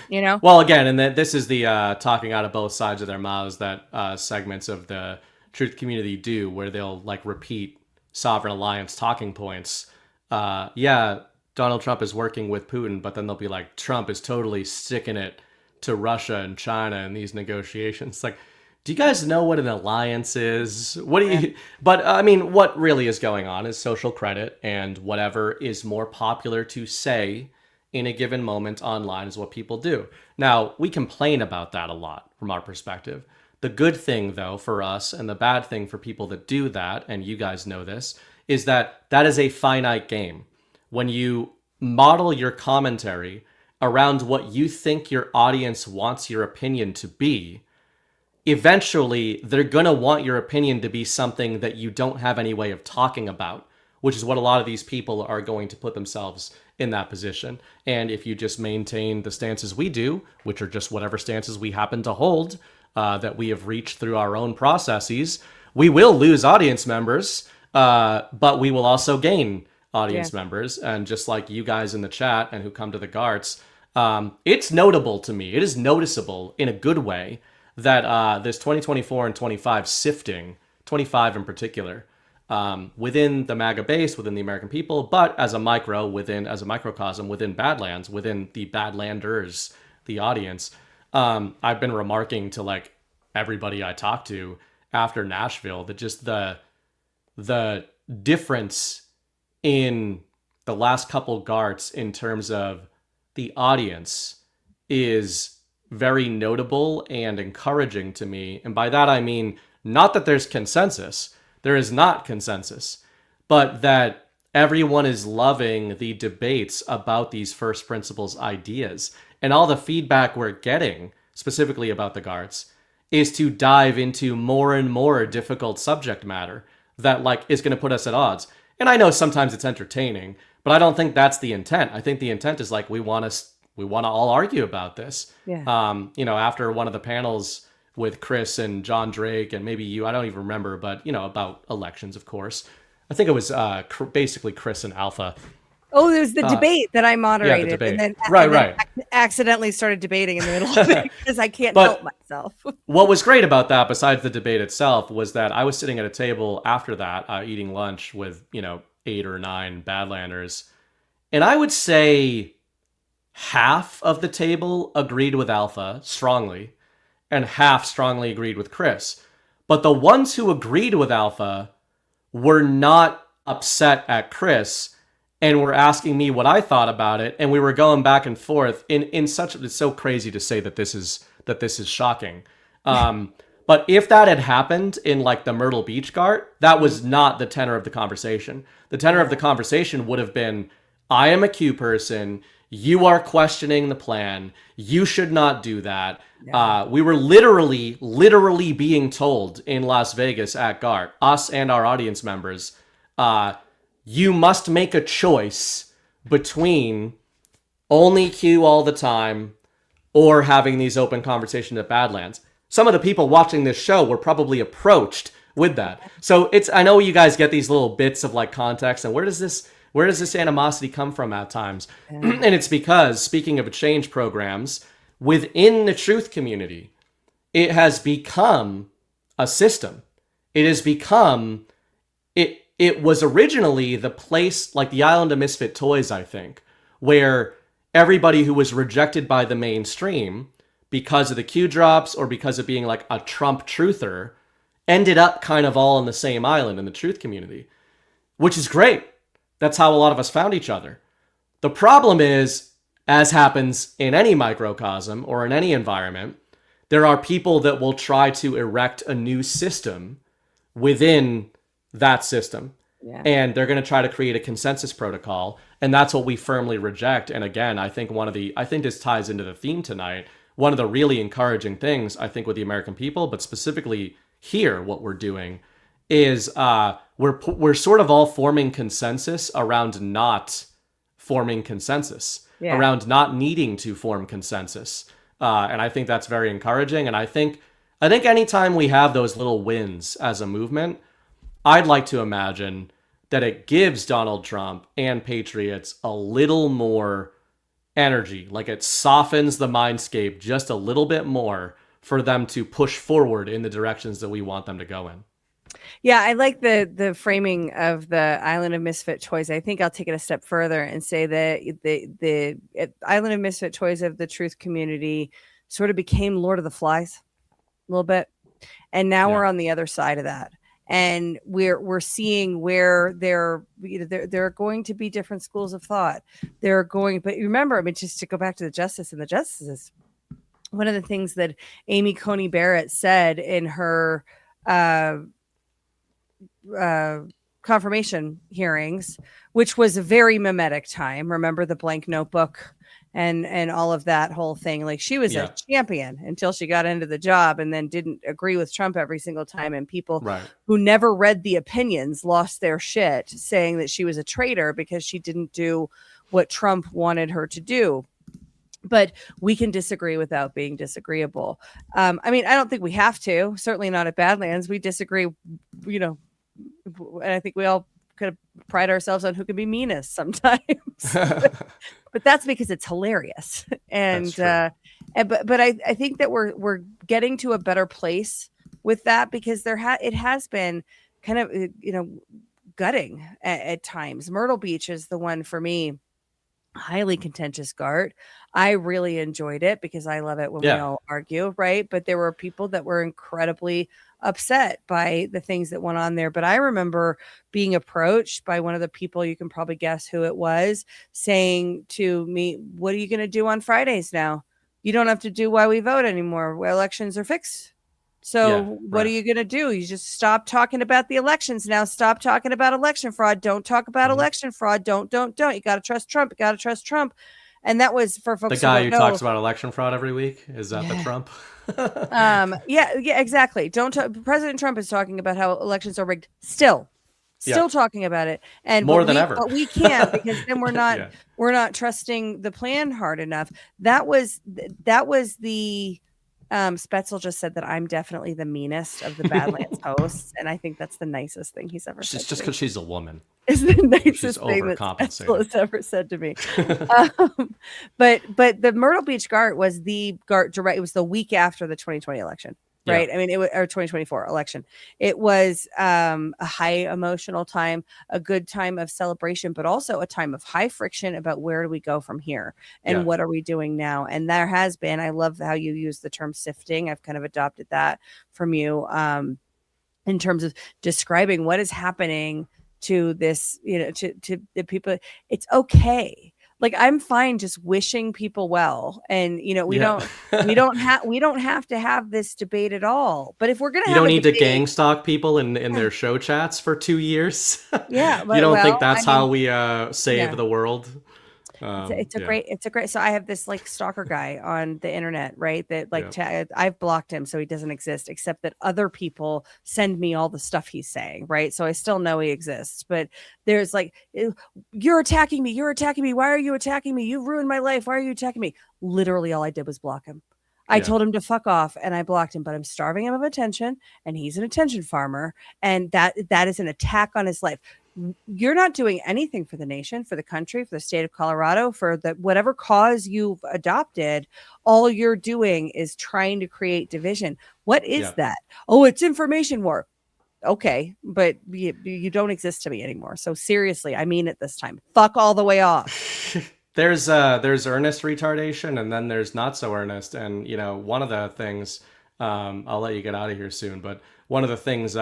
You know? Well, again, and this is the talking out of both sides of their mouths that segments of the truth community do, where they'll like repeat sovereign alliance talking points. Yeah, Donald Trump is working with Putin, but then they'll be like, Trump is totally sticking it to Russia and China in these negotiations. Like, do you guys know what an alliance is? What do you? But I mean, what really is going on is social credit, and whatever is more popular to say in a given moment online is what people do. Now, we complain about that a lot from our perspective. The good thing, though, for us, and the bad thing for people that do that, and you guys know this, is that that is a finite game. When you model your commentary around what you think your audience wants your opinion to be, eventually they're going to want your opinion to be something that you don't have any way of talking about, which is what a lot of these people are going to put themselves in that position. And if you just maintain the stances we do, which are just whatever stances we happen to hold, that we have reached through our own processes, we will lose audience members, but we will also gain audience members. And just like you guys in the chat and who come to the Garts, it's notable to me, it is noticeable in a good way, that this 2024 and 25 sifting, 25 in particular, within the MAGA base, within the American people, but as a microcosm within Badlands, within the Badlanders, the audience. I've been remarking to like everybody I talk to after Nashville that just the difference in the last couple Garts in terms of the audience is very notable and encouraging to me. And by that I mean not that there's consensus. There is not consensus, but that everyone is loving the debates about these first principles ideas. And all the feedback we're getting, specifically about the Garts, is to dive into more and more difficult subject matter that like is going to put us at odds. And I know sometimes it's entertaining, but I don't think that's the intent. I think the intent is like we want to all argue about this. Yeah. After one of the panels with Chris and John Drake and maybe you, I don't even remember, but about elections, of course. I think it was basically Chris and Alpha. Oh, there's the debate that I moderated, the debate. and then Right. accidentally started debating in the middle of it because I can't help myself. What was great about that, besides the debate itself, was that I was sitting at a table after that, eating lunch with 8 or 9 Badlanders, and I would say half of the table agreed with Alpha strongly, and half strongly agreed with Chris. But the ones who agreed with Alpha were not upset at Chris and were asking me what I thought about it, and we were going back and forth in such. It's so crazy to say that this is shocking. But if that had happened in like the Myrtle Beach Gart, that was not the tenor of the conversation. The tenor of the conversation would have been, I am a Q person, you are questioning the plan, you should not do that. We were literally being told in Las Vegas at Gart, us and our audience members, you must make a choice between only Q all the time or having these open conversations at Badlands. Some of the people watching this show were probably approached with that. So I know you guys get these little bits of like context and where does this animosity come from at times? And it's because, speaking of exchange programs, within the truth community, it has become a system. It has become, it was originally the place, like the Island of Misfit Toys, I think, where everybody who was rejected by the mainstream because of the Q drops or because of being like a Trump truther ended up kind of all on the same island in the truth community, which is great. That's how a lot of us found each other. The problem is, as happens in any microcosm or in any environment, there are people that will try to erect a new system within that system. Yeah. And they're going to try to create a consensus protocol. And that's what we firmly reject. And again, I think this ties into the theme tonight. One of the really encouraging things, I think, with the American people, but specifically here, what we're doing is we're sort of all forming consensus around not forming consensus, around not needing to form consensus. And I think that's very encouraging. And I think anytime we have those little wins as a movement, I'd like to imagine that it gives Donald Trump and Patriots a little more energy. Like it softens the mindscape just a little bit more for them to push forward in the directions that we want them to go in. Yeah, I like the framing of the Island of Misfit Toys. I think I'll take it a step further and say that the Island of Misfit Toys of the truth community sort of became Lord of the Flies a little bit, and now we're on the other side of that, and we're seeing where there are going to be different schools of thought. There are going, but remember, I mean, just to go back to the justice and the justices, one of the things that Amy Coney Barrett said in her confirmation hearings, which was a very mimetic time. Remember the blank notebook and all of that whole thing. Like she was a champion until she got into the job and then didn't agree with Trump every single time. And people who never read the opinions lost their shit, saying that she was a traitor because she didn't do what Trump wanted her to do. But we can disagree without being disagreeable. I mean, I don't think we have to. Certainly not at Badlands. We disagree, you know, and I think we all kind of pride ourselves on who can be meanest sometimes. But that's because it's hilarious. And but I think that we're getting to a better place with that, because it has been kind of, you know, gutting at times. Myrtle Beach is the one for me. Highly contentious GART. I really enjoyed it because I love it when we all argue, right? But there were people that were incredibly upset by the things that went on there. But I remember being approached by one of the people, you can probably guess who it was, saying to me, "What are you going to do on Fridays now? You don't have to do why we vote anymore. Elections are fixed. So what are you going to do? You just stop talking about the elections now. Stop talking about election fraud. Don't talk about election fraud. Don't. You got to trust Trump. You got to trust Trump." And that was for folks. The guy who talks about election fraud every week. Is that the Trump? Yeah, exactly. President Trump is talking about how elections are rigged. Still talking about it, and more than ever. But we can't, because then we're not we're not trusting the plan hard enough. That was the Spetzel just said that I'm definitely the meanest of the Badlands hosts, and I think that's the nicest thing he's ever said. It's just because she's a woman. Is the nicest thing that Spetzel has ever said to me. But the Myrtle Beach GART was the GART direct. It was the week after the 2020 election. Right. I mean, it was our 2024 election. It was a high emotional time, a good time of celebration, but also a time of high friction about where do we go from here and what are we doing now? And there has been, I love how you use the term sifting. I've kind of adopted that from you in terms of describing what is happening to this, you know, to the people. It's okay. Like, I'm fine just wishing people well, and you know, we don't have to have this debate at all. But if we're gonna, you don't need to gang stalk people in their show chats for 2 years. Yeah, you don't think that's how we save the world? It's a great. So I have this like stalker guy on the internet, right? That like I've blocked him, so he doesn't exist. Except that other people send me all the stuff he's saying, right? So I still know he exists. But there's like, you're attacking me. You're attacking me. Why are you attacking me? You've ruined my life. Why are you attacking me? Literally, all I did was block him. I told him to fuck off, and I blocked him. But I'm starving him of attention, and he's an attention farmer, and that is an attack on his life. You're not doing anything for the nation, for the country, for the state of Colorado, for the whatever cause you've adopted. All you're doing is trying to create division. What is that? Oh, it's information war. Okay, but you don't exist to me anymore. So seriously, I mean it this time. Fuck all the way off. There's earnest retardation, and then there's not so earnest. And you know, one of the things, I'll let you get out of here soon, but one of the things,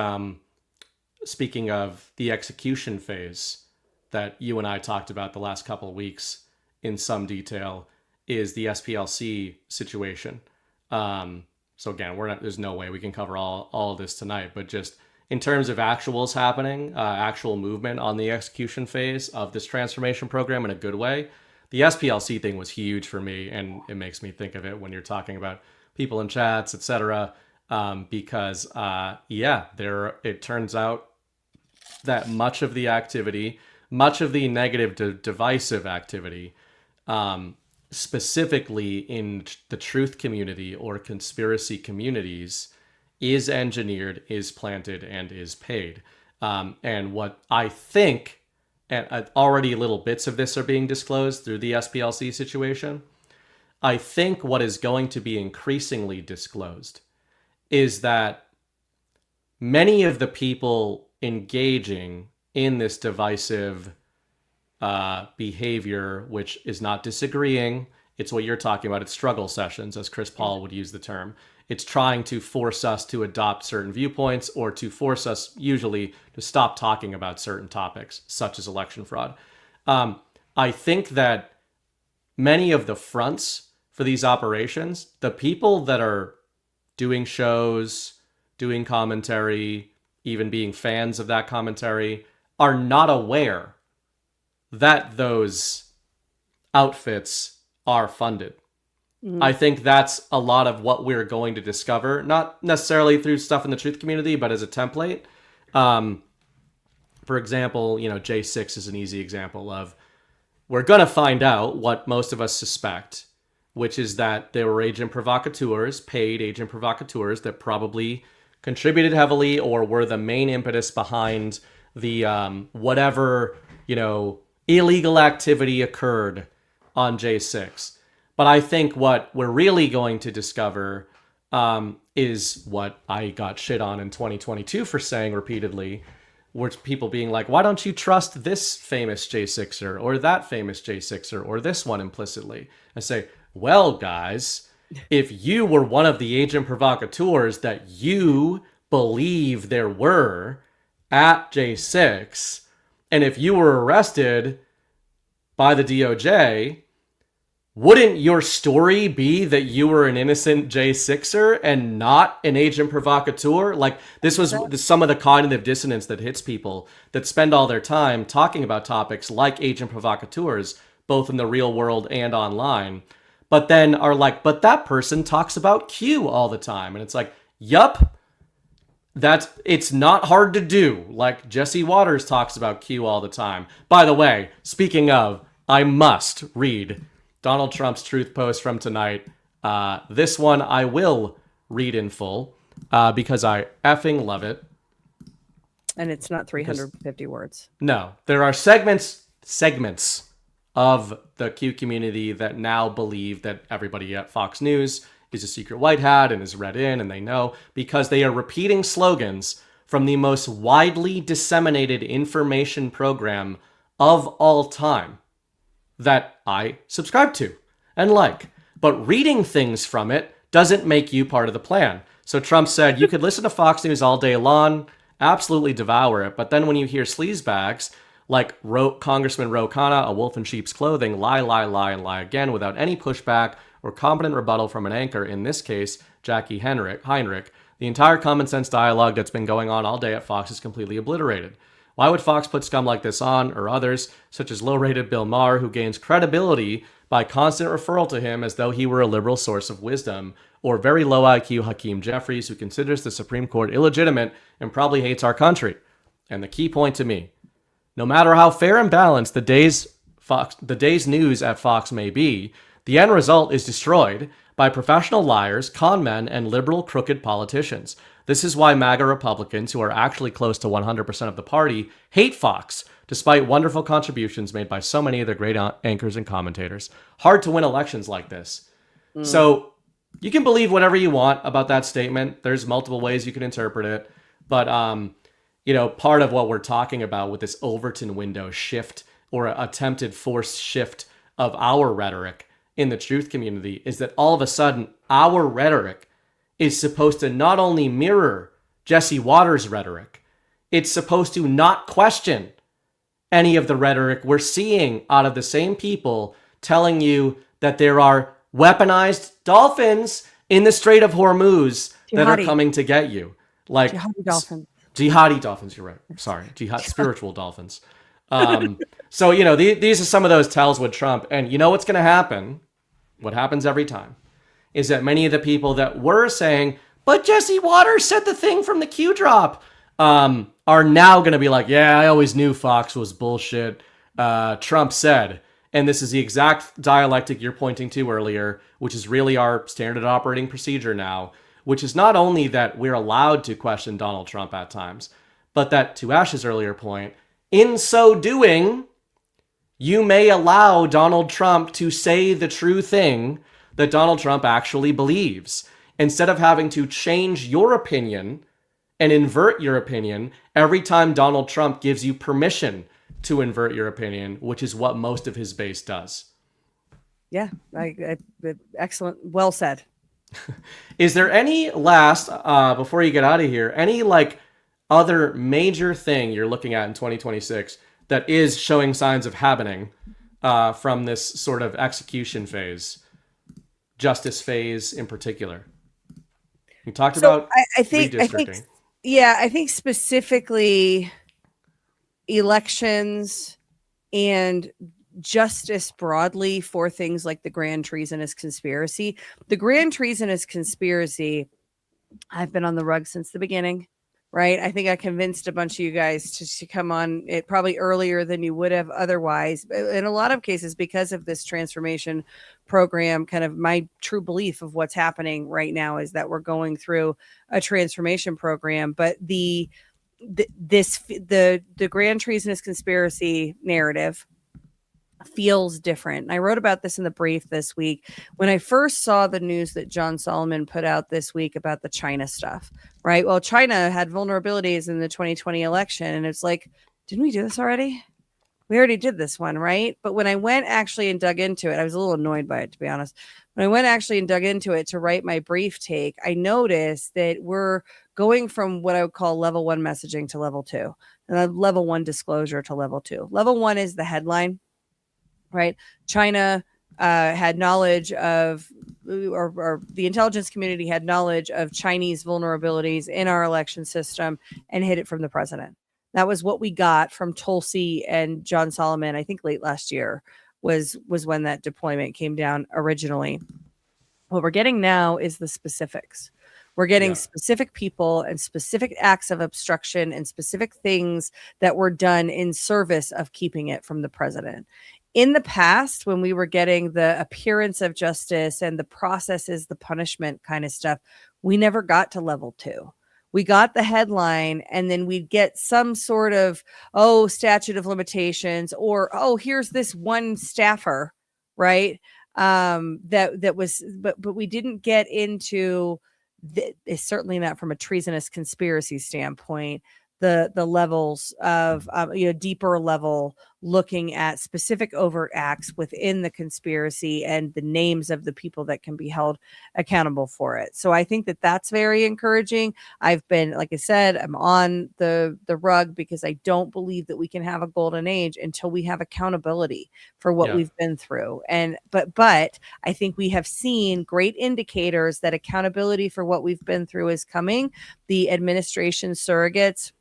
speaking of the execution phase that you and I talked about the last couple of weeks in some detail, is the SPLC situation. So again, there's no way we can cover all of this tonight, but just in terms of actuals happening, actual movement on the execution phase of this transformation program in a good way, the SPLC thing was huge for me, and it makes me think of it when you're talking about people in chats, etc. Because it turns out that much of the activity, much of the negative divisive activity, specifically in the truth community or conspiracy communities, is engineered, is planted, and is paid. And what I think and already little bits of this are being disclosed through the SPLC situation. I think what is going to be increasingly disclosed is that many of the people engaging in this divisive behavior, which is not disagreeing, it's what you're talking about, it's struggle sessions, as Chris Paul would use the term. It's trying to force us to adopt certain viewpoints or to force us usually to stop talking about certain topics, such as election fraud. I think that many of the fronts for these operations, the people that are doing shows, doing commentary, even being fans of that commentary, are not aware that those outfits are funded. I think that's a lot of what we're going to discover, not necessarily through stuff in the truth community, but as a template. For example, J6 is an easy example of, we're going to find out what most of us suspect, which is that there were agent provocateurs, paid agent provocateurs, that probably contributed heavily or were the main impetus behind the whatever, illegal activity occurred on J6. But I think what we're really going to discover is what I got shit on in 2022 for saying repeatedly, which people being like, why don't you trust this famous J6er or that famous J6er or this one implicitly? I say, well, guys, if you were one of the agent provocateurs that you believe there were at J6, and if you were arrested by the DOJ, wouldn't your story be that you were an innocent J6er and not an agent provocateur? Like, this was some of the cognitive dissonance that hits people that spend all their time talking about topics like agent provocateurs, both in the real world and online, but then are like, but that person talks about Q all the time. And it's like, yup, it's not hard to do. Like, Jesse Waters talks about Q all the time. By the way, speaking of, I must read Donald Trump's truth post from tonight. This one I will read in full because I effing love it. And it's not 350 words. No, there are segments of the Q community that now believe that everybody at Fox News is a secret white hat and is read in, and they know because they are repeating slogans from the most widely disseminated information program of all time that I subscribe to and like. But reading things from it doesn't make you part of the plan. So Trump said you could listen to Fox News all day long, absolutely devour it, but then when you hear sleazebags like Congressman Ro Khanna, a wolf in sheep's clothing, lie, and lie again without any pushback or competent rebuttal from an anchor, in this case, Jackie Heinrich, the entire common sense dialogue that's been going on all day at Fox is completely obliterated. Why would Fox put scum like this on, or others, such as low-rated Bill Maher, who gains credibility by constant referral to him as though he were a liberal source of wisdom, or very low IQ Hakeem Jeffries, who considers the Supreme Court illegitimate and probably hates our country? And the key point to me, no matter how fair and balanced the day's news at Fox may be, the end result is destroyed by professional liars, con men, and liberal crooked politicians. This is why MAGA Republicans, who are actually close to 100% of the party, hate Fox, despite wonderful contributions made by so many of their great anchors and commentators. Hard to win elections like this. So you can believe whatever you want about that statement. There's multiple ways you can interpret it. But, part of what we're talking about with this Overton window shift or attempted forced shift of our rhetoric in the truth community is that all of a sudden our rhetoric is supposed to not only mirror Jesse Waters' rhetoric, it's supposed to not question any of the rhetoric we're seeing out of the same people telling you that there are weaponized dolphins in the Strait of Hormuz that are coming to get you. Like jihadi dolphins, you're right. Sorry, spiritual dolphins. So, these are some of those tells with Trump. And you know what's going to happen? What happens every time is that many of the people that were saying, but Jesse Waters said the thing from the Q drop, are now going to be like, yeah, I always knew Fox was bullshit. Trump said, and this is the exact dialectic you're pointing to earlier, which is really our standard operating procedure now, which is not only that we're allowed to question Donald Trump at times, but that, to Ashe's earlier point, In so doing, you may allow Donald Trump to say the true thing that Donald Trump actually believes, instead of having to change your opinion and invert your opinion every time Donald Trump gives you permission to invert your opinion, which is what most of his base does. Yeah, excellent. Well said. Is there any last, before you get out of here, any like other major thing you're looking at in 2026 that is showing signs of happening from this sort of execution phase, justice phase in particular? We talked about redistricting. I think specifically elections and justice broadly for things like the grand treasonous conspiracy. The grand treasonous conspiracy, I've been on the rug since the beginning, right? I think I convinced a bunch of you guys to come on it probably earlier than you would have otherwise. In a lot of cases, because of this transformation program, kind of my true belief of what's happening right now is that we're going through a transformation program. But the grand treasonous conspiracy narrative feels different. And I wrote about this in the brief this week when I first saw the news that John Solomon put out this week about the China stuff, right? Well, China had vulnerabilities in the 2020 election. And it's like, didn't we do this already? We already did this one, right? But when I went actually and dug into it, I was a little annoyed by it, to be honest. When I went actually and dug into it to write my brief take, I noticed that we're going from what I would call level 1 messaging to level 2, and level 1 disclosure to level 2. Level 1 is the headline, right? China had knowledge of, or the intelligence community had knowledge of Chinese vulnerabilities in our election system and hid it from the president. That was what we got from Tulsi and John Solomon, I think late last year was when that deployment came down originally. What we're getting now is the specifics. We're getting specific people and specific acts of obstruction and specific things that were done in service of keeping it from the president. In the past, when we were getting the appearance of justice and the processes, the punishment kind of stuff, we never got to level 2. We got the headline and then we'd get some sort of, statute of limitations, or, here's this one staffer, right? That was, but we didn't get into, certainly not from a treasonous conspiracy standpoint, the levels of, deeper level, looking at specific overt acts within the conspiracy and the names of the people that can be held accountable for it. So I think that that's very encouraging. I've been, like I said, I'm on the rug because I don't believe that we can have a golden age until we have accountability for what we've been through. And but I think we have seen great indicators that accountability for what we've been through is coming. The administration surrogates,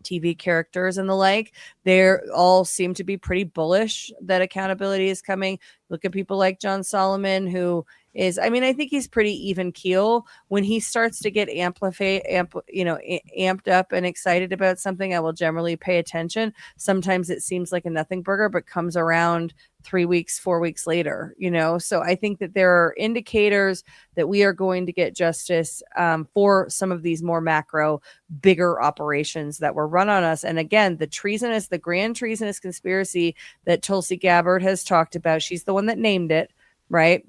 TV characters and the like, they all seem to be pretty bullish that accountability is coming. Look at people like John Solomon, who is, I think he's pretty even keel. When he starts to get amped up and excited about something, I will generally pay attention. Sometimes it seems like a nothing burger, but comes around 3 weeks, 4 weeks later, So I think that there are indicators that we are going to get justice for some of these more macro, bigger operations that were run on us. And again, the grand treasonous conspiracy that Tulsi Gabbard has talked about, she's the one that named it, right?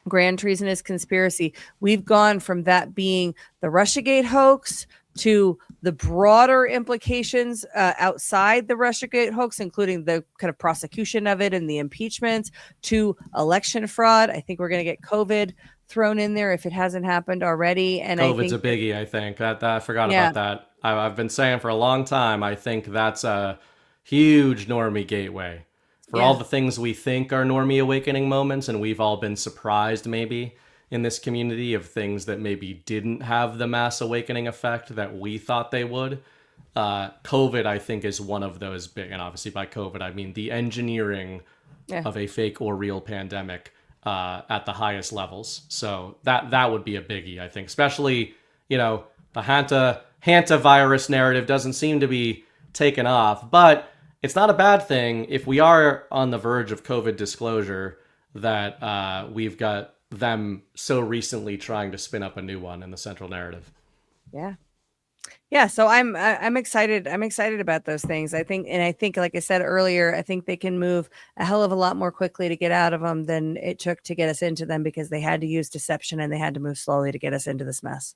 Grand treasonous conspiracy. We've gone from that being the Russiagate hoax to the broader implications outside the Russiagate hoax, including the kind of prosecution of it and the impeachments, to election fraud. I think we're going to get COVID thrown in there if it hasn't happened already. And COVID's a biggie, I think. I forgot about that. I've been saying for a long time, I think that's a huge normie gateway. For all the things we think are normie awakening moments, and we've all been surprised maybe in this community of things that maybe didn't have the mass awakening effect that we thought they would. COVID, I think, is one of those big, and obviously by COVID, I mean the engineering of a fake or real pandemic at the highest levels. So that would be a biggie, I think, especially, the hantavirus narrative doesn't seem to be taken off, but it's not a bad thing if we are on the verge of COVID disclosure that we've got them so recently trying to spin up a new one in the central narrative. Yeah. Yeah, so I'm excited. I'm excited about those things. I think, like I said earlier, I think they can move a hell of a lot more quickly to get out of them than it took to get us into them, because they had to use deception and they had to move slowly to get us into this mess.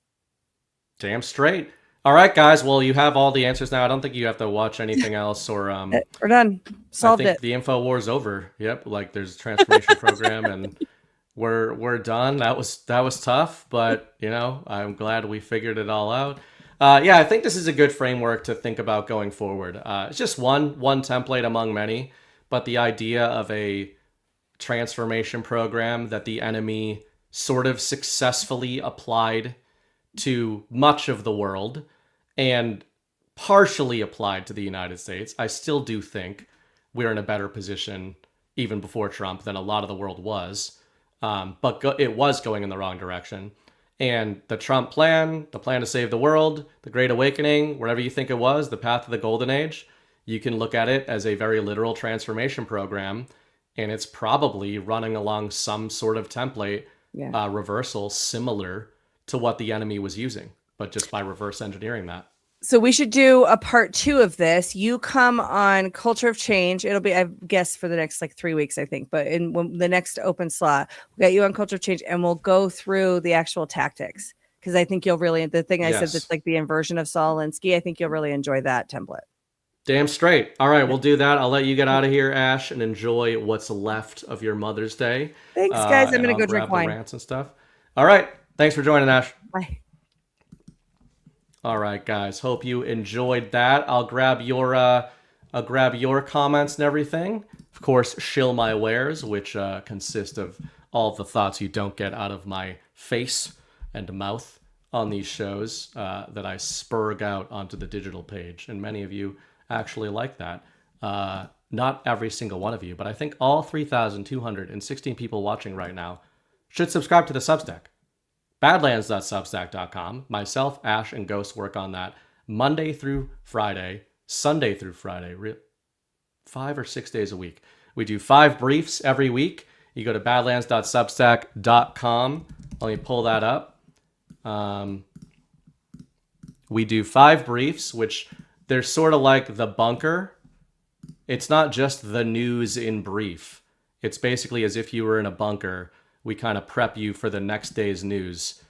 Damn straight. All right, guys. Well, you have all the answers now. I don't think you have to watch anything else, or We're done. I Solved think it. the info war's over. Yep, like there's a transformation program, and we're done. That was tough, but I'm glad we figured it all out. Yeah, I think this is a good framework to think about going forward. It's just one template among many, but the idea of a transformation program that the enemy sort of successfully applied to much of the world and partially applied to the United States. I still do think we're in a better position even before Trump than a lot of the world was. But it was going in the wrong direction. And the Trump plan, the plan to save the world, the Great Awakening, whatever you think it was, the path of the Golden Age, you can look at it as a very literal transformation program. And it's probably running along some sort of template reversal similar to what the enemy was using, but just by reverse engineering that. So we should do a part 2 of this. You come on Culture of Change. It'll be, I guess, for the next 3 weeks, I think. But in the next open slot, we'll get you on Culture of Change, and we'll go through the actual tactics, because I think you'll really, the thing I said that's like the inversion of Saul Alinsky, I think you'll really enjoy that template. Damn straight. All right, we'll do that. I'll let you get out of here, Ash, and enjoy what's left of your Mother's Day. Thanks, guys. I'm going to go drink wine. Rants and stuff. All right. Thanks for joining, Ash. Bye. All right, guys. Hope you enjoyed that. I'll grab your comments and everything. Of course, shill my wares, which consist of all of the thoughts you don't get out of my face and mouth on these shows that I spurg out onto the digital page. And many of you actually like that. Not every single one of you, but I think all 3,216 people watching right now should subscribe to the Substack. Badlands.substack.com. Myself, Ash, and Ghost work on that Monday through Friday, Sunday through Friday, 5 or 6 days a week. We do 5 briefs every week. You go to badlands.substack.com. Let me pull that up. We do 5 briefs, which they're sort of like the bunker. It's not just the news in brief. It's basically as if you were in a bunker. We kind of prep you for the next day's news,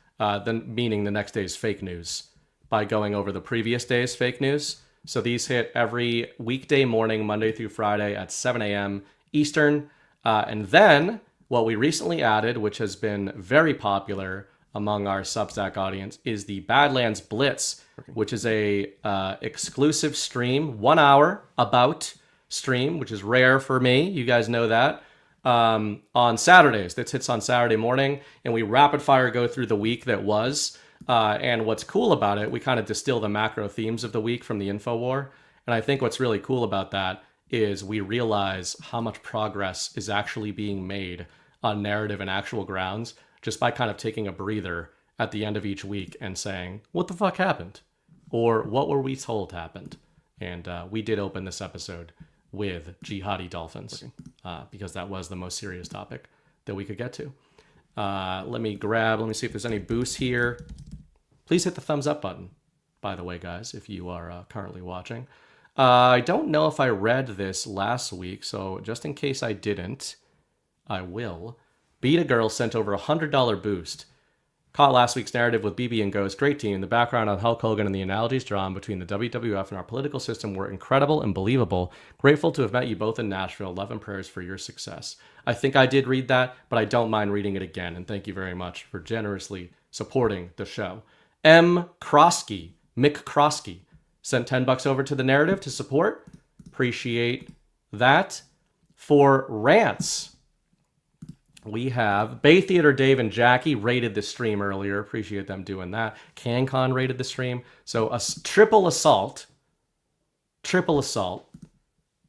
meaning the next day's fake news, by going over the previous day's fake news. So these hit every weekday morning, Monday through Friday at 7 a.m. Eastern. And then what we recently added, which has been very popular among our Substack audience, is the Badlands Blitz, which is a exclusive stream, 1 hour about stream, which is rare for me. You guys know that. On Saturdays. That hits on Saturday morning, and we rapid fire go through the week that was. And what's cool about it, we kind of distill the macro themes of the week from the InfoWar. And I think what's really cool about that is we realize how much progress is actually being made on narrative and actual grounds just by kind of taking a breather at the end of each week and saying, what the fuck happened? Or what were we told happened? And we did open this episode with jihadi dolphins, because that was the most serious topic that we could get to. Let me see if there's any boosts here. Please hit the thumbs up button, by the way, guys, if you are currently watching. I don't know if I read this last week, so just in case I didn't, I will. Beat a Girl sent over $100 boost. Caught last week's narrative with BB and Ghost. Great team. The background on Hulk Hogan and the analogies drawn between the WWF and our political system were incredible and believable. Grateful to have met you both in Nashville. Love and prayers for your success. I think I did read that, but I don't mind reading it again. And thank you very much for generously supporting the show. Mick Krosky, sent $10 over to the narrative to support. Appreciate that. For rants, we have Bay Theater Dave and Jackie rated the stream earlier. Appreciate them doing that. CanCon rated the stream. So a triple assault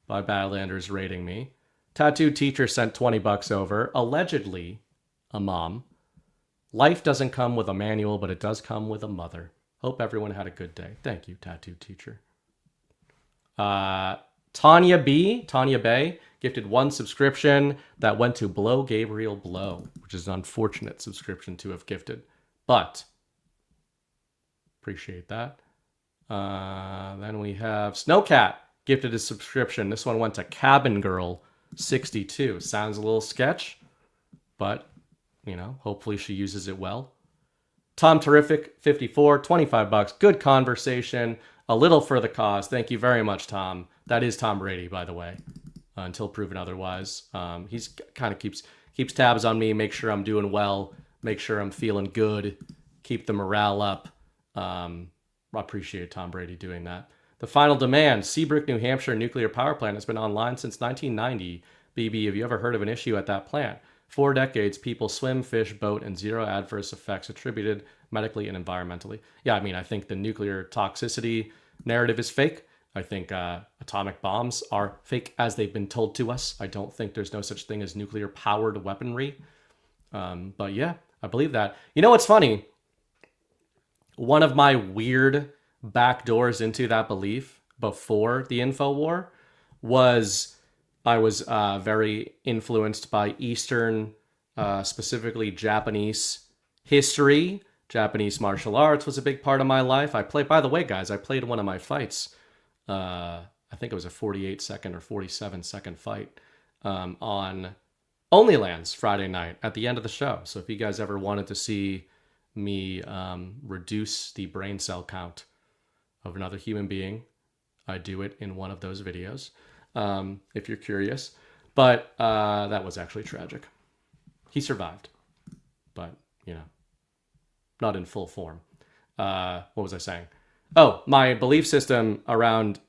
by Badlanders rating me. Tattoo Teacher sent $20 over. Allegedly a mom. Life doesn't come with a manual, but it does come with a mother. Hope everyone had a good day. Thank you, Tattoo Teacher. Tanya Bay, gifted 1 subscription that went to Blow Gabriel Blow, which is an unfortunate subscription to have gifted, but appreciate that. Then we have Snowcat gifted a subscription. This one went to Cabin Girl 62. Sounds a little sketch, but you know, hopefully she uses it well. Tom Terrific 54, 25 bucks. Good conversation. A little for the cause. Thank you very much, Tom. That is Tom Brady, by the way, until proven otherwise. He's kind of keeps tabs on me, make sure I'm doing well, make sure I'm feeling good, keep the morale up. I appreciate Tom Brady doing that. The Final Demand, Seabrook, New Hampshire nuclear power plant has been online since 1990. BB, have you ever heard of an issue at that plant? 4 decades, people swim, fish, boat, and 0 adverse effects attributed medically and environmentally. Yeah, I mean, I think the nuclear toxicity narrative is fake. I think atomic bombs are fake as they've been told to us. I don't think there's no such thing as nuclear-powered weaponry. But yeah, I believe that. You know what's funny? One of my weird backdoors into that belief before the info war was I was very influenced by Eastern, specifically Japanese history. Japanese martial arts was a big part of my life. By the way, guys, I played one of my fights. I think it was a 48-second or 47-second fight on OnlyLands Friday night at the end of the show. So if you guys ever wanted to see me reduce the brain cell count of another human being, I do it in one of those videos. If you're curious. But that was actually tragic. He survived, but, you know, not in full form. What was I saying? Oh, my belief system around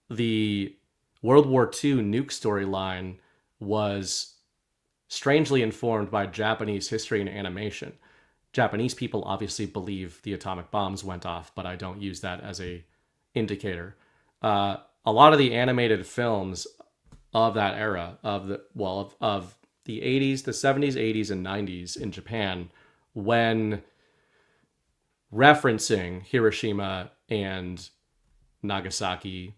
the World War II nuke storyline was strangely informed by Japanese history and animation. Japanese people obviously believe the atomic bombs went off, but I don't use that as a indicator. A lot of the animated films of that era, of the 80s, the 70s, 80s, and 90s in Japan, when referencing Hiroshima and Nagasaki,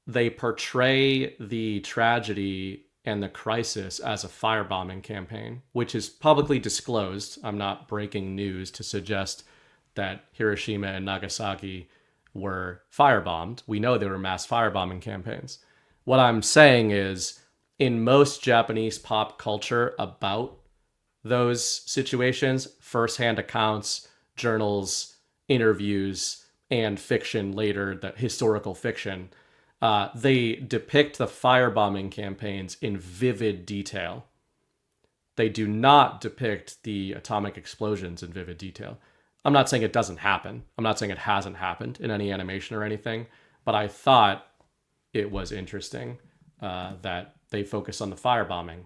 they portray the tragedy and the crisis as a firebombing campaign, which is publicly disclosed. I'm not breaking news to suggest that Hiroshima and Nagasaki were firebombed. We know they were mass firebombing campaigns. What I'm saying is, in most Japanese pop culture about those situations, firsthand accounts, journals, interviews, and fiction later, the historical fiction, they depict the firebombing campaigns in vivid detail. They do not depict the atomic explosions in vivid detail. I'm not saying it doesn't happen. I'm not saying it hasn't happened in any animation or anything, but I thought it was interesting that they focus on the firebombing,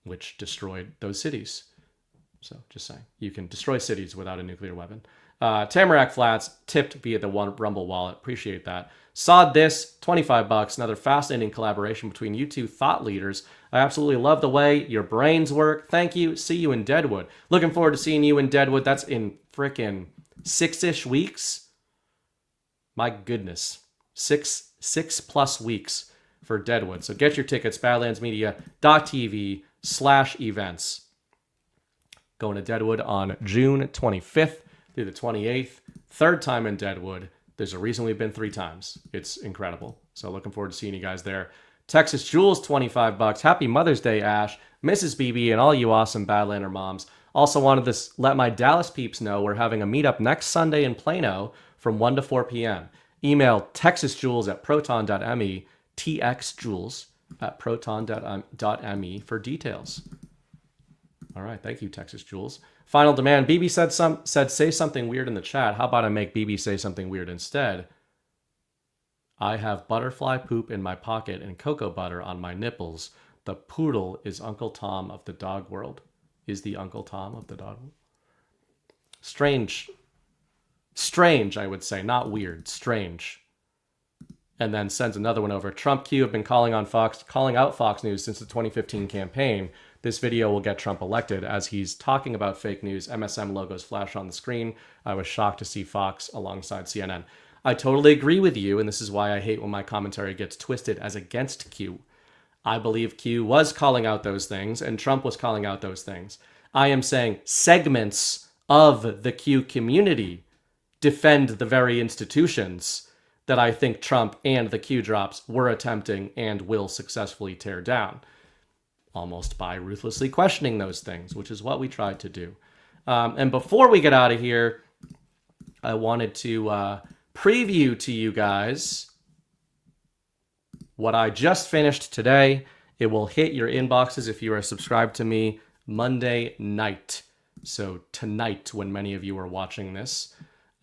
which destroyed those cities. So just saying, you can destroy cities without a nuclear weapon. Tamarack Flats tipped via the Rumble wallet. Appreciate that. Saw this, 25 bucks. Another fascinating collaboration between you two thought leaders. I absolutely love the way your brains work. Thank you. See you in Deadwood. Looking forward to seeing you in Deadwood. That's in frickin' 6-ish weeks. My goodness. 6+ weeks for Deadwood. So get your tickets, badlandsmedia.tv/events. Going to Deadwood on June 25th through the 28th. Third time in Deadwood. There's a reason we've been 3 times. It's incredible. So looking forward to seeing you guys there. Texas Jules, 25 bucks. Happy Mother's Day, Ash, Mrs. BB, and all you awesome Badlander moms. Also wanted to let my Dallas peeps know we're having a meetup next Sunday in Plano from 1 to 4 p.m. Email texasjules@proton.me, txjules@proton.me for details. All right, thank you, Texas Jules. Final Demand. BB said say something weird in the chat. How about I make BB say something weird instead? I have butterfly poop in my pocket and cocoa butter on my nipples. The poodle is Uncle Tom of the dog world. Is the Uncle Tom of the dog world? Strange. Strange, I would say. Not weird. Strange. And then sends another one over. Trump Q have been calling out Fox News since the 2015 campaign. This video will get Trump elected. As he's talking about fake news, MSM logos flash on the screen. I was shocked to see Fox alongside CNN. I totally agree with you, and this is why I hate when my commentary gets twisted as against Q. I believe Q was calling out those things, and Trump was calling out those things. I am saying segments of the Q community defend the very institutions that I think Trump and the Q drops were attempting and will successfully tear down, almost by ruthlessly questioning those things, which is what we tried to do. And before we get out of here, I wanted to preview to you guys what I just finished today. It will hit your inboxes if you are subscribed to me Monday night. So tonight, when many of you are watching this.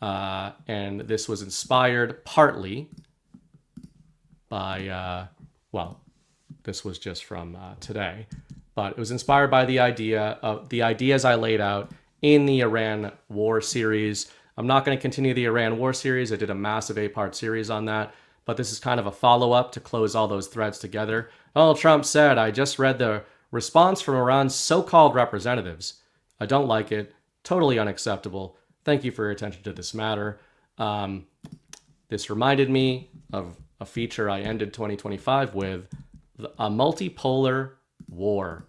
And this was inspired partly by, this was just from today, but it was inspired by the ideas I laid out in the Iran war series. I'm not going to continue the Iran war series. I did a massive 8-part series on that, but this is kind of a follow-up to close all those threads together. Donald Trump said, I just read the response from Iran's so-called representatives. I don't like it. Totally unacceptable. Thank you for your attention to this matter. This reminded me of a feature I ended 2025 with, a multipolar war.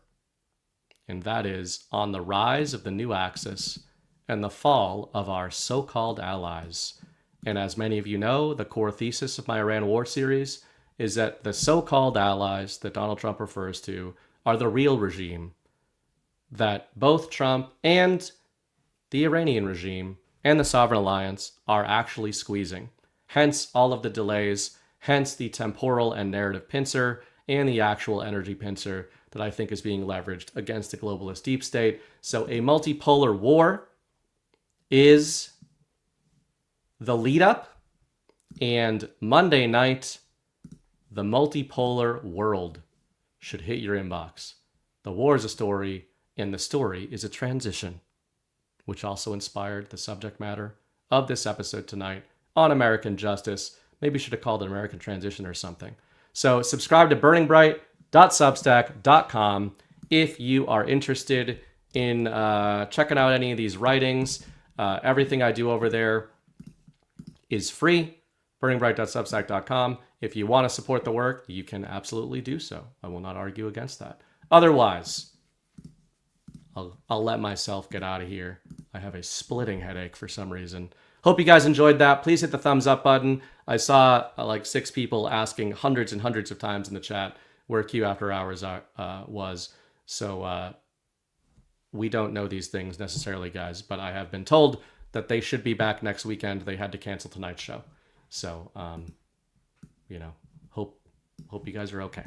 And that is on the rise of the new axis and the fall of our so-called allies. And as many of you know, the core thesis of my Iran war series is that the so-called allies that Donald Trump refers to are the real regime that both Trump and the Iranian regime and the Sovereign Alliance are actually squeezing. Hence all of the delays, hence the temporal and narrative pincer and the actual energy pincer that I think is being leveraged against the globalist deep state. So a multipolar war is the lead up, and Monday night, the multipolar world should hit your inbox. The war is a story, and the story is a transition, which also inspired the subject matter of this episode tonight on American justice. Maybe should have called it American transition or something. So subscribe to burningbright.substack.com if you are interested in checking out any of these writings. Everything I do over there is free. burningbright.substack.com. If you want to support the work, you can absolutely do so. I will not argue against that. Otherwise, I'll let myself get out of here. I have a splitting headache for some reason. Hope you guys enjoyed that. Please hit the thumbs up button. I saw like 6 people asking hundreds and hundreds of times in the chat where Q After Hours was. So we don't know these things necessarily, guys, but I have been told that they should be back next weekend. They had to cancel tonight's show. So, hope you guys are okay.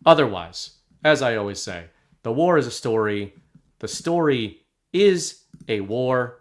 Otherwise, as I always say, the war is a story. The story is a war.